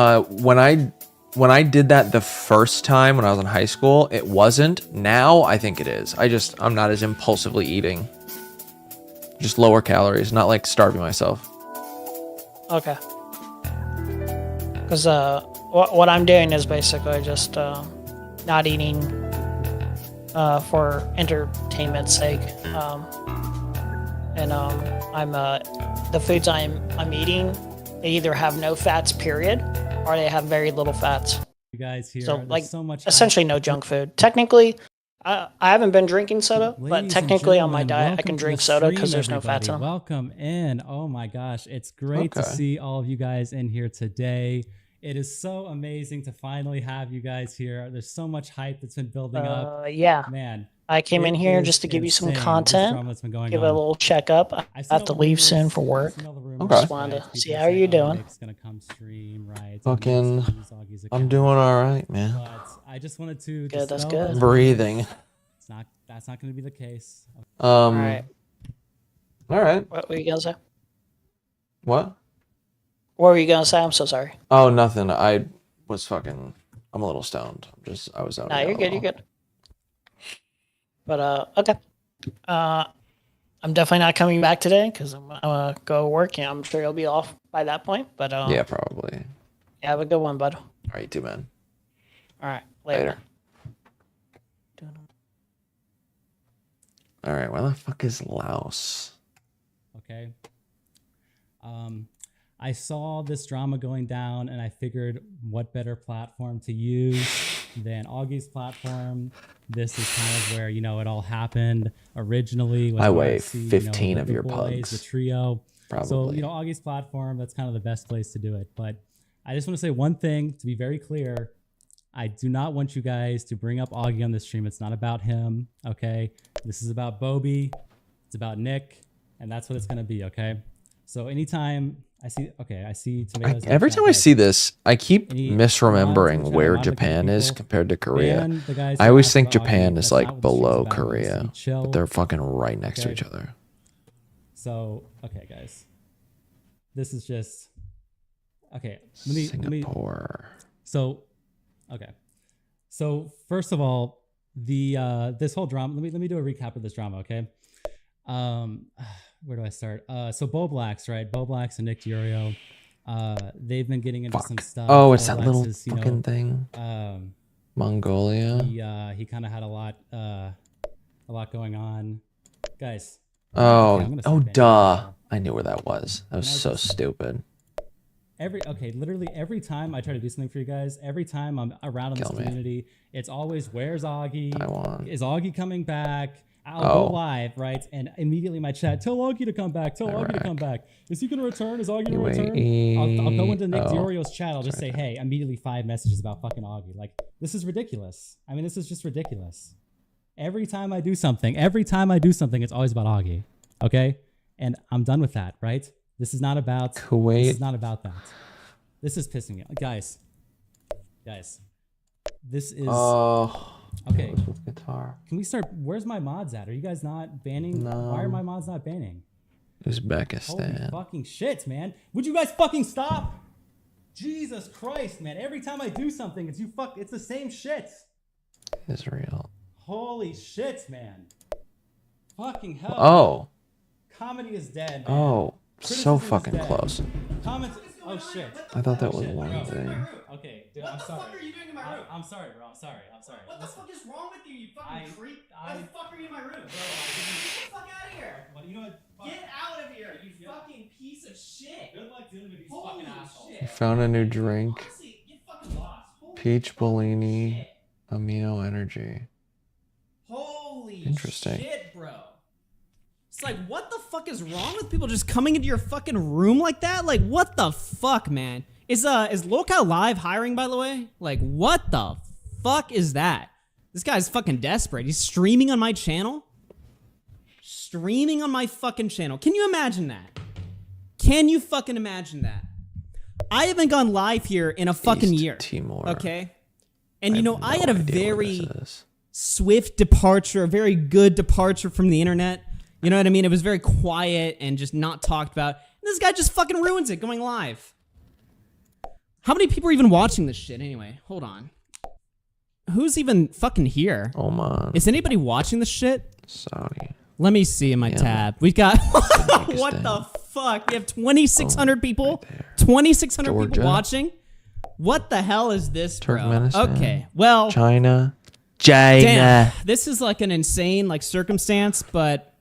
When I did that the first time when I was in high school, it wasn't. Now I think it is. I'm not as impulsively eating. Just lower calories, not like starving myself. Okay. Because what I'm doing is basically just not eating for entertainment's sake, and I'm the foods I'm eating, they either have no fats, period, or they have very little fats. You guys here. So There's like so much essentially no junk food. Technically, I haven't been drinking soda, but Ladies and technically on my gentlemen, diet I welcome can to drink the soda stream, because there's no fats in everybody. them. Welcome in. Oh my gosh, it's great to Okay. see all of you guys in here today. It is so amazing to finally have you guys here. There's so much hype that's been building up. Yeah. Man, I came in it here is just to give you some insane, this content, drama that's been going give it a on. little checkup. I have to leave soon for work. Just wanted to see how you're doing. Gonna come stream, right? Fucking, I'm doing all right, man. But I just wanted to Good, that's dispel good. those Breathing. rumors. It's not That's not going to be the case. All right. All right. What were you gonna say? What? What were you gonna say? I'm so sorry. Oh, nothing. I'm a little stoned. I was out. No, you're good. You're good. But okay. I'm definitely not coming back today because I'm gonna go work. I'm sure you'll be off by that point. But Yeah, probably. yeah, have a good one, bud. All right, you too, man. All right, later. All right, where the fuck is Laos? Okay. I saw this drama going down, and I figured, what better platform to use than Augie's platform? This is kind of where it all happened originally. With I weigh RC, 15 of the your boys, pugs. the trio. Probably. So Augie's platform, that's kind of the best place to do it. But I just want to say one thing to be very clear. I do not want you guys to bring up Augie on this stream. It's not about him, okay? This is about Bobby. It's about Nick, and that's what it's going to be, okay? So anytime I see tomatoes. Every time I see this, I keep misremembering where Japan is compared to Korea. I always think Japan is like below Korea, but they're fucking right next to each other. So, okay, guys. This is just... Okay, Singapore. So, okay. So, first of all, this whole drama... Let me do a recap of this drama, okay? Where do I start? So Boblax, right? Boblax and Nick Diorio, they've been getting into some stuff. Oh, it's that Boblax little is, fucking thing. Mongolia. He kind of had a lot going on, guys. Oh, duh! I knew where that was. That was so stupid. Literally every time I try to do something for you guys, every time I'm around in this community, it's always, where's Augie? Taiwan. Is Augie coming back? I'll go live, right? And immediately my chat, tell Augie to come back. Tell Augie to come back. Is he going to return? Is Augie going to return? I'll go into Nick Diorio's chat. I'll just say, hey, immediately 5 messages about fucking Augie. Like, this is ridiculous. I mean, this is just ridiculous. Every time I do something, it's always about Augie. Okay? And I'm done with that, right? This is not about Kuwait. This is not about that. This is pissing me off. Guys. This is... Okay. With guitar. Can we start? Where's my mods at? Are you guys not banning? No. Why are my mods not banning? Uzbekistan. Holy fucking shit, man. Would you guys fucking stop? Jesus Christ, man. Every time I do something, it's the same shit. Israel. Holy shit, man. Fucking hell. Oh. Comedy is dead, man. Oh, so fucking close. Oh shit. I thought that was one thing. Okay, dude, I'm sorry. What the fuck are you doing in my room? I'm sorry, bro. I'm sorry. What the fuck is wrong with you, you fucking creep? Why the fuck are you in my room? Bro, get the fuck out of here. Well, you know what? Get out of here, you fucking piece of shit. Good luck dealing with these Holy fucking assholes. shit. Found a new drink. Honestly, get fucking lost. Peach Bellini Amino Energy. Holy Interesting. shit, bro. It's like, what the fuck is wrong with people just coming into your fucking room like that? Like, what the fuck, man? Is Locale Live hiring, by the way? Like, what the fuck is that? This guy's fucking desperate. He's streaming on my channel? Streaming on my fucking channel. Can you imagine that? Can you fucking imagine that? I haven't gone live here in a fucking year. Timor. Okay? And I had a very swift departure, a very good departure from the internet. You know what I mean? It was very quiet and just not talked about. And this guy just fucking ruins it going live. How many people are even watching this shit anyway? Hold on. Who's even fucking here? Oman. Is anybody watching this shit? Saudi. Let me see in my tab. We've got... What the fuck? We have 2,600 people? 2,600 people watching? What the hell is this, bro? Turkmenistan. Okay, well... China. Damn. This is like an insane circumstance, but...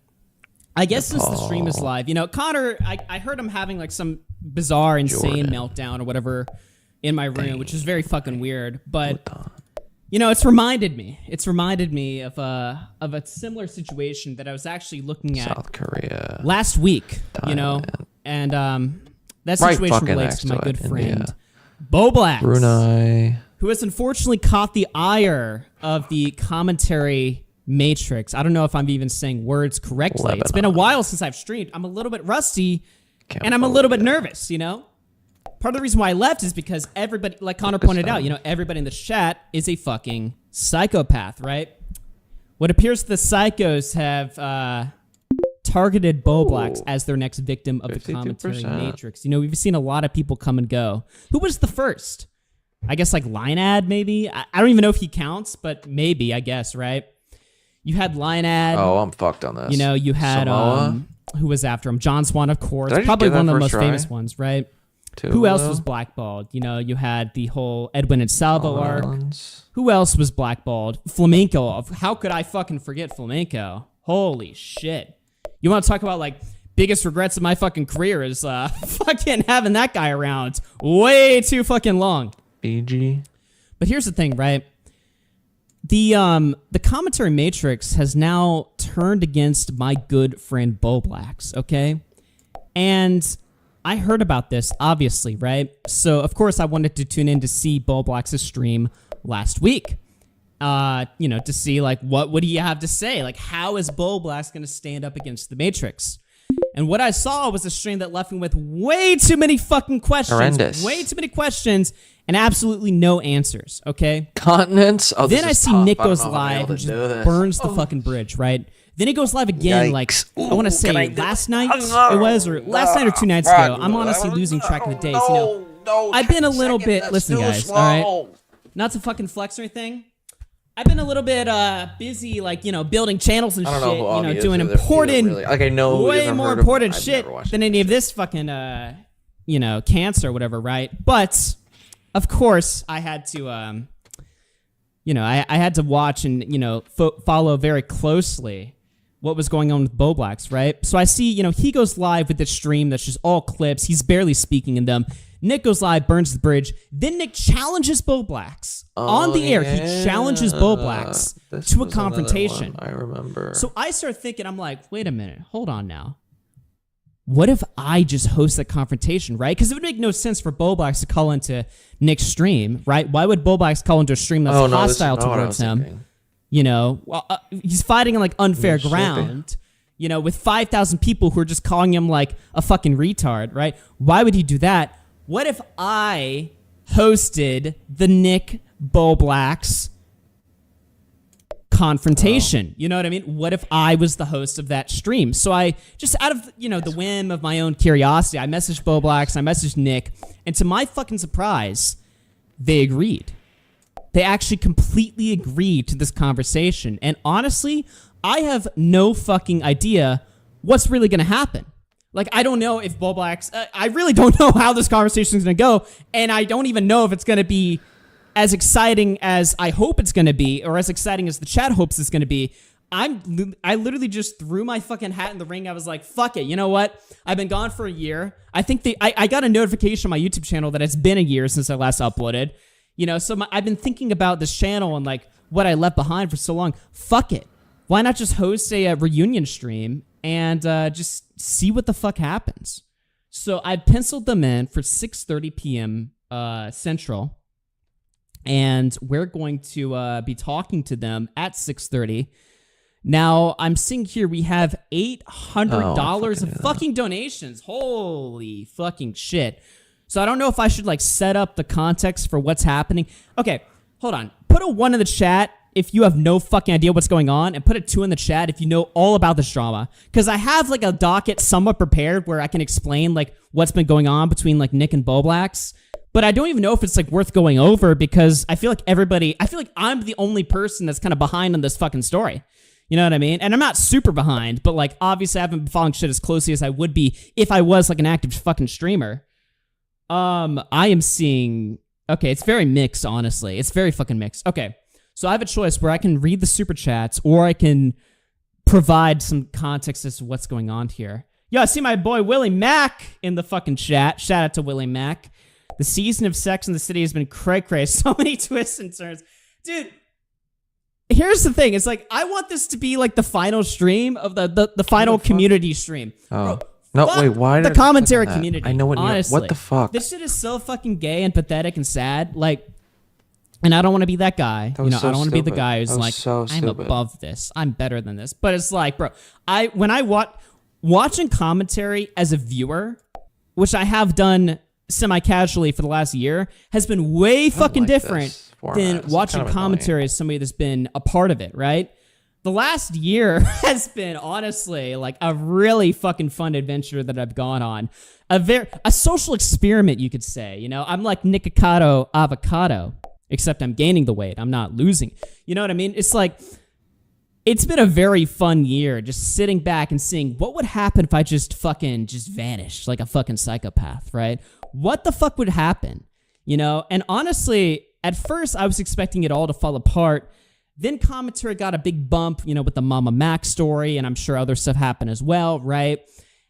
I guess since the stream is live, Connor, I heard him having like some bizarre, insane meltdown or whatever in my room, which is very fucking weird. But it's reminded me of a similar situation that I was actually looking at South Korea last week. And that situation relates to my good friend Boblax, Brunei, who has unfortunately caught the ire of the commentary Matrix. I don't know if I'm even saying words correctly. Lebanon. It's been a while since I've streamed. I'm a little bit rusty, and I'm a little bit nervous, Part of the reason why I left is because everybody, like Connor pointed out, everybody in the chat is a fucking psychopath, right? What appears the psychos have targeted Boblax as their next victim of the commentary 52%. matrix. You know, we've seen a lot of people come and go. Who was the first? I guess like Linead, maybe? I don't even know if he counts, but maybe, I guess, right? You had Linead. Oh, I'm fucked on this. You know, you had Samoa? who was after him? John Swan, of course. Did I just Probably get that one of the first most try? famous ones, right? Who else was Tula? blackballed? You know, you had the whole Edwin and Salvo arc. Islands. Who else was blackballed? Flamenco. How could I fucking forget Flamenco? Holy shit. You want to talk about like biggest regrets of my fucking career is fucking having that guy around way too fucking long. BG. But here's the thing, right? The commentary matrix has now turned against my good friend Boblax, okay? And I heard about this, obviously, right? So, of course, I wanted to tune in to see Boblax's stream last week. You know, to see, like, what would he have to say? Like, how is Boblax going to stand up against the Matrix? And what I saw was a stream that left me with way too many fucking questions. Horrendous. Way too many questions and absolutely no answers, okay? Continents? Oh, this Then I is see tough. Nick I don't goes know if I'll be live able and to do just this. burns the fucking bridge, right? Then he goes live again, Yikes. like, I want to say last night it was, or last night or 2 nights Fuck. ago. I'm honestly losing track of the days, you know. I've been a little bit, listen guys, all right? Not to fucking flex or anything. I've been a little bit busy, like, you know, building channels and I shit, don't know who you know, Augie is doing either. important, Really. Like, I know who he is, way I've more heard of him. important I've shit never watched than any of this fucking, you know, cancer or whatever, right? But, of course, I had to, you know, I had to watch and, you know, follow very closely what was going on with Boblax, right? So I see, you know, he goes live with this stream that's just all clips. He's barely speaking in them. Nick goes live, burns the bridge. Then Nick challenges Boblax on the air. He challenges Boblax to a confrontation. I remember. So I start thinking, I'm like, wait a minute, hold on now. What if I just host that confrontation, right? Because it would make no sense for Boblax to call into Nick's stream, right? Why would Boblax call into a stream that's hostile towards him? Thinking. You know, well, he's fighting on like unfair ground, you know, with 5,000 people who are just calling him like a fucking retard, right? Why would he do that? What if I hosted the Nick Boblax confrontation? You know what I mean? What if I was the host of that stream? So I just, out of, you know, the whim of my own curiosity, I messaged Boblax, I messaged Nick, and to my fucking surprise, they agreed. They actually completely agreed to this conversation. And honestly, I have no fucking idea what's really going to happen. Like, I don't know if Boblax, I really don't know how this conversation is going to go. And I don't even know if it's going to be as exciting as I hope it's going to be, or as exciting as the chat hopes it's going to be. I literally just threw my fucking hat in the ring. I was like, fuck it. You know what? I've been gone for a year. I think I got a notification on my YouTube channel that it's been a year since I last uploaded. You know, so I've been thinking about this channel and like what I left behind for so long. Fuck it. Why not just host a reunion stream and just see what the fuck happens? So I penciled them in for 6:30 p.m. Central, and we're going to be talking to them at 6:30. Now I'm seeing here we have $800 of fucking donations. Holy fucking shit. So I don't know if I should like set up the context for what's happening. Okay, hold on. Put a 1 in the chat if you have no fucking idea what's going on, and put a 2 in the chat if you know all about this drama. Because I have like a docket somewhat prepared where I can explain like what's been going on between like Nick and Boblax. But I don't even know if it's like worth going over, because I feel like I'm the only person that's kind of behind on this fucking story. You know what I mean? And I'm not super behind, but like obviously I haven't been following shit as closely as I would be if I was like an active fucking streamer. I am seeing, okay, it's very mixed, honestly. It's very fucking mixed. Okay, so I have a choice where I can read the super chats or I can provide some context as to what's going on here. Yo, I see my boy Willie Mack in the fucking chat. Shout out to Willie Mack. The season of Sex in the City has been cray-cray. So many twists and turns. Dude, here's the thing. It's like, I want this to be like the final stream of the final community stream. Oh. Bro, No, wait, why the did I commentary click on that? community? I know what honestly, what the fuck? This shit is so fucking gay and pathetic and sad. Like, and I don't want to be that guy. That was so I don't want to be the stupid. guy who's That was like, so I'm stupid. above this. I'm better than this. But it's like, bro, when I watching commentary as a viewer, which I have done semi-casually for the last year, has been way fucking different than watching commentary as somebody that's been a part of it, right? the last year has been honestly like a really fucking fun adventure that I've gone on. A social experiment, you could say. You know, I'm like Nikocado Avocado, except I'm gaining the weight. I'm not losing. You know what I mean? It's like, it's been a very fun year just sitting back and seeing what would happen if I just vanished like a fucking psychopath, right? What the fuck would happen? You know? And honestly, at first I was expecting it all to fall apart. Then commentary got a big bump, you know, with the Mama Mac story, and I'm sure other stuff happened as well, right?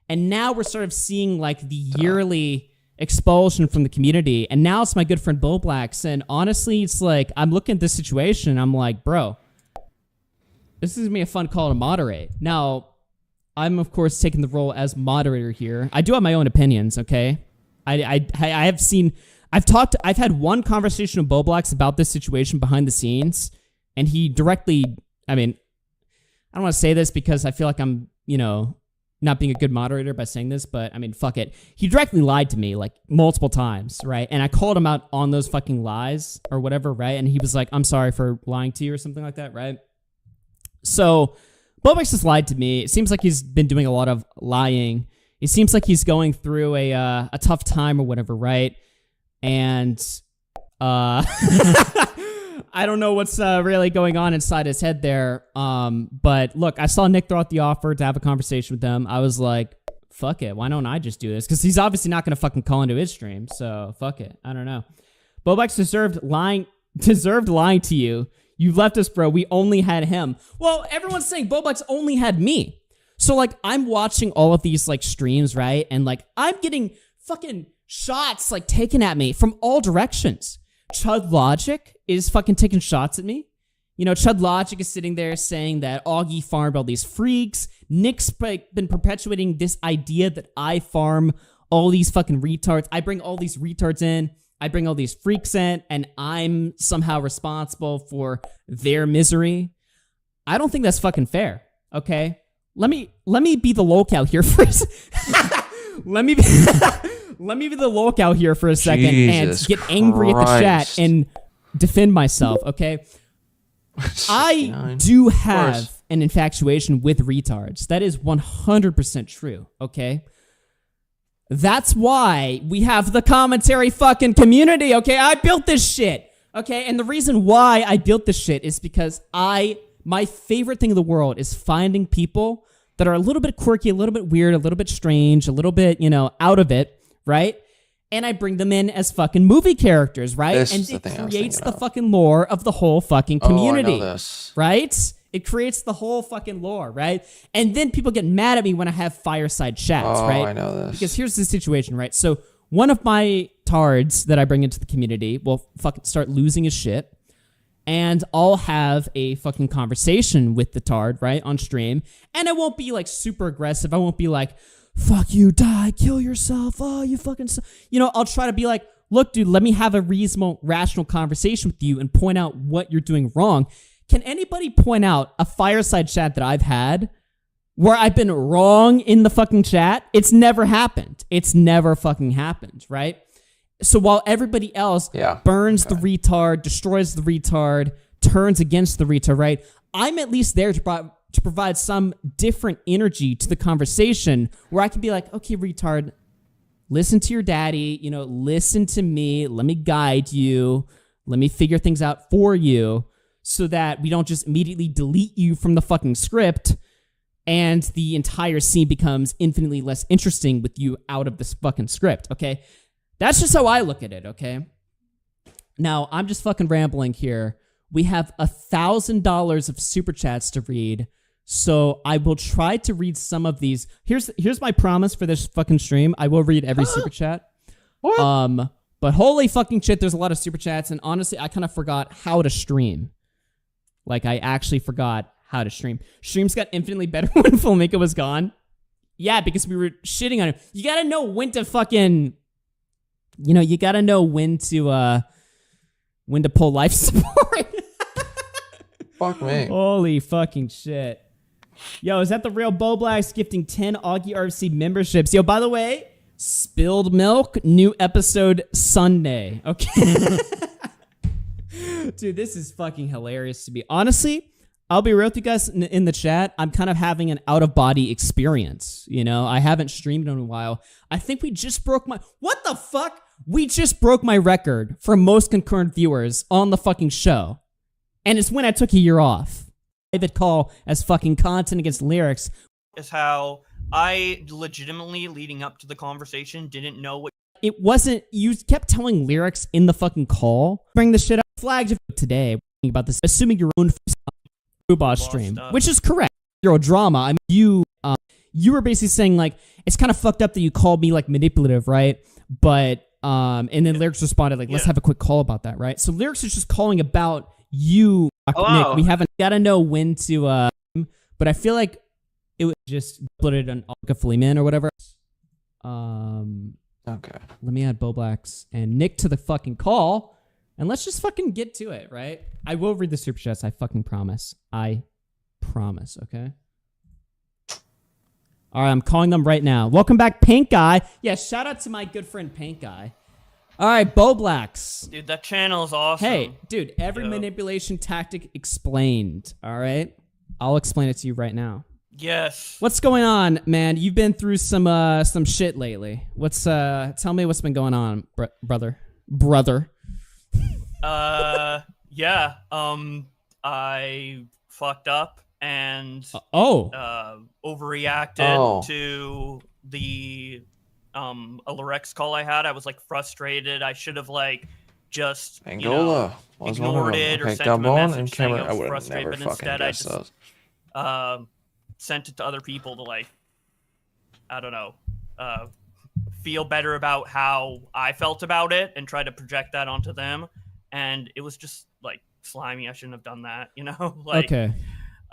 And now we're sort of seeing like the yearly expulsion from the community. And now it's my good friend Bull Blacks. And honestly, it's like, I'm looking at this situation and I'm like, bro, this is gonna be a fun call to moderate. Now, I'm of course taking the role as moderator here. I do have my own opinions, okay? I've had one conversation with Bull Blacks about this situation behind the scenes, and he directly, I mean, I don't want to say this because I feel like I'm, you know, not being a good moderator by saying this, but I mean, fuck it. He directly lied to me like multiple times, right? And I called him out on those fucking lies or whatever, right? And he was like, I'm sorry for lying to you or something like that, right? So, Bobex just lied to me. It seems like he's been doing a lot of lying. It seems like he's going through a tough time or whatever, right? And I don't know what's really going on inside his head there. But look, I saw Nick throw out the offer to have a conversation with them. I was like, fuck it. Why don't I just do this? Because he's obviously not going to fucking call into his stream. So fuck it. I don't know. Bobex deserved lying to you. You left us, bro. We only had him. Well, everyone's saying Bobex only had me. So like, I'm watching all of these like streams, right? And like, I'm getting fucking shots like taken at me from all directions. Chud Logic is fucking taking shots at me. You know, Chud Logic is sitting there saying that Augie farmed all these freaks. Nick's been perpetuating this idea that I farm all these fucking retards. I bring all these retards in. I bring all these freaks in, and I'm somehow responsible for their misery. I don't think that's fucking fair, okay? Let me be the locale here for a let me be the locale here for a second and get angry at the chat and defend myself, okay? I do have an infatuation with retards. That is 100% true, okay? That's why we have the commentary fucking community, okay? I built this shit, okay? And the reason why I built this shit is because my favorite thing in the world is finding people that are a little bit quirky, a little bit weird, a little bit strange, a little bit, you know, out of it, right? And I bring them in as fucking movie characters, right? And it creates the fucking lore of the whole fucking community, I know this. right? It creates the whole fucking lore, right? And then people get mad at me when I have fireside chats, right? I know this. Because here's the situation, right? So one of my tards that I bring into the community will fucking start losing his shit, and I'll have a fucking conversation with the tard, right, on stream, and I won't be like super aggressive. I won't be like, fuck you, die, kill yourself, oh, you fucking... You know, I'll try to be like, look, dude, let me have a reasonable, rational conversation with you and point out what you're doing wrong. Can anybody point out a fireside chat that I've had where I've been wrong in the fucking chat? It's never happened. It's never fucking happened, right? So while everybody else burns the retard, destroys the retard, turns against the retard, right? I'm at least there to provide some different energy to the conversation where I can be like, okay, retard, listen to your daddy, you know, listen to me, let me guide you, let me figure things out for you so that we don't just immediately delete you from the fucking script and the entire scene becomes infinitely less interesting with you out of this fucking script, okay? That's just how I look at it, okay? Now, I'm just fucking rambling here. We have $1,000 of super chats to read, so I will try to read some of these. Here's my promise for this fucking stream. I will read every super chat. What? But holy fucking shit, there's a lot of super chats, and honestly, I kind of forgot how to stream. Like, I actually forgot how to stream. Streams got infinitely better when Flamingo was gone. Yeah, because we were shitting on him. You gotta know when to fucking... You know, you gotta know when to pull life support. Fuck me. Holy fucking shit. Yo, is that the real Bo Blacks gifting 10 Augie RFC memberships? Yo, by the way, Spilled Milk, new episode Sunday. Okay. Dude, this is fucking hilarious to me. Honestly, I'll be real with you guys in the chat. I'm kind of having an out-of-body experience. You know, I haven't streamed in a while. I think we just broke my... What the fuck? We just broke my record for most concurrent viewers on the fucking show. And it's when I took a year off. Private call as fucking content against lyrics. Is how I legitimately, leading up to the conversation, didn't know what... It wasn't... You kept telling lyrics in the fucking call. Bring the shit up. Flagged today about this, assuming your own boss stream, which is correct. Zero drama. I mean, you were basically saying like it's kind of fucked up that you called me like manipulative, right? But and then lyrics responded like, let's have a quick call about that, right? So lyrics is just calling about you, Nick. We haven't gotta know when to. But I feel like it was just uploaded on Alka Fleeman or whatever. Okay. Let me add Bo Blacks and Nick to the fucking call. And let's just fucking get to it, right? I will read the super chats. I fucking promise. I promise, okay? All right, I'm calling them right now. Welcome back, Paint Guy. Yeah, shout out to my good friend Paint Guy. All right, Bo Blacks. Dude, that channel is awesome. Hey, dude, every manipulation tactic explained, all right? I'll explain it to you right now. Yes. What's going on, man? You've been through some shit lately. Tell me what's been going on, brother. Yeah. I fucked up and overreacted to the Alerex call I had. I was like frustrated. I should have like just Angola was ignored it or sent him a message saying I was frustrated, but instead I just sent it to other people to like, I don't know, feel better about how I felt about it and try to project that onto them. And it was just like slimy. I shouldn't have done that, you know? Like, okay.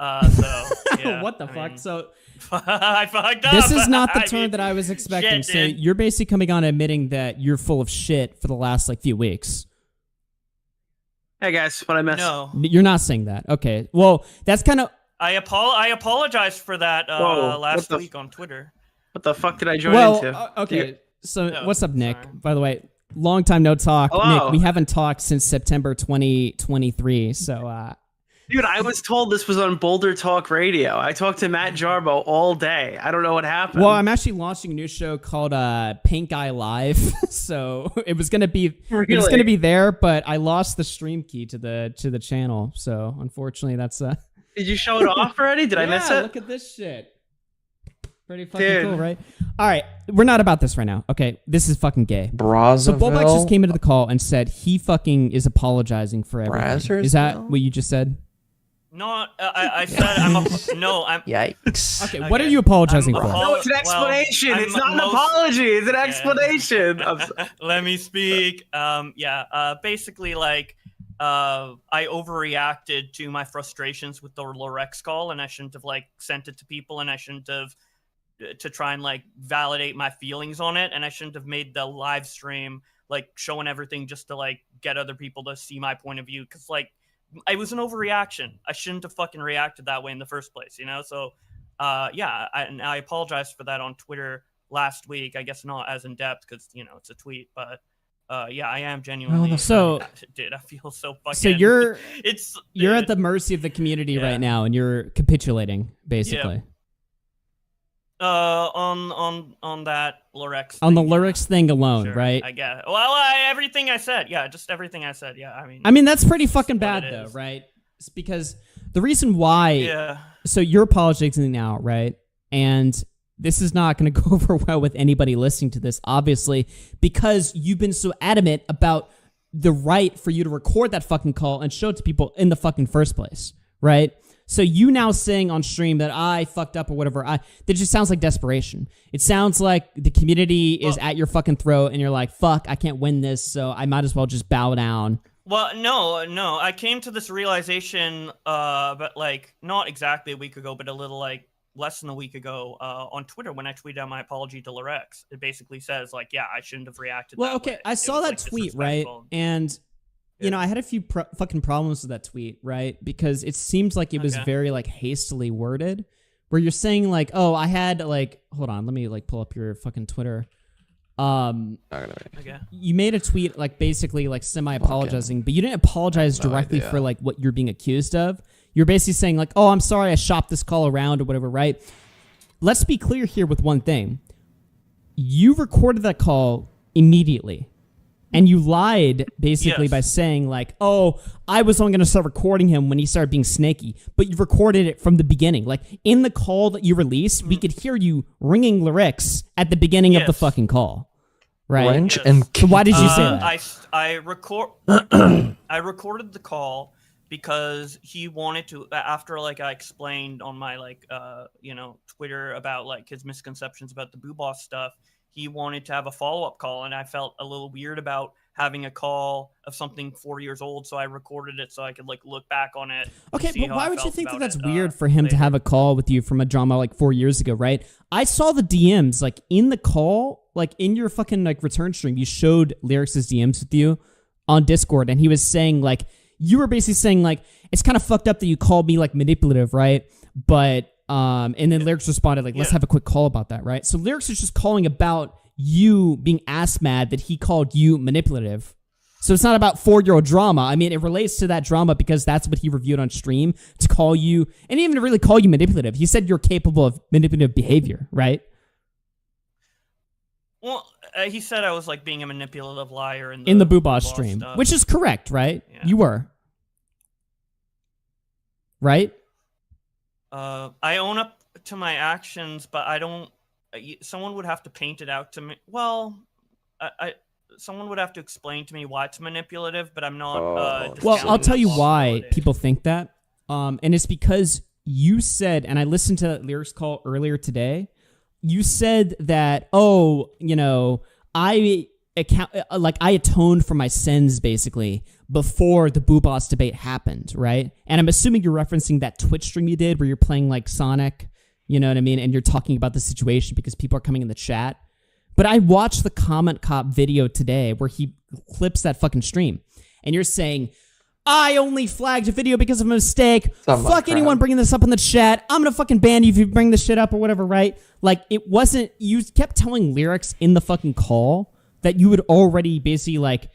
So yeah, what the fuck? So I fucked up. This is not the turn that I was expecting. Shit, so dude. you're basically coming on admitting that you're full of shit for the last like few weeks. Hey guys, what I missed? No, you're not saying that. Okay. Well, that's kind of. I apologized for that last week on Twitter. What the fuck did I join into? Okay. So what's up, Nick? Sorry. By the way, long time no talk. Hello. Nick, we haven't talked since September 2023. So. Dude, I was told this was on Boulder Talk Radio. I talked to Matt Jarbo all day. I don't know what happened. Well, I'm actually launching a new show called Paint Guy Live. So it was gonna be it was gonna be there, but I lost the stream key to the channel. So unfortunately, that's Did you show it off already? Did I miss it? Look at this shit. Pretty fucking cool, right? All right, we're not about this right now. Okay, this is fucking gay. Brazzaville? So Bulbax just came into the call and said he fucking is apologizing for everything. Is that what you just said? No, I said I'm Yikes. Okay, what are you apologizing for? No, it's an explanation. Well, it's not an apology. It's an explanation. Let me speak. Basically, like, I overreacted to my frustrations with the Lorex call, and I shouldn't have like sent it to people, and I shouldn't have to try and like validate my feelings on it, and I shouldn't have made the live stream like showing everything just to like get other people to see my point of view, because like it was an overreaction. I shouldn't have fucking reacted that way in the first place, you know? So I apologized for that on Twitter last week. I guess not as in depth because, you know, it's a tweet, but yeah, I am genuinely. So, dude, I feel so fucking. So you're at the mercy of the community right now, and you're capitulating basically. Yeah. On that Lorex. On the lyrics thing alone, Sure, right? I guess. Well, everything I said, yeah, just everything I said, yeah. I mean, that's pretty fucking bad though, right? It's because the reason why. Yeah. So you're apologizing now, right? And this is not going to go over well with anybody listening to this, obviously, because you've been so adamant about the right for you to record that fucking call and show it to people in the fucking first place, right? So you now saying on stream that I fucked up or whatever, that just sounds like desperation. It sounds like the community is at your fucking throat and you're like, fuck, I can't win this, so I might as well just bow down. Well, no. I came to this realization, but like not exactly a week ago, but a little like less than a week ago on Twitter when I tweeted out my apology to Lorex. It basically says like, yeah, I shouldn't have reacted that way. I saw that tweet, right? And you know, I had a few fucking problems with that tweet, right? Because it seems like it was very like hastily worded, where you're saying like, oh, I had like, hold on, let me like pull up your fucking Twitter. You made a tweet like basically like semi-apologizing, but you didn't apologize directly for like what you're being accused of. You're basically saying like, oh, I'm sorry I shopped this call around or whatever, right? Let's be clear here with one thing. You recorded that call immediately. And you lied basically by saying like, oh, I was only going to start recording him when he started being snaky. But you recorded it from the beginning. Like in the call that you released, we could hear you ringing lyrics at the beginning of the fucking call. Right? Wrench and so why did you say that? I recorded the call because he wanted to, after like I explained on my like Twitter about like his misconceptions about the Boo Boss stuff. He wanted to have a follow-up call, and I felt a little weird about having a call of something 4 years old, so I recorded it so I could like look back on it. Okay, but why would you think that that's weird for him to have a call with you from a drama like 4 years ago, right? I saw the DMs like in the call, like in your fucking like return stream, you showed Lyrics' DMs with you on Discord, and he was saying like, you were basically saying like, it's kind of fucked up that you called me like manipulative, right? But and then Lyrics responded like, let's have a quick call about that, right? So Lyrics is just calling about you being ass mad that he called you manipulative. So it's not about 4-year-old drama. I mean, it relates to that drama because that's what he reviewed on stream, to call you, and even to really call you manipulative. He said you're capable of manipulative behavior, right? Well, he said I was like being a manipulative liar in the Boo Boss stream, which is correct, right? Yeah. You were. Right? I own up to my actions, but I don't. Someone would have to paint it out to me. Well, someone would have to explain to me why it's manipulative, but I'm not. Well, I'll tell you why people think that, and it's because you said, and I listened to that Lyrics call earlier today. You said that, I atoned for my sins basically before the Boo Boss debate happened, right? And I'm assuming you're referencing that Twitch stream you did where you're playing like Sonic, you know what I mean? And you're talking about the situation because people are coming in the chat. But I watched the Comment Cop video today where he clips that fucking stream. And you're saying, I only flagged a video because of a mistake. Fuck anyone bringing this up in the chat. I'm gonna fucking ban you if you bring this shit up or whatever, right? Like, it wasn't, you kept telling Lyrics in the fucking call that you had already basically like,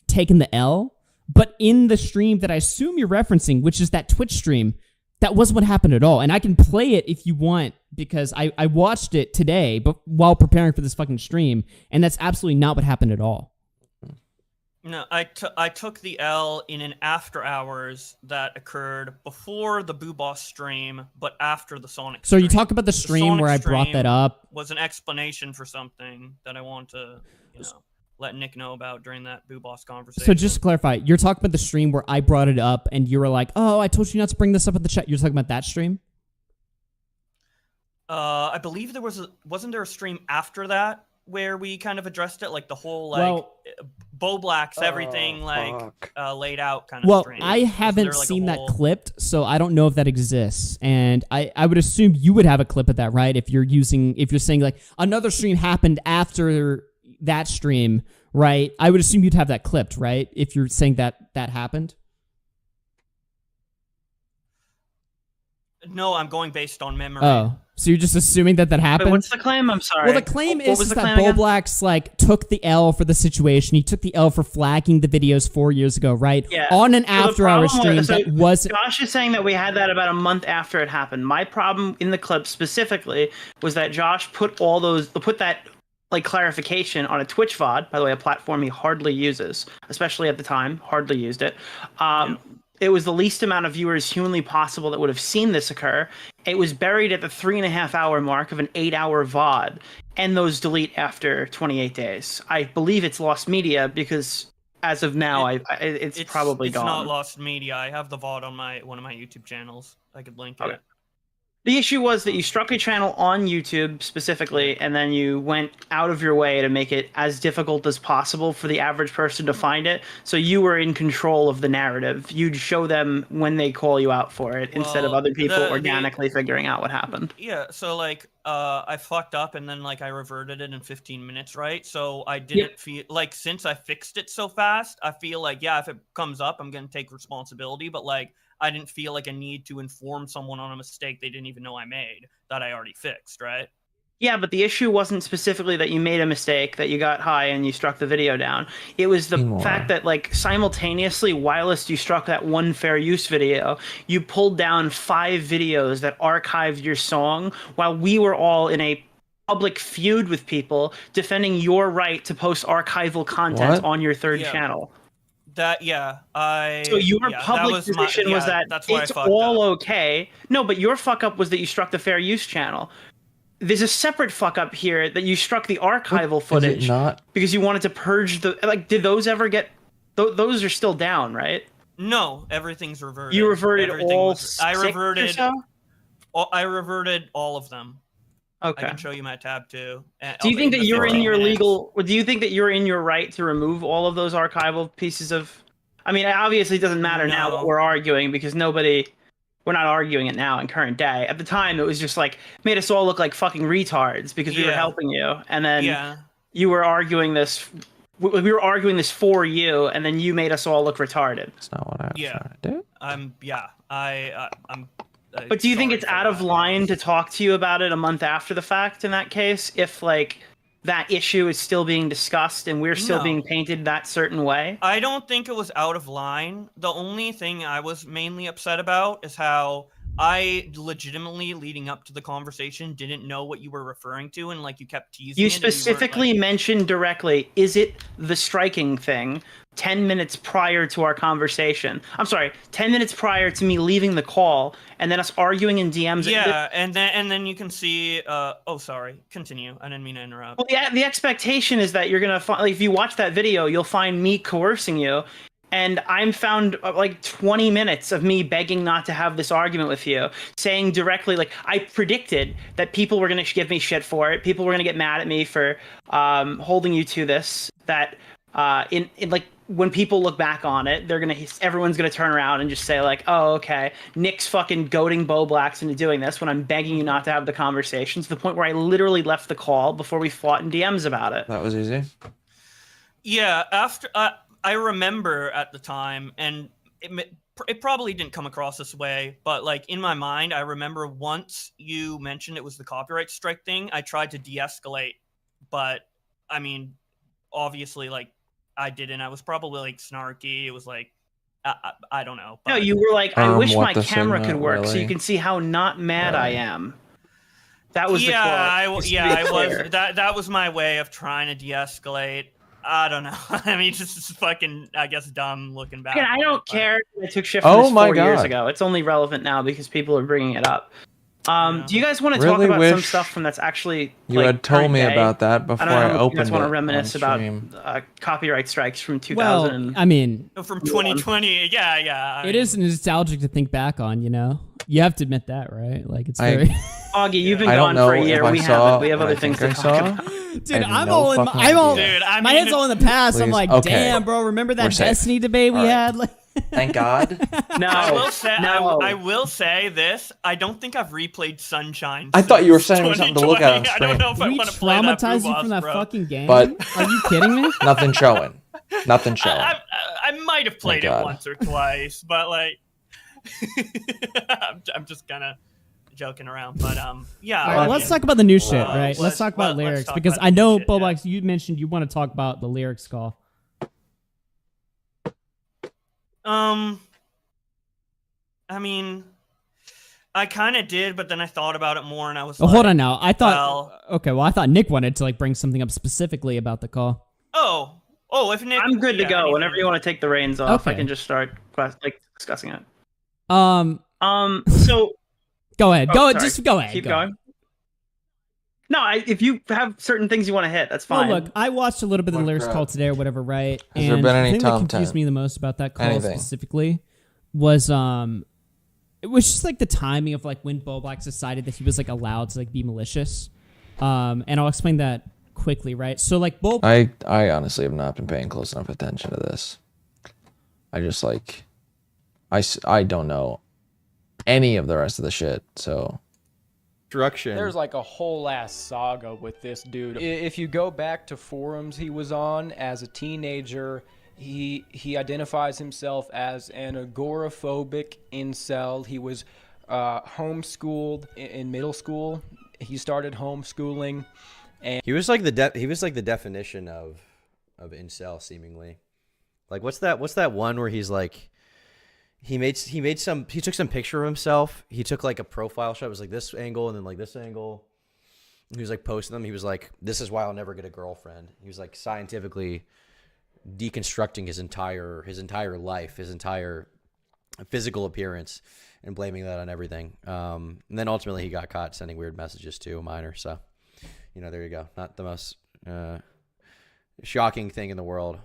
taken the L. But in the stream that I assume you're referencing, which is that Twitch stream, that wasn't what happened at all. And I can play it if you want, because I watched it today, but while preparing for this fucking stream, and that's absolutely not what happened at all. No, I took the L in an after hours that occurred before the Boo Boss stream, but after the Sonic So stream. you talk about the stream where I brought that up. Was an explanation for something that I want to, let Nick know about during that Boo Boss conversation. So just to clarify, you're talking about the stream where I brought it up and you were like, oh, I told you not to bring this up in the chat. You're talking about that stream? I believe wasn't there a stream after that where we kind of addressed it, like the whole Bo Black's everything laid out kind of stream. I haven't seen that clipped, so I don't know if that exists. And I would assume you would have a clip of that, right? If you're saying like another stream happened after that stream, right? I would assume you'd have that clipped, right? If you're saying that happened. No, I'm going based on memory. Oh, so you're just assuming that happened? Wait, what's the claim? I'm sorry. Well, the claim is that Bo Black's like took the L for the situation. He took the L for flagging the videos 4 years ago, right? Yeah. On an after-hour stream that wasn't. Josh is saying that we had that about a month after it happened. My problem in the clip specifically was that Josh put that like clarification on a Twitch VOD, by the way, a platform he hardly uses, especially at the time, hardly used it. It was the least amount of viewers humanly possible that would have seen this occur. It was buried at the 3.5 hour mark of an 8-hour VOD, and those delete after 28 days. I believe it's lost media because as of now, it's probably gone. It's not lost media. I have the VOD on one of my YouTube channels. I could link it. The issue was that you struck a channel on YouTube specifically, and then you went out of your way to make it as difficult as possible for the average person to find it. So you were in control of the narrative. You'd show them when they call you out for it, instead of other people organically figuring out what happened. Yeah, so like I fucked up and then like I reverted it in 15 minutes, right? So I didn't feel like, since I fixed it so fast, I feel like, yeah, if it comes up, I'm going to take responsibility, but like I didn't feel like a need to inform someone on a mistake they didn't even know I made that I already fixed, right? Yeah, but the issue wasn't specifically that you made a mistake, that you got high and you struck the video down. It was the fact that, like, simultaneously, whilst you struck that one fair use video, you pulled down 5 videos that archived your song while we were all in a public feud with people defending your right to post archival content on your third channel. So your public position was that it's all okay. No, but your fuck up was that you struck the fair use channel. There's a separate fuck up here that you struck the archival footage because you wanted to purge the, like, did those ever get, those are still down, right? No, everything's reverted. You reverted all I 6 reverted or so? I reverted all of them. Okay. I can show you my tab too. Do you think that you're in your legal, do you think that you're in your right to remove all of those archival pieces of, I mean, it obviously doesn't matter now what we're arguing because we're not arguing it now in current day. At the time, it was just like, made us all look like fucking retards because we were helping you. And then you were arguing this, we were arguing this for you, and then you made us all look retarded. That's not what I was trying to do. I'm But do you think it's out of line to talk to you about it a month after the fact in that case? If, like, that issue is still being discussed and we're still being painted that certain way? I don't think it was out of line. The only thing I was mainly upset about is how I legitimately, leading up to the conversation, didn't know what you were referring to, and, like, you kept teasing. You specifically mentioned directly, is it the striking thing, 10 minutes prior to our conversation? I'm sorry, 10 minutes prior to me leaving the call, and then us arguing in DMs. Yeah, and then you can see. Oh, sorry. Continue. I didn't mean to interrupt. Well, the expectation is that you're gonna find, like, if you watch that video, you'll find me coercing you. And I'm found like 20 minutes of me begging not to have this argument with you, saying directly, like, I predicted that people were going to give me shit for it. People were going to get mad at me for holding you to this, that in like, when people look back on it, everyone's going to turn around and just say, like, oh, okay, Nick's fucking goading Bo Blacks into doing this when I'm begging you not to have the conversation, to the point where I literally left the call before we fought in DMs about it. That was easy. Yeah, after I remember at the time, and it probably didn't come across this way, but, like, in my mind, I remember once you mentioned it was the copyright strike thing, I tried to de-escalate, but, I mean, obviously, like, I didn't. I was probably, like, snarky. It was like, I don't know. But, no, you were like, I wish my camera could work so you can see how not mad I am. That was the quote. I was. That was my way of trying to de-escalate. I don't know. I mean, just fucking, I guess, dumb looking back. Again, I don't care. I took shit from this 4 years ago. It's only relevant now because people are bringing it up. Do you guys want to talk about some stuff from that's actually, you had told me about that before I opened it. You guys want to reminisce about copyright strikes from 2000? Well, I mean, from 2020. Yeah. It is nostalgic to think back on. You know, you have to admit that, right? Like, it's very. Augie, you've been gone for a year. We haven't. We have other things to talk about. Dude, my head's all in the past. Please. I'm like, damn, bro, remember that Destiny debate we had? Like, thank God. No, I will say this. I don't think I've replayed Sunshine. I thought you were saying something to look at on screen. I don't know if I want to play that. Traumatized you from that fucking game? But are you kidding me? Nothing showing. Nothing showing. I might have played it once or twice, but, like, I'm just kind of joking around, but yeah. All right, let's talk about the new shit, right? Let's talk about lyrics, because I know, Bobox, you mentioned you want to talk about the lyrics call. I mean, I kind of did, but then I thought about it more, and I was. Hold on now. I thought. I thought Nick wanted to, like, bring something up specifically about the call. Oh, if Nick. I'm good to go. Whenever you want to take the reins off, I can just start discussing it. So. Go ahead. Just go ahead. Keep going. No, if you have certain things you want to hit, that's fine. Well, look, I watched a little bit of the lyrics call today or whatever, right? Has there been any the thing that confused me the most about that call specifically was it was just, like, the timing of, like, when Bo Black decided that he was, like, allowed to, like, be malicious. And I'll explain that quickly, right? So, like, I honestly have not been paying close enough attention to this. I just, like, I don't know any of the rest of the shit, so There's like a whole ass saga with this dude. If you go back to forums he was on as a teenager, he identifies himself as an agoraphobic incel. He was homeschooled in middle school, he started homeschooling, and he was like the definition of incel, seemingly. Like what's that one where he's like he took some picture of himself. He took like a profile shot. It was like this angle and then like this angle. He was like posting them. He was like, "This is why I'll never get a girlfriend." He was like scientifically deconstructing his entire life, his entire physical appearance, and blaming that on everything. And then ultimately he got caught sending weird messages to a minor. So, there you go. Not the most shocking thing in the world.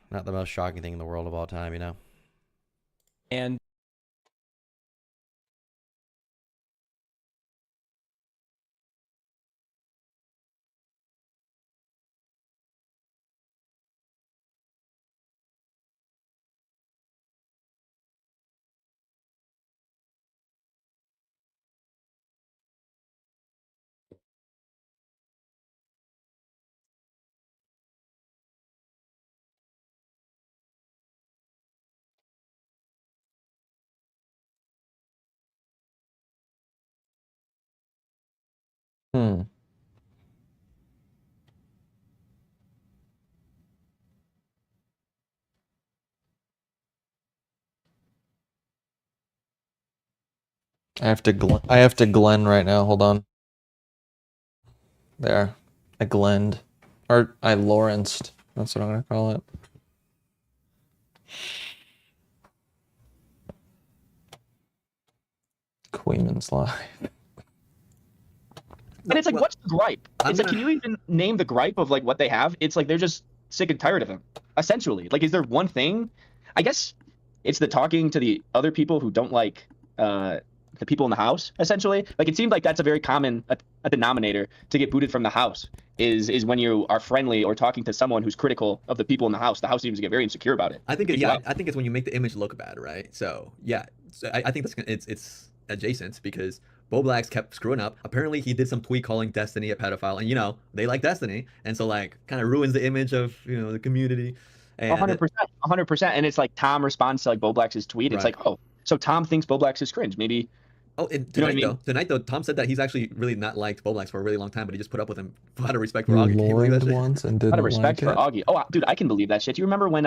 Not the most shocking thing in the world of all time, And I have to Glenn right now. Hold on. There. I Glenned. Or I Lawrenced. That's what I'm gonna call it. Queeman's Live. And it's like, what's the gripe? It's like, can you even name the gripe of like what they have? It's like they're just sick and tired of him, essentially. Like, is there one thing? I guess it's the talking to the other people who don't like the people in the house, essentially. Like, it seemed like that's a very common a denominator to get booted from the house is when you are friendly or talking to someone who's critical of the people in the house. The house seems to get very insecure about it. I think I think it's when you make the image look bad, right? So yeah, I think it's adjacent because Boblax kept screwing up. Apparently he did some tweet calling Destiny a pedophile, and they like Destiny, and so like kind of ruins the image of the community. 100%. And it's like Tom responds to like Boblax's tweet. It's like, oh, so Tom thinks Boblax is cringe. Maybe. Oh, and tonight though, Tom said that he's actually really not liked Boblax for a really long time, but he just put up with him out of respect for Augie. Can you believe that shit? Once and didn't Out of respect like for Augie. Oh, dude, I can believe that shit. Do you remember when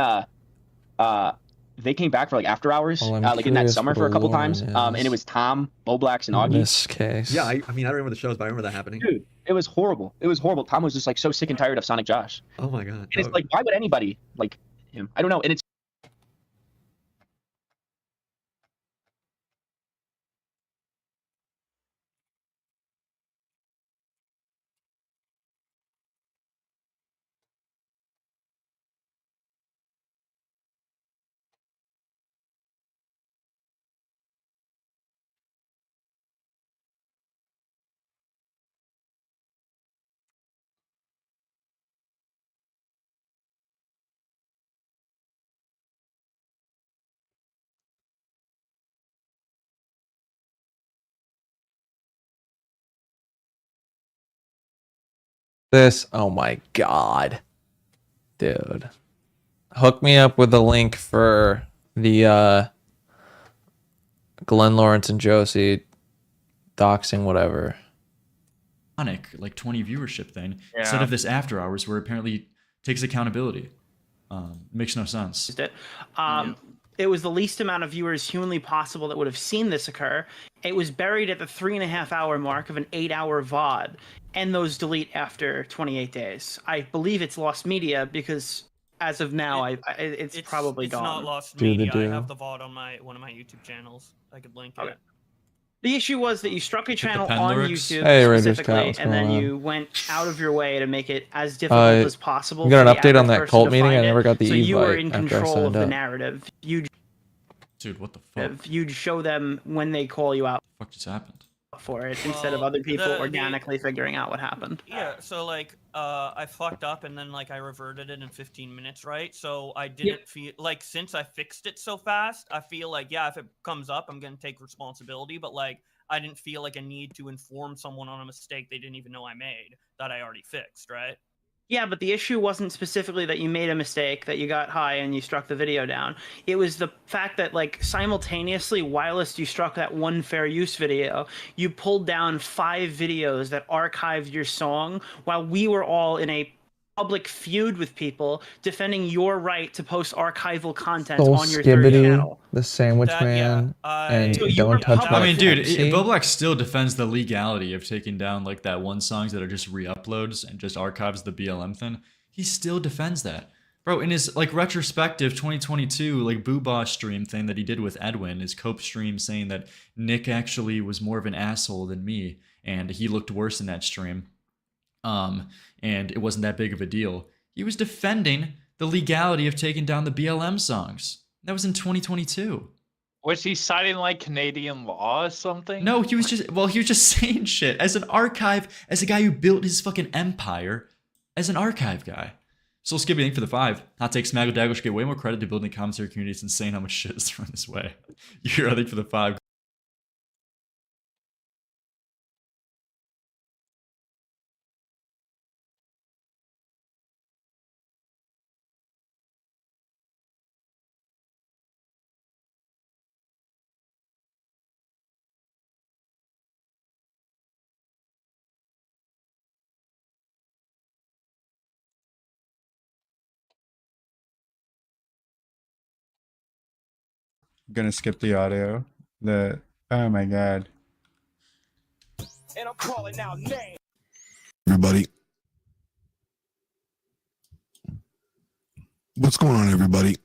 they came back for like after hours, like in that summer for a couple times, and it was Tom, Boblax, and Augie. In this case. Yeah, I mean I don't remember the shows, but I remember that happening. Dude, it was horrible. It was horrible. Tom was just like so sick and tired of Sonic Josh. Oh my god. And it's like, why would anybody like him? I don't know. And it's This, oh my god. Dude. Hook me up with the link for the Glenn Lawrence and Josie doxing whatever. Like 20 viewership thing instead of this after hours where apparently takes accountability. Makes no sense. It was the least amount of viewers humanly possible that would have seen this occur. It was buried at the 3.5 hour mark of an 8-hour VOD, and those delete after 28 days. I believe it's lost media because as of now, it's probably gone. It's not lost media. I have the VOD on one of my YouTube channels. I could link it. The issue was that you struck a channel pen on lyrics. YouTube Hey, Raiders specifically, Cat, what's and then going on? you went out of your way to make it as difficult as possible. You got an for the update on average that person cult to meeting? I find never it. got the So you were evite in after I control signed of the up. narrative. Dude, what the fuck? You'd show them when they call you out. What just happened? For it instead of other people organically figuring out what happened. Yeah, so like I fucked up and then like I reverted it in 15 minutes, right? So I didn't feel like since I fixed it so fast, I feel like if it comes up, I'm gonna take responsibility, but like I didn't feel like a need to inform someone on a mistake they didn't even know I made that I already fixed, right? Yeah, but the issue wasn't specifically that you made a mistake, that you got high and you struck the video down. It was the fact that, like, simultaneously, whilst you struck that one fair use video, you pulled down 5 videos that archived your song while we were all in a public feud with people defending your right to post archival content on your third channel. The Sandwich Man, and Don't Touch My. I mean, dude, Boblack still defends the legality of taking down like that one songs that are just re-uploads and just archives the BLM thing. He still defends that, bro. In his like retrospective 2022 like Boo Boss stream thing that he did with Edwin, his cope stream, saying that Nick actually was more of an asshole than me, and he looked worse in that stream. And it wasn't that big of a deal. He was defending the legality of taking down the BLM songs. That was in 2022. Was he citing like Canadian law or something? No, he was just saying shit as an archive, as a guy who built his fucking empire, as an archive guy. So Skippy, thank you for the 5. Hot Take Smaggle Daggle should get way more credit to building the commentary community. It's insane how much shit is thrown this way. You're I think for the 5. Gonna skip the audio. Oh my god. And I'm calling out names. Everybody. What's going on, everybody?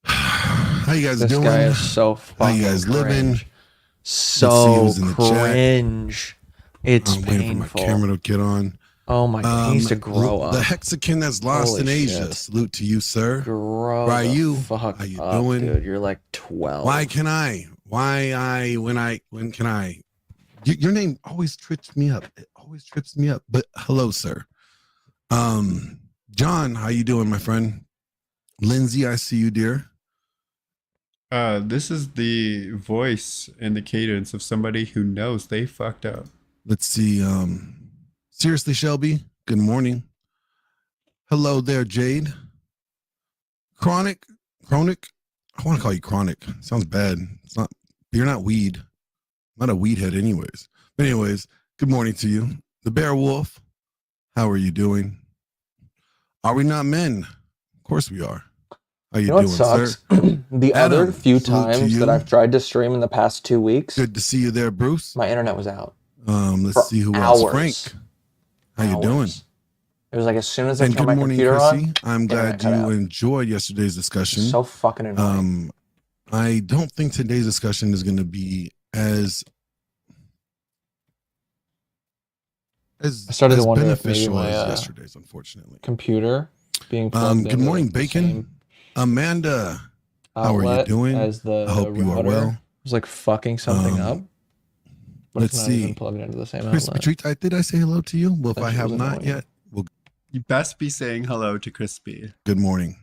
How you guys doing? This guy is so fucking How you guys living? cringe. So cringe. It's I'm waiting painful. for my camera to get on. Oh my god, he needs to grow up. The Hexakin that's lost Holy in Asia. shit. Salute to you, sir. Grow Ryu, the fuck how you up, doing? dude. You're like 12. When can I? Your name always trips me up. It always trips me up. But hello, sir. John, how you doing, my friend? Lindsay, I see you, dear. This is the voice and the cadence of somebody who knows they fucked up. Let's see. Seriously, Shelby, good morning. Hello there, Jade. Chronic. I want to call you Chronic. Sounds bad. It's not. You're not weed. Not a weed head, anyways. But anyways, good morning to you. The Bear Wolf. How are you doing? Are we not men? Of course we are. How you know what doing, sucks? sir? The Adam, other few salute to times you. that I've tried to stream in the past 2 weeks, Good to see you there, Bruce. my internet was out. Let's For see who else. hours. Frank. How you doing? It was like as soon as I And turned good my morning, computer Chrissy. on, I'm glad internet cut you out. enjoyed yesterday's discussion. So fucking annoying. I don't think today's discussion is going to be as I started to wonder if maybe beneficial my as yesterday's, unfortunately. computer being plugged Good into morning, the Bacon. same Amanda, how are you outlet doing? as the I hope you are router well. was like fucking something up. But Let's it's not even see. plugged into the same Crispy outlet. Treat, did I say hello to you? Well, if That I shit have was not annoying. yet, well, You best be saying hello to Crispy. good morning.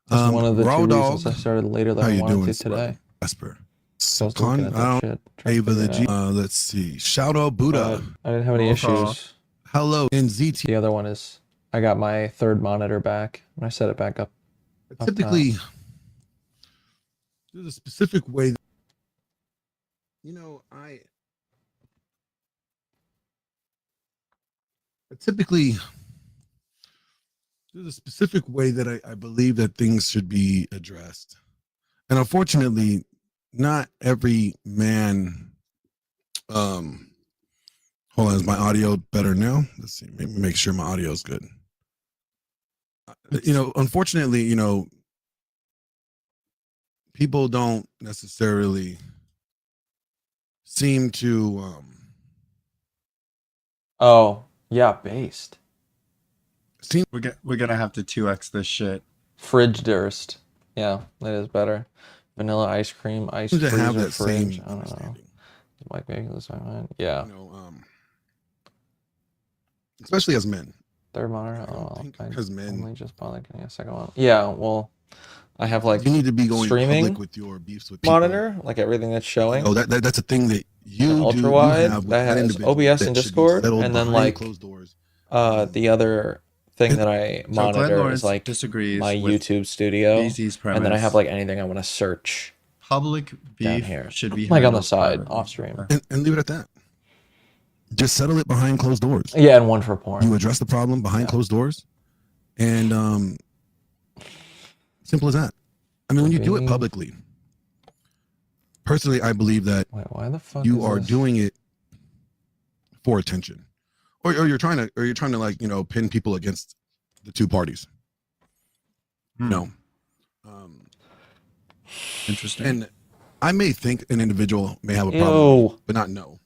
That's one of the Raw two Dog, reasons I started later than how I you wanted doing, to today. Vesper? So I was looking at that shit. trying to Ava the figure it G. out. Let's see. Shout out Buddha. I didn't have any Roll call. issues. Hello, NZT. The other one is I got my third monitor back and I set it back up. Typically, there's a specific way. I typically there's a specific way that I believe that things should be addressed, and unfortunately, not every man. Hold on, is my audio better now? Let's see. Make sure my audio is good. Unfortunately, people don't necessarily seem to. Oh, yeah, based. We're gonna have to 2x this shit. Fridge Durst. Yeah, that is better. Vanilla ice cream, ice Seems to freezer, have that fridge. same I don't know. Mike making this my mind. Yeah. Especially as men. Third monitor. Because men only just bought like a second one. Yeah, well, I have like you need to be going streaming public with your beefs with people. monitor, like everything that's showing. Oh, that's a thing that you An do. ultra You wide have with that has individual OBS that and should be Discord, settled and then behind like closed doors The other thing that I So Glenn monitor Lawrence is like disagrees my with YouTube studio, Easy's and then I have premise. like anything I want to search Public down beef here, should be like on the handled side, privately. off stream. And leave it at that. Just settle it behind closed doors. Yeah, and one for porn. You address the problem behind closed doors, and simple as that. I mean, when you do it publicly, personally, I believe that why the fuck you is are this? doing it for attention, or you're trying to like, you know, pin people against the two parties. No. Interesting. And I may think an individual may have a Ew. problem, but not know.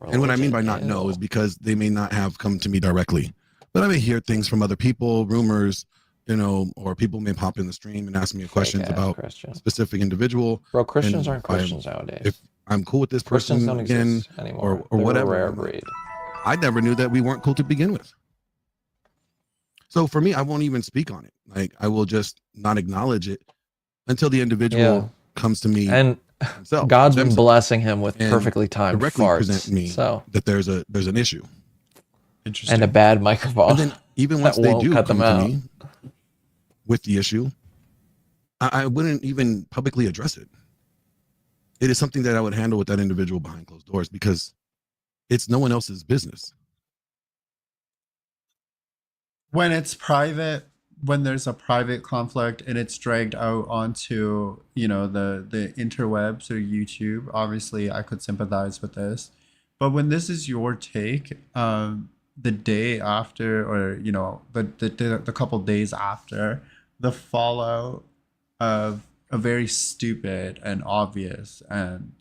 And what I mean by not Religion, know ew. is because they may not have come to me directly, but I may hear things from other people, rumors, you know, or people may pop in the stream and ask me questions ass about Christian. a specific individual. Bro, Christians and aren't Christians nowadays. If I'm cool with this Christians person don't again, exist anymore. or They're whatever, a rare I'm like, breed. I never knew that we weren't cool to begin with. So for me, I won't even speak on it. Like, I will just not acknowledge it until the individual Yeah. comes to me And himself, God's been themselves, blessing him with and perfectly timed directly farts. present me So that there's an issue. Interesting. and a bad microphone. And then even once that they won't do cut come them to out. me with the issue, I wouldn't even publicly address it. It is something that I would handle with that individual behind closed doors because it's no one else's business. When it's private, when there's a private conflict and it's dragged out onto, you know, the interwebs or YouTube, obviously I could sympathize with this. But when this is your take, the day after, or you know, the couple days after, the fallout of a very stupid and obvious and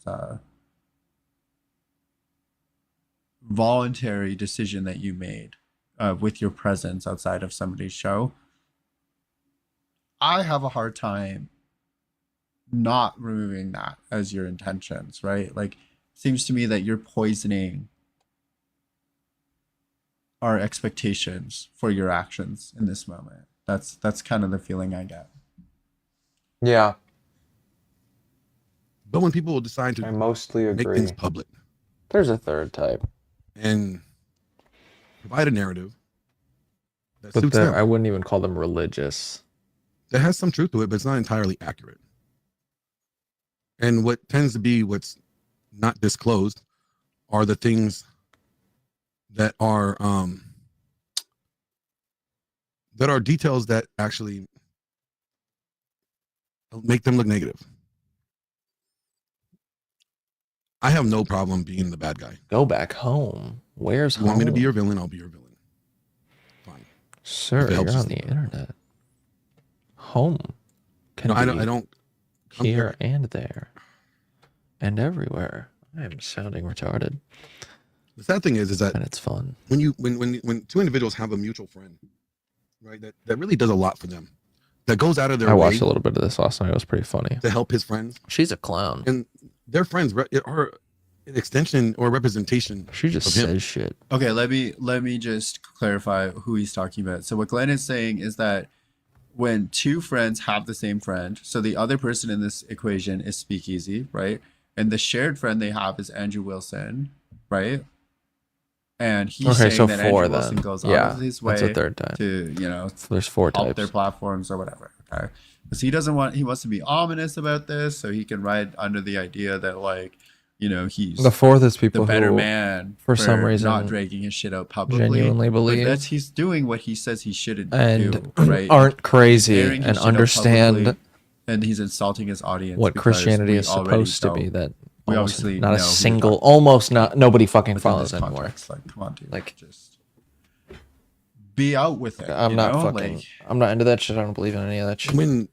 voluntary decision that you made with your presence outside of somebody's show, I have a hard time not removing that as your intentions, right? Like, it seems to me that you're poisoning our expectations for your actions in this moment. That's kind of the feeling I get. Yeah. But when people decide to I mostly make agree. things public There's a third type. and provide a narrative that But suits them, I wouldn't even call them religious. that has some truth to it, but it's not entirely accurate. And what tends to be what's not disclosed are the things that are details that actually make them look negative. I have no problem being the bad guy. Go back home. Where's You home? want me to be your villain? I'll be your villain. Fine. Sir, If it you're helps on us. the internet. Home can No, be I don't come here and there and everywhere. I am sounding retarded. The sad thing is that and it's fun. when two individuals have a mutual friend, right, that really does a lot for them, that goes out of their I way watched a little bit of this last night. It was pretty funny. to help his friends, She's a clown. and their friends are an extension or representation. She just of him. says shit. Okay, let me just clarify who he's talking about. So what Glenn is saying is that when two friends have the same friend, so the other person in this equation is Speakeasy, right? And the shared friend they have is Andrew Wilson, right? And he's Okay, saying so that four Andrew Wilson then. goes Yeah, out of his way that's a third type. to, you know, So there's four help types. their platforms or whatever. Okay. So he wants to be ominous about this so he can ride under the idea that, like, you know, he's The fourth is people the better who, man for some reason, not dragging his shit out publicly. genuinely But believe he's doing what he says he shouldn't and do, right? aren't crazy Airing his and shit out understand publicly, and he's insulting his audience. what because Christianity we is already supposed to be. know- That we almost obviously not know a who you're single, talking almost not nobody fucking within follows this anymore. context. Like, come on, dude. Like, just be out with it. I'm you not know? fucking. Like, I'm not into that shit. I don't believe in any of that shit. When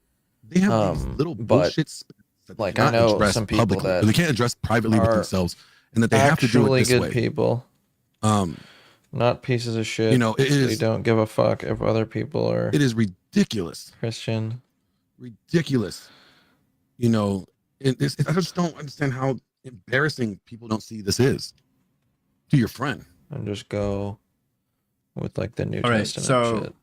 they have these little but, bullshit spits that they like, I cannot know address some people publicly, that or they can't address privately with are themselves, and that they have to do actually it this good way. people. Not pieces of shit. You know, it They is- don't give a fuck if other people are It is ridiculous. Christian. Ridiculous. You know, I just don't understand how embarrassing people don't see this is to your friend. And just go with like the New All right, Testament so- shit.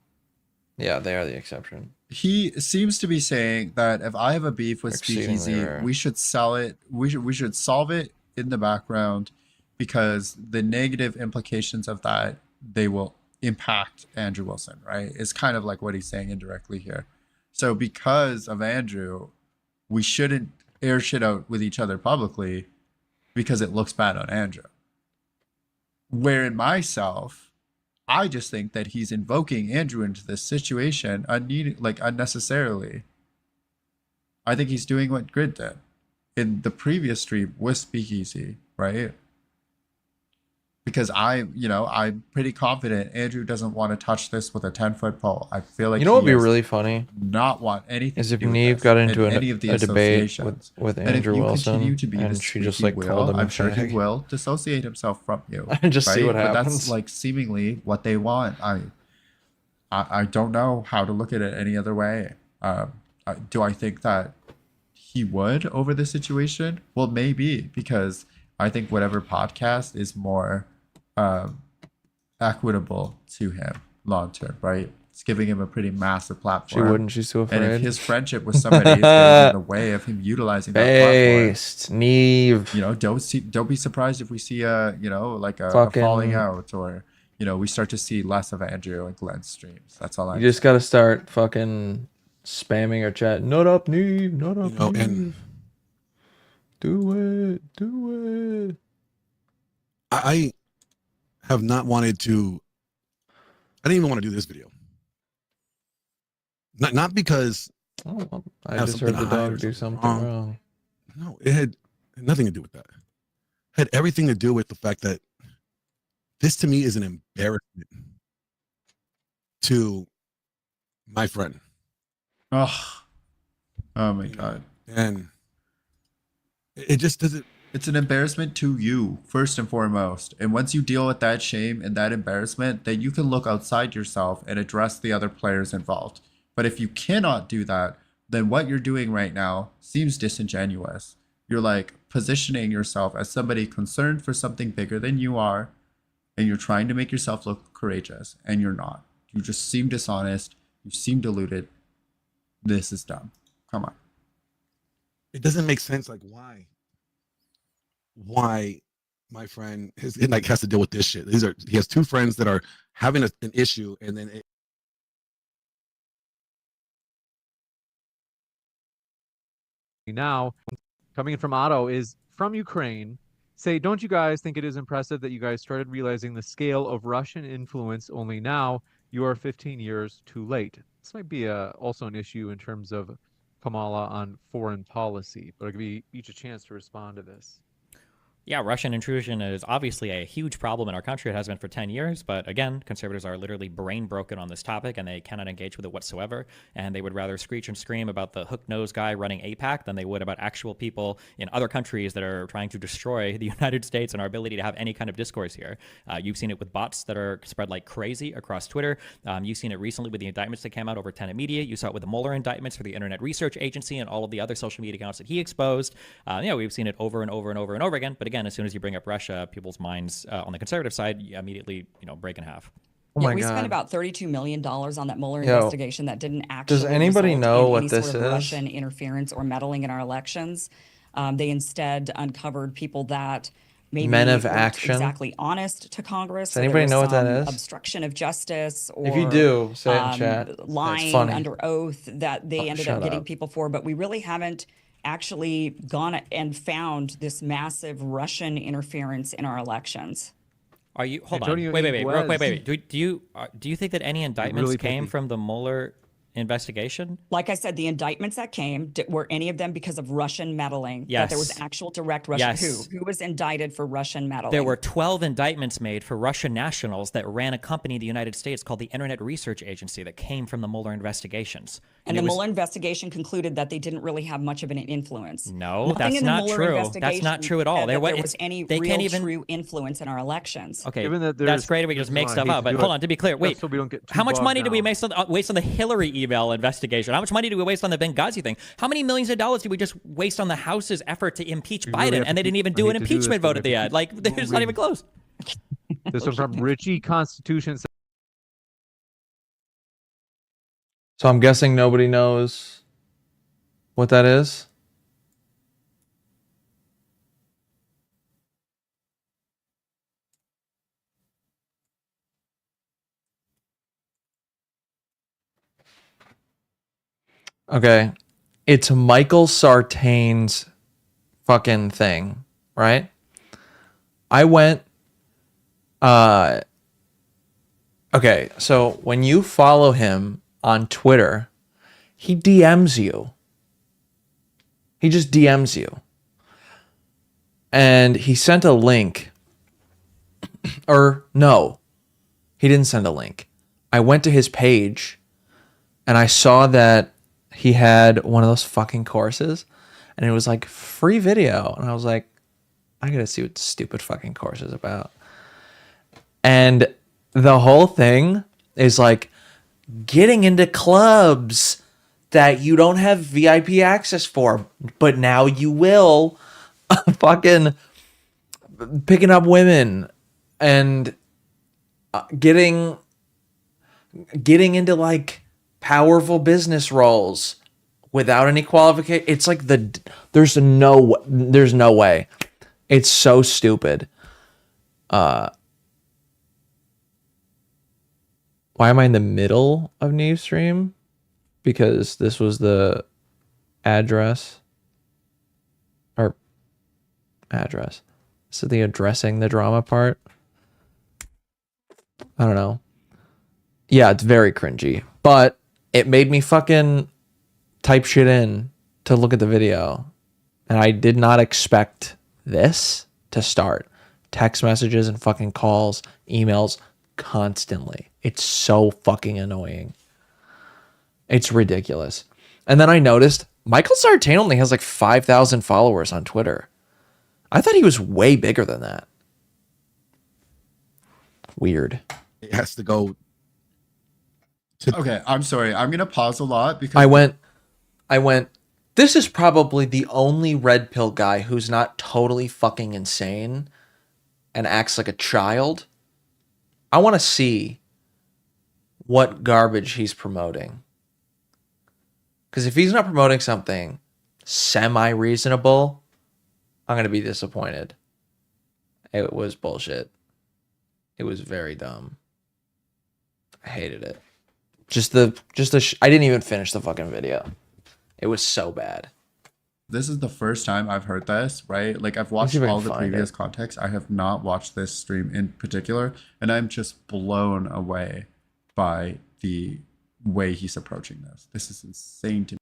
Yeah, they are the exception. he seems to be saying that if I have a beef with Exceedingly Speakeasy, rare. we should sell it. We should solve it in the background, because the negative implications of that they will impact Andrew Wilson, right? It's kind of like what he's saying indirectly here. So because of Andrew, we shouldn't air shit out with each other publicly because it looks bad on Andrew. Where in myself, I just think that he's invoking Andrew into this situation unnecessarily. I think he's doing what Grid did in the previous stream with Speakeasy, right? Because I'm pretty confident Andrew doesn't want to touch this with a 10-foot pole. I feel like You know what would be really funny? Not want anything Is to if do with Neve this got into and any of the a debate associations. with And if Andrew you Wilson, continue to be and the she just squeaky like called wheel, him a I'm sure he fag. will dissociate himself from you. And just see what But happens. that's like seemingly what they want. I don't know how to look at it any other way. Do I think that he would over the situation? Well, maybe, because I think whatever podcast is more equitable to him long term, right? It's giving him a pretty massive platform. She wouldn't. She's too afraid. And if his friendship with somebody is getting in the way of him utilizing that Based. platform, Neve. Don't be surprised if we see a Fucking- falling out, or we start to see less of Andrew and Glenn's streams. That's all I. You just gotta start fucking spamming our chat. Not up, Neve. Not up, Neve. And do it. I have not wanted to. I didn't even want to do this video. Not because Oh, well, I have just heard something the to hide dog or do something something wrong. No, it had nothing to do with that. It had everything to do with the fact that this to me is an embarrassment to my friend. Oh my god. And it just doesn't. It's an embarrassment to you, first and foremost. And once you deal with that shame and that embarrassment, then you can look outside yourself and address the other players involved. But if you cannot do that, then what you're doing right now seems disingenuous. You're like positioning yourself as somebody concerned for something bigger than you are, and you're trying to make yourself look courageous, and you're not. You just seem dishonest. You seem deluded. This is dumb. Come on. It doesn't make sense. Like, why my friend has to deal with this shit. He has two friends that are having an issue, and then now coming in from Otto is from Ukraine. Say, don't you guys think it is impressive that you guys started realizing the scale of Russian influence only now? You are 15 years too late. This might be also an issue in terms of Kamala on foreign policy, but I'll give you each a chance to respond to this. Yeah, Russian intrusion is obviously a huge problem in our country. It has been for 10 years. But again, conservatives are literally brain broken on this topic, and they cannot engage with it whatsoever. And they would rather screech and scream about the hook-nosed guy running AIPAC than they would about actual people in other countries that are trying to destroy the United States and our ability to have any kind of discourse here. You've seen it with bots that are spread like crazy across Twitter. You've seen it recently with the indictments that came out over Tenet Media. You saw it with the Mueller indictments for the Internet Research Agency and all of the other social media accounts that he exposed. We've seen it over and over and over and over again. But again, as soon as you bring up Russia, people's minds on the conservative side immediately, break in half. Oh We spent about $32 million on that Mueller Yo, investigation that didn't actually does anybody result know in what any this sort of is? Russian interference or meddling in our elections. They instead uncovered people that maybe Men of weren't action? exactly honest to Congress. Does So there anybody was know what that some is? Obstruction of justice, or If you do, say it in chat. It's lying funny. under oath that they ended shut up getting up. people for. But we really haven't actually gone and found this massive Russian interference in our elections. Are you hold Antonio on? Wait, real quick, Iguez. wait. Do you think that any indictments really came picky. from the Mueller investigation? Like I said, the indictments that came, were any of them because of Russian meddling? Yes. That there was actual direct Russian. Yes. Who was indicted for Russian meddling? There were 12 indictments made for Russian nationals that ran a company in the United States called the Internet Research Agency that came from the Mueller investigations. And it the was- Mueller investigation concluded that they didn't really have much of an influence. No, Nothing that's in the not Mueller true. That's investigation not true at all. said There that wa- there it's- was any they real can't even- true influence in our elections. Okay, Given that that's there's- great if we just make I stuff hate up. to But do hold it. on, to be clear, wait. So we don't get too How much bogged money did we down. waste on the Hillary email investigation? How much money did we waste on the Benghazi thing? How many millions of dollars did we just waste on the House's effort to impeach We really Biden, have and to they didn't keep- even I do an hate to do this, impeachment but vote we at the have end? to Like, keep it's not even close. This one from Richie Constitution. So I'm guessing nobody knows what that is. Okay. It's Michael Sartain's fucking thing, right? I went okay, so when you follow him on Twitter, he DMs you. He just DMs you. And he sent a link. Or no. He didn't send a link. I went to his page and I saw that he had one of those fucking courses and it was like free video. And I was like, I gotta see what stupid fucking course is about. And the whole thing is like getting into clubs that you don't have VIP access for, but now you will. Fucking picking up women and getting into like powerful business roles without any qualification. It's like there's no way. It's so stupid. Why am I in the middle of Neve stream? Because this was the address. Or address. This is the addressing the drama part. I don't know. Yeah, it's very cringy. But it made me fucking type shit in to look at the video. And I did not expect this to start. Text messages and fucking calls, emails constantly. It's so fucking annoying. It's ridiculous. And then I noticed Michael Sartain only has like 5,000 followers on Twitter. I thought he was way bigger than that. Weird. It has to go. Okay, I'm sorry. I'm gonna pause a lot because I went. This is probably the only red pill guy who's not totally fucking insane and acts like a child. I want to see what garbage he's promoting. Because if he's not promoting something semi-reasonable, I'm going to be disappointed. It was bullshit. It was very dumb. I hated it. I didn't even finish the fucking video. It was so bad. this is the first time I've heard this, right? Like I've watched all the previous context. I have not watched this stream in particular, and I'm just blown away by the way he's approaching this. This is insane to me.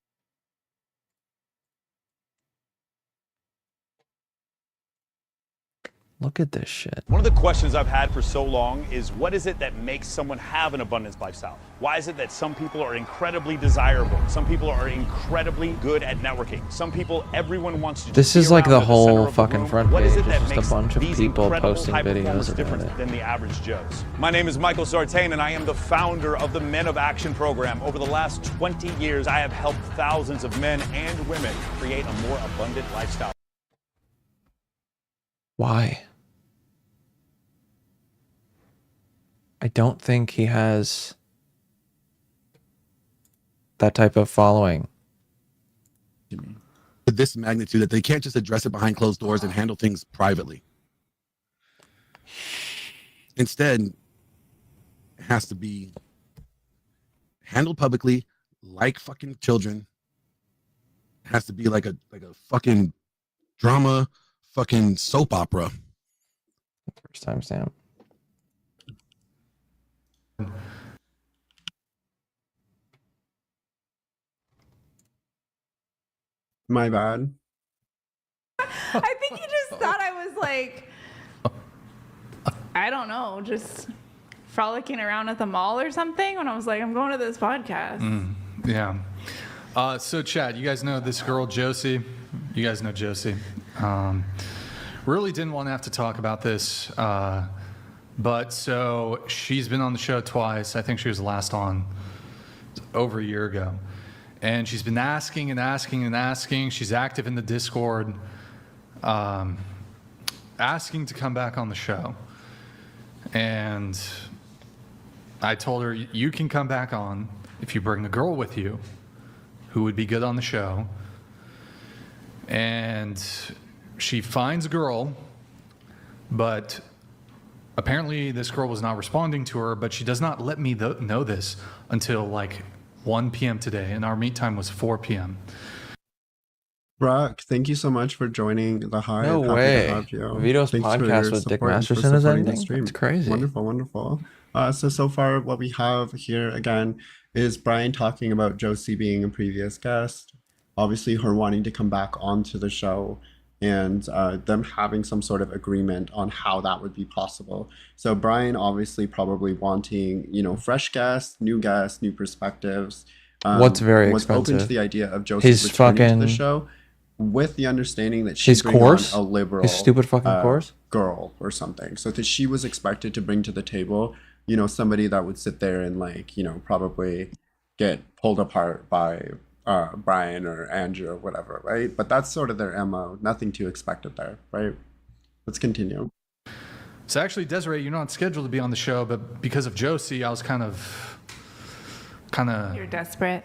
Look at this shit. One of the questions I've had for so long is, what is it that makes someone have an abundance lifestyle? Why is it that some people are incredibly desirable? Some people are incredibly good at networking. Some people, everyone wants to. This is like the whole fucking front What page. is it It's that just makes a bunch of these people incredible posting high performers videos about different it. than the average Joes? My name is Michael Sartain, and I am the founder of the Men of Action program. Over the last 20 years, I have helped thousands of men and women create a more abundant lifestyle. Why? I don't think he has that type of following. To this magnitude that they can't just address it behind closed doors and handle things privately. Instead, it has to be handled publicly like fucking children. It has to be like a fucking drama, fucking soap opera. First time stamp. My bad. I think he just thought I was like, I don't know, just frolicking around at the mall or something. When I was like, I'm going to this podcast. Yeah. So, Chad, you guys know this girl, Josie. You guys know Josie. Really didn't want to have to talk about this. But so she's been on the show twice. I think she was last on over a year ago. And she's been asking and asking and asking. She's active in the Discord, asking to come back on the show. And I told her, you can come back on if you bring a girl with you who would be good on the show. And she finds a girl, but apparently this girl was not responding to her, but she does not let me know this until like 1 p.m. today, and our meet time was 4 p.m. Brock, thank you so much for joining the Hive. No Happy way. to have you. Vito's Thanks for podcast your with Dick support and for Masterson is supporting the ending? stream. That's crazy. Wonderful, wonderful. So far what we have here again is Brian talking about Josie being a previous guest, obviously her wanting to come back onto the show, and them having some sort of agreement on how that would be possible. So Brian obviously probably wanting, you know, fresh guests, new perspectives. What's very was open to expensive? the idea of Josie His returning to the fucking- show, with the understanding that she His bring course? on a liberal, His stupid fucking course? girl or something. So that she was expected to bring to the table, you know, somebody that would sit there and like, you know, probably get pulled apart by Brian or Andrew or whatever, right? But that's sort of their MO. Nothing too expected there, right? Let's continue. So actually, Desiree, you're not scheduled to be on the show, but because of Josie, I was kind of. You're desperate.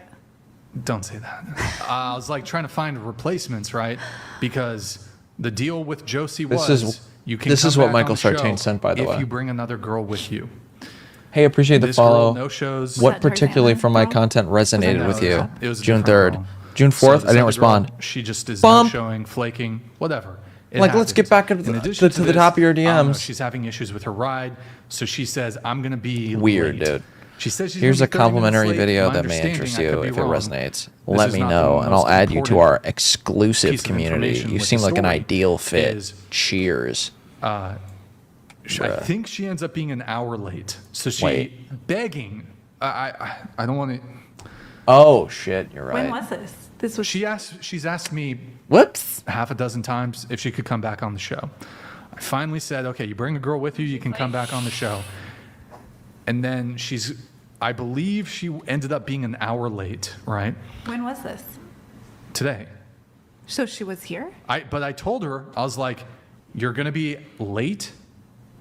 Don't say that. I was like trying to find replacements, right? Because the deal with Josie was you can. This come is what back Michael on the show Sartain sent, by the way. if you bring another girl with you. Hey, appreciate the This girl follow. no-shows. What particularly from my content resonated No, with you? it was a June different 3rd. girl. June So 4th, this I didn't other respond. girl, she just is Bump. no-showing, flaking, whatever. It Like, let's get back happens. to In the- addition to the this, top of your I don't know, DMs. she's having issues with her ride, so she says, I'm going to be Weird, late. dude. She says she's Here's gonna a be 30 minutes complimentary late. video My that may understanding, interest I you could be if it wrong. resonates. This Let is me not the know, and most I'll add you to important our exclusive piece of community. information You with seem the like an story ideal fit. is, Cheers. I Bruh. think she ends up being an hour late. So she Wait. begging. I don't want to. Oh shit, you're right. When was this? This was. She's asked me. Whoops. Half a dozen times if she could come back on the show. I finally said, okay, you bring a girl with you, you can come back on the show. And then I believe she ended up being an hour late, right? When was this? Today. So she was here? But I told her, I was like, you're going to be late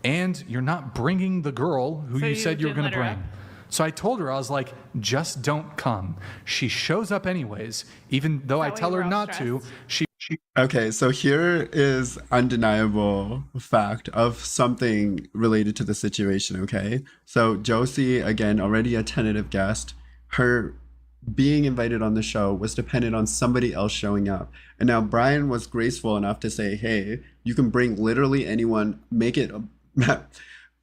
and you're not bringing the girl who So you you said you were didn't going to let her bring. So I told her, I was like, just don't come. She shows up anyways, even though I tell her not to. Okay, so here is undeniable fact of something related to the situation, okay? So Josie, again, already a tentative guest, her being invited on the show was dependent on somebody else showing up. And now Brian was graceful enough to say, hey, you can bring literally anyone, make it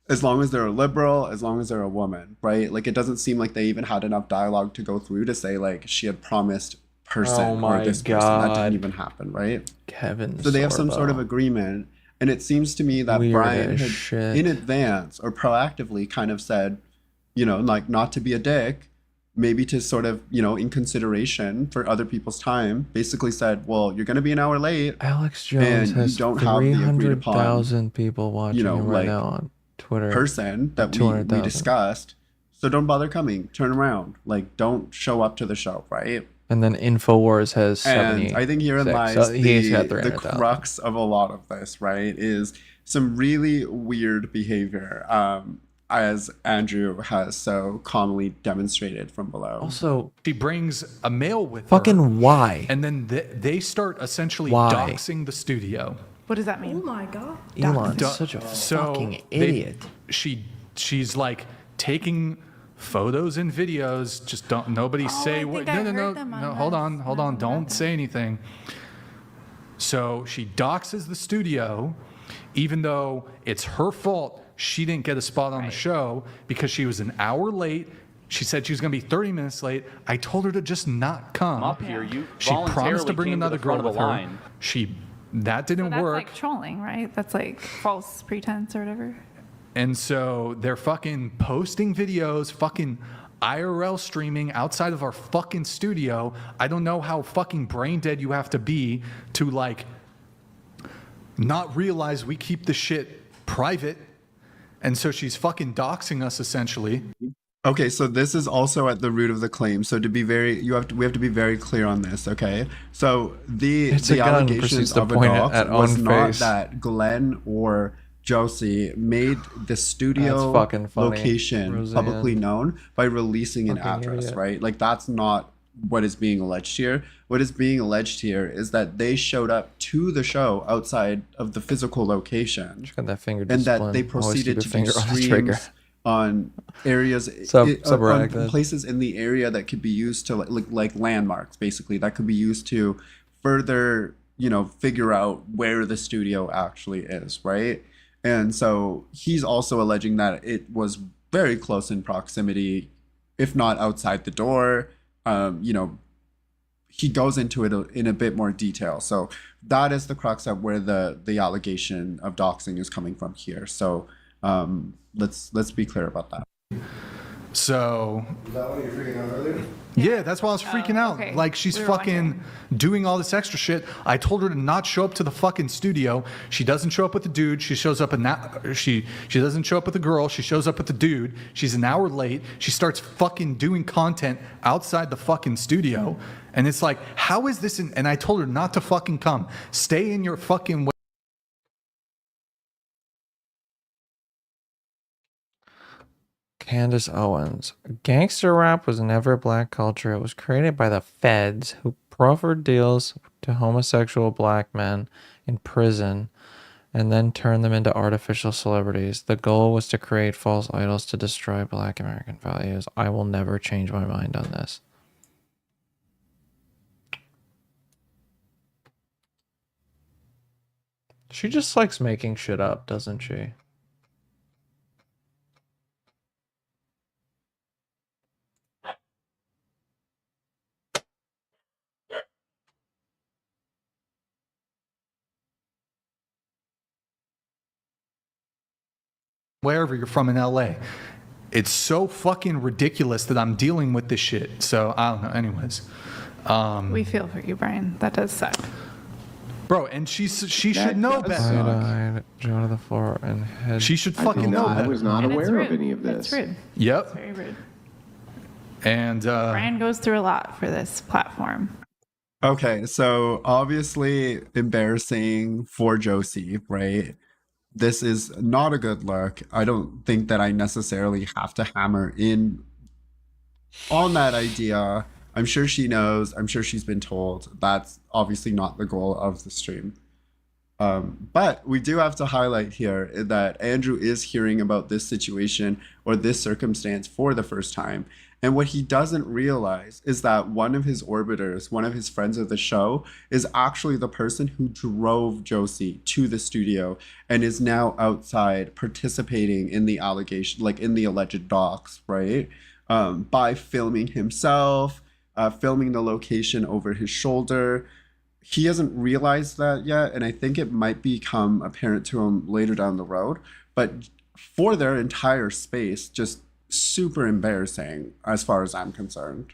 as long as they're a liberal, as long as they're a woman, right? Like, it doesn't seem like they even had enough dialogue to go through to say, like, she had promised person Oh my or this person. That God. didn't even happen, right? Kevin So they have some Sorbo. sort of agreement, and it seems to me that Weird Brian as had shit. in advance or proactively kind of said, you know, like, not to be a dick, maybe to sort of, you know, in consideration for other people's time, basically said, well, you're going to be an hour late. Alex Jones and has you don't have the agreed upon 300,000 people watching you know, him right like, now on Twitter. person that we 200,000. discussed. So don't bother coming. Turn around. Like, don't show up to the show, right? And then Infowars has 70. And I think herein lies So he's got the 300,000. crux of a lot of this, right? Is some really weird behavior, as Andrew has so calmly demonstrated from below. Also, she brings a male with her. Fucking why? And then they start essentially Why? doxing the studio. What does that mean? Oh my god. Elon's Do- such a so fucking they- idiot. She's like taking photos and videos. Just don't nobody say what. I No, heard them on no. Hold on. Don't say anything. So she doxes the studio, even though it's her fault. She didn't get a spot on the show because she was an hour late. She said she was going to be 30 minutes late. I told her to just not come. Up here, you She promised to voluntarily bring came to another the front girl of with the her. line. That didn't That's work. like trolling, right? That's like false pretense or whatever. And so they're fucking posting videos, fucking IRL streaming outside of our fucking studio. I don't know how fucking brain dead you have to be to like not realize we keep the shit private. And so she's fucking doxing us essentially. Okay, so this is also at the root of the claim. So to be very, we have to be very clear on this. Okay, so It's a the gun, allegations proceeds to of a point it dox at was own not face. that Glenn or Josie made the studio That's fucking funny, location Roseanne. publicly known by releasing an Fucking address, idiot. right? Like, that's not what is being alleged here. What is being alleged here is that they showed up to the show outside of the physical location, Got that finger and that discipline. they Always proceeded keep a to do finger on the trigger. streams on areas on places in the area that could be used to like landmarks, basically, that could be used to further, you know, figure out where the studio actually is, right? And so he's also alleging that it was very close in proximity, if not outside the door. You know, he goes into it in a bit more detail. So that is the crux of where the allegation of doxing is coming from here. So let's be clear about that. So Is that what you were freaking out earlier? yeah, that's why I was freaking out. okay. Like she's We were fucking doing all this extra shit. I told her to not show up to the fucking studio. She doesn't show up with the dude. She shows up she doesn't show up with the girl. She shows up with the dude. She's an hour late. She starts fucking doing content outside the fucking studio. And it's like, how is this? And I told her not to fucking come. Stay in your fucking way. Candace Owens. Gangster rap was never black culture. It was created by the feds who proffered deals to homosexual black men in prison and then turned them into artificial celebrities. The goal was to create false idols to destroy black American values. I will never change my mind on this. She just likes making shit up, doesn't she? Wherever you're from in LA. It's so fucking ridiculous that I'm dealing with this shit. So I don't know. Anyways. We feel for you, Brian. That does suck. Bro, and she should know better. Side-eyed, jaw to the floor, and head. She should fucking know not. better. I was not And it's aware of rude. any of this. It's rude. Yep. It's very rude. And Brian goes through a lot for this platform. Okay, so obviously embarrassing for Josie, right? This is not a good look. I don't think that I necessarily have to hammer in on that idea. I'm sure she knows. I'm sure she's been told. That's obviously not the goal of the stream. But we do have to highlight here that Andrew is hearing about this situation or this circumstance for the first time. And what he doesn't realize is that one of his orbiters, one of his friends of the show, is actually the person who drove Josie to the studio and is now outside participating in the allegation, like in the alleged dox, right? By filming himself, filming the location over his shoulder. He hasn't realized that yet, and I think it might become apparent to him later down the road. But for their entire space, just super embarrassing as far as I'm concerned.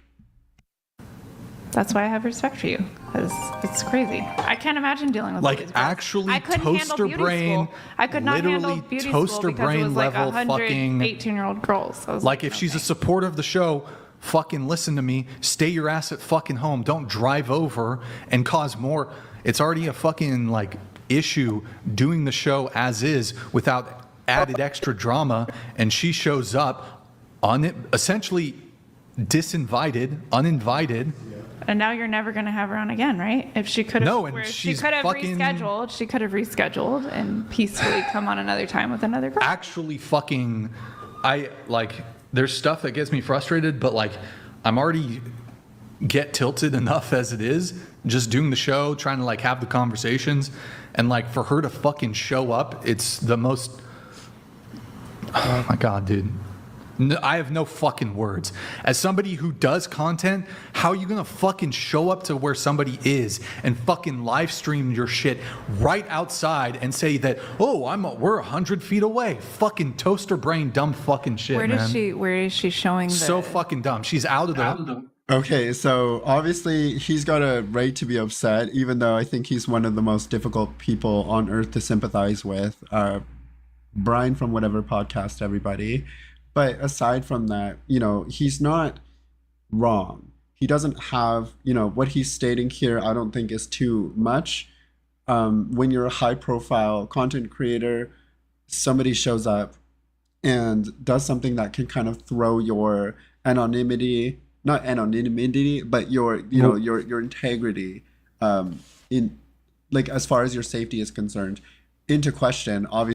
That's why I have respect for you, because it's crazy. I can't imagine dealing with like these girls. actually I couldn't handle toaster beauty brain, school. I could not handle literally beauty school toaster because it brain was like level 100 fucking 18-year-old girls. So I was like if she's a supporter of the show, fucking listen to me. Stay your ass at fucking home. Don't drive over and cause more. It's already a fucking like issue doing the show as is without added extra drama, and she shows up on it essentially disinvited, uninvited. And now you're never going to have her on again, right? If she could have, No, and she she's could have fucking- rescheduled. She could have rescheduled and peacefully come on another time with another girl. Actually fucking I like there's stuff that gets me frustrated, but like I'm already get tilted enough as it is, just doing the show, trying to like have the conversations, and like for her to fucking show up, it's the most, oh my God, dude. No, I have no fucking words. As somebody who does content, how are you gonna fucking show up to where somebody is and fucking live stream your shit right outside and say that, oh, we're 100 feet away? Fucking toaster brain, dumb fucking shit, Where man. does she? Where is she showing? So fucking dumb. She's out of the. Okay, so obviously he's got a right to be upset, even though I think he's one of the most difficult people on earth to sympathize with. Brian from whatever podcast, everybody. But aside from that, you know, he's not wrong. He doesn't have, you know, what he's stating here, I don't think is too much. When you're a high profile content creator, somebody shows up and does something that can kind of throw your anonymity, not anonymity, but your, you know, your integrity, in like as far as your safety is concerned, into question. Obviously.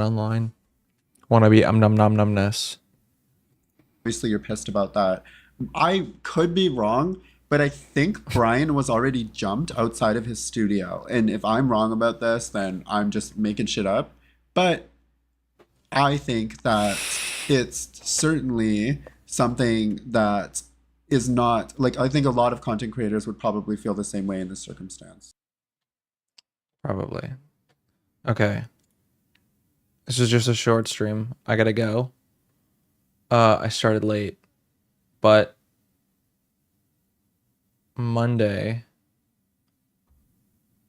online. Want to be numbness. Obviously, you're pissed about that. I could be wrong, but I think Brian was already jumped outside of his studio. And if I'm wrong about this, then I'm just making shit up. But I think that it's certainly something that is not like, I think a lot of content creators would probably feel the same way in this circumstance. Probably. Okay. This is just a short stream. I gotta go. I started late, but Monday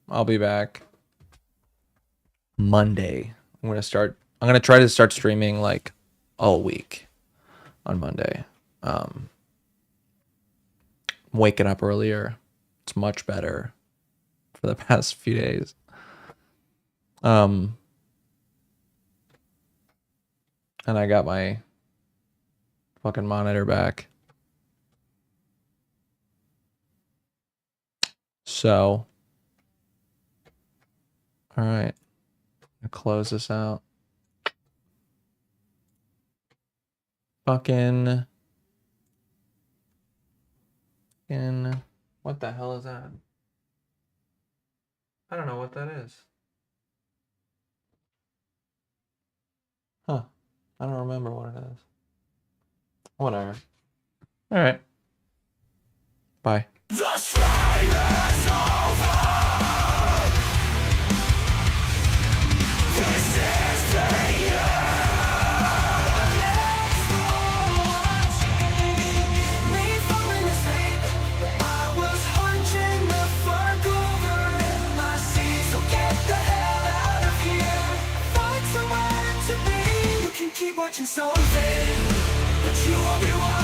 I'll be back. Monday. I'm gonna try to start streaming like all week on Monday. Waking up earlier. It's much better for the past few days. And I got my fucking monitor back. So, all right, I'll close this out. Fucking, what the hell is that? I don't know what that is. Huh. I don't remember what it is. Whatever. All right. Bye. Watching something, but you won't be watching.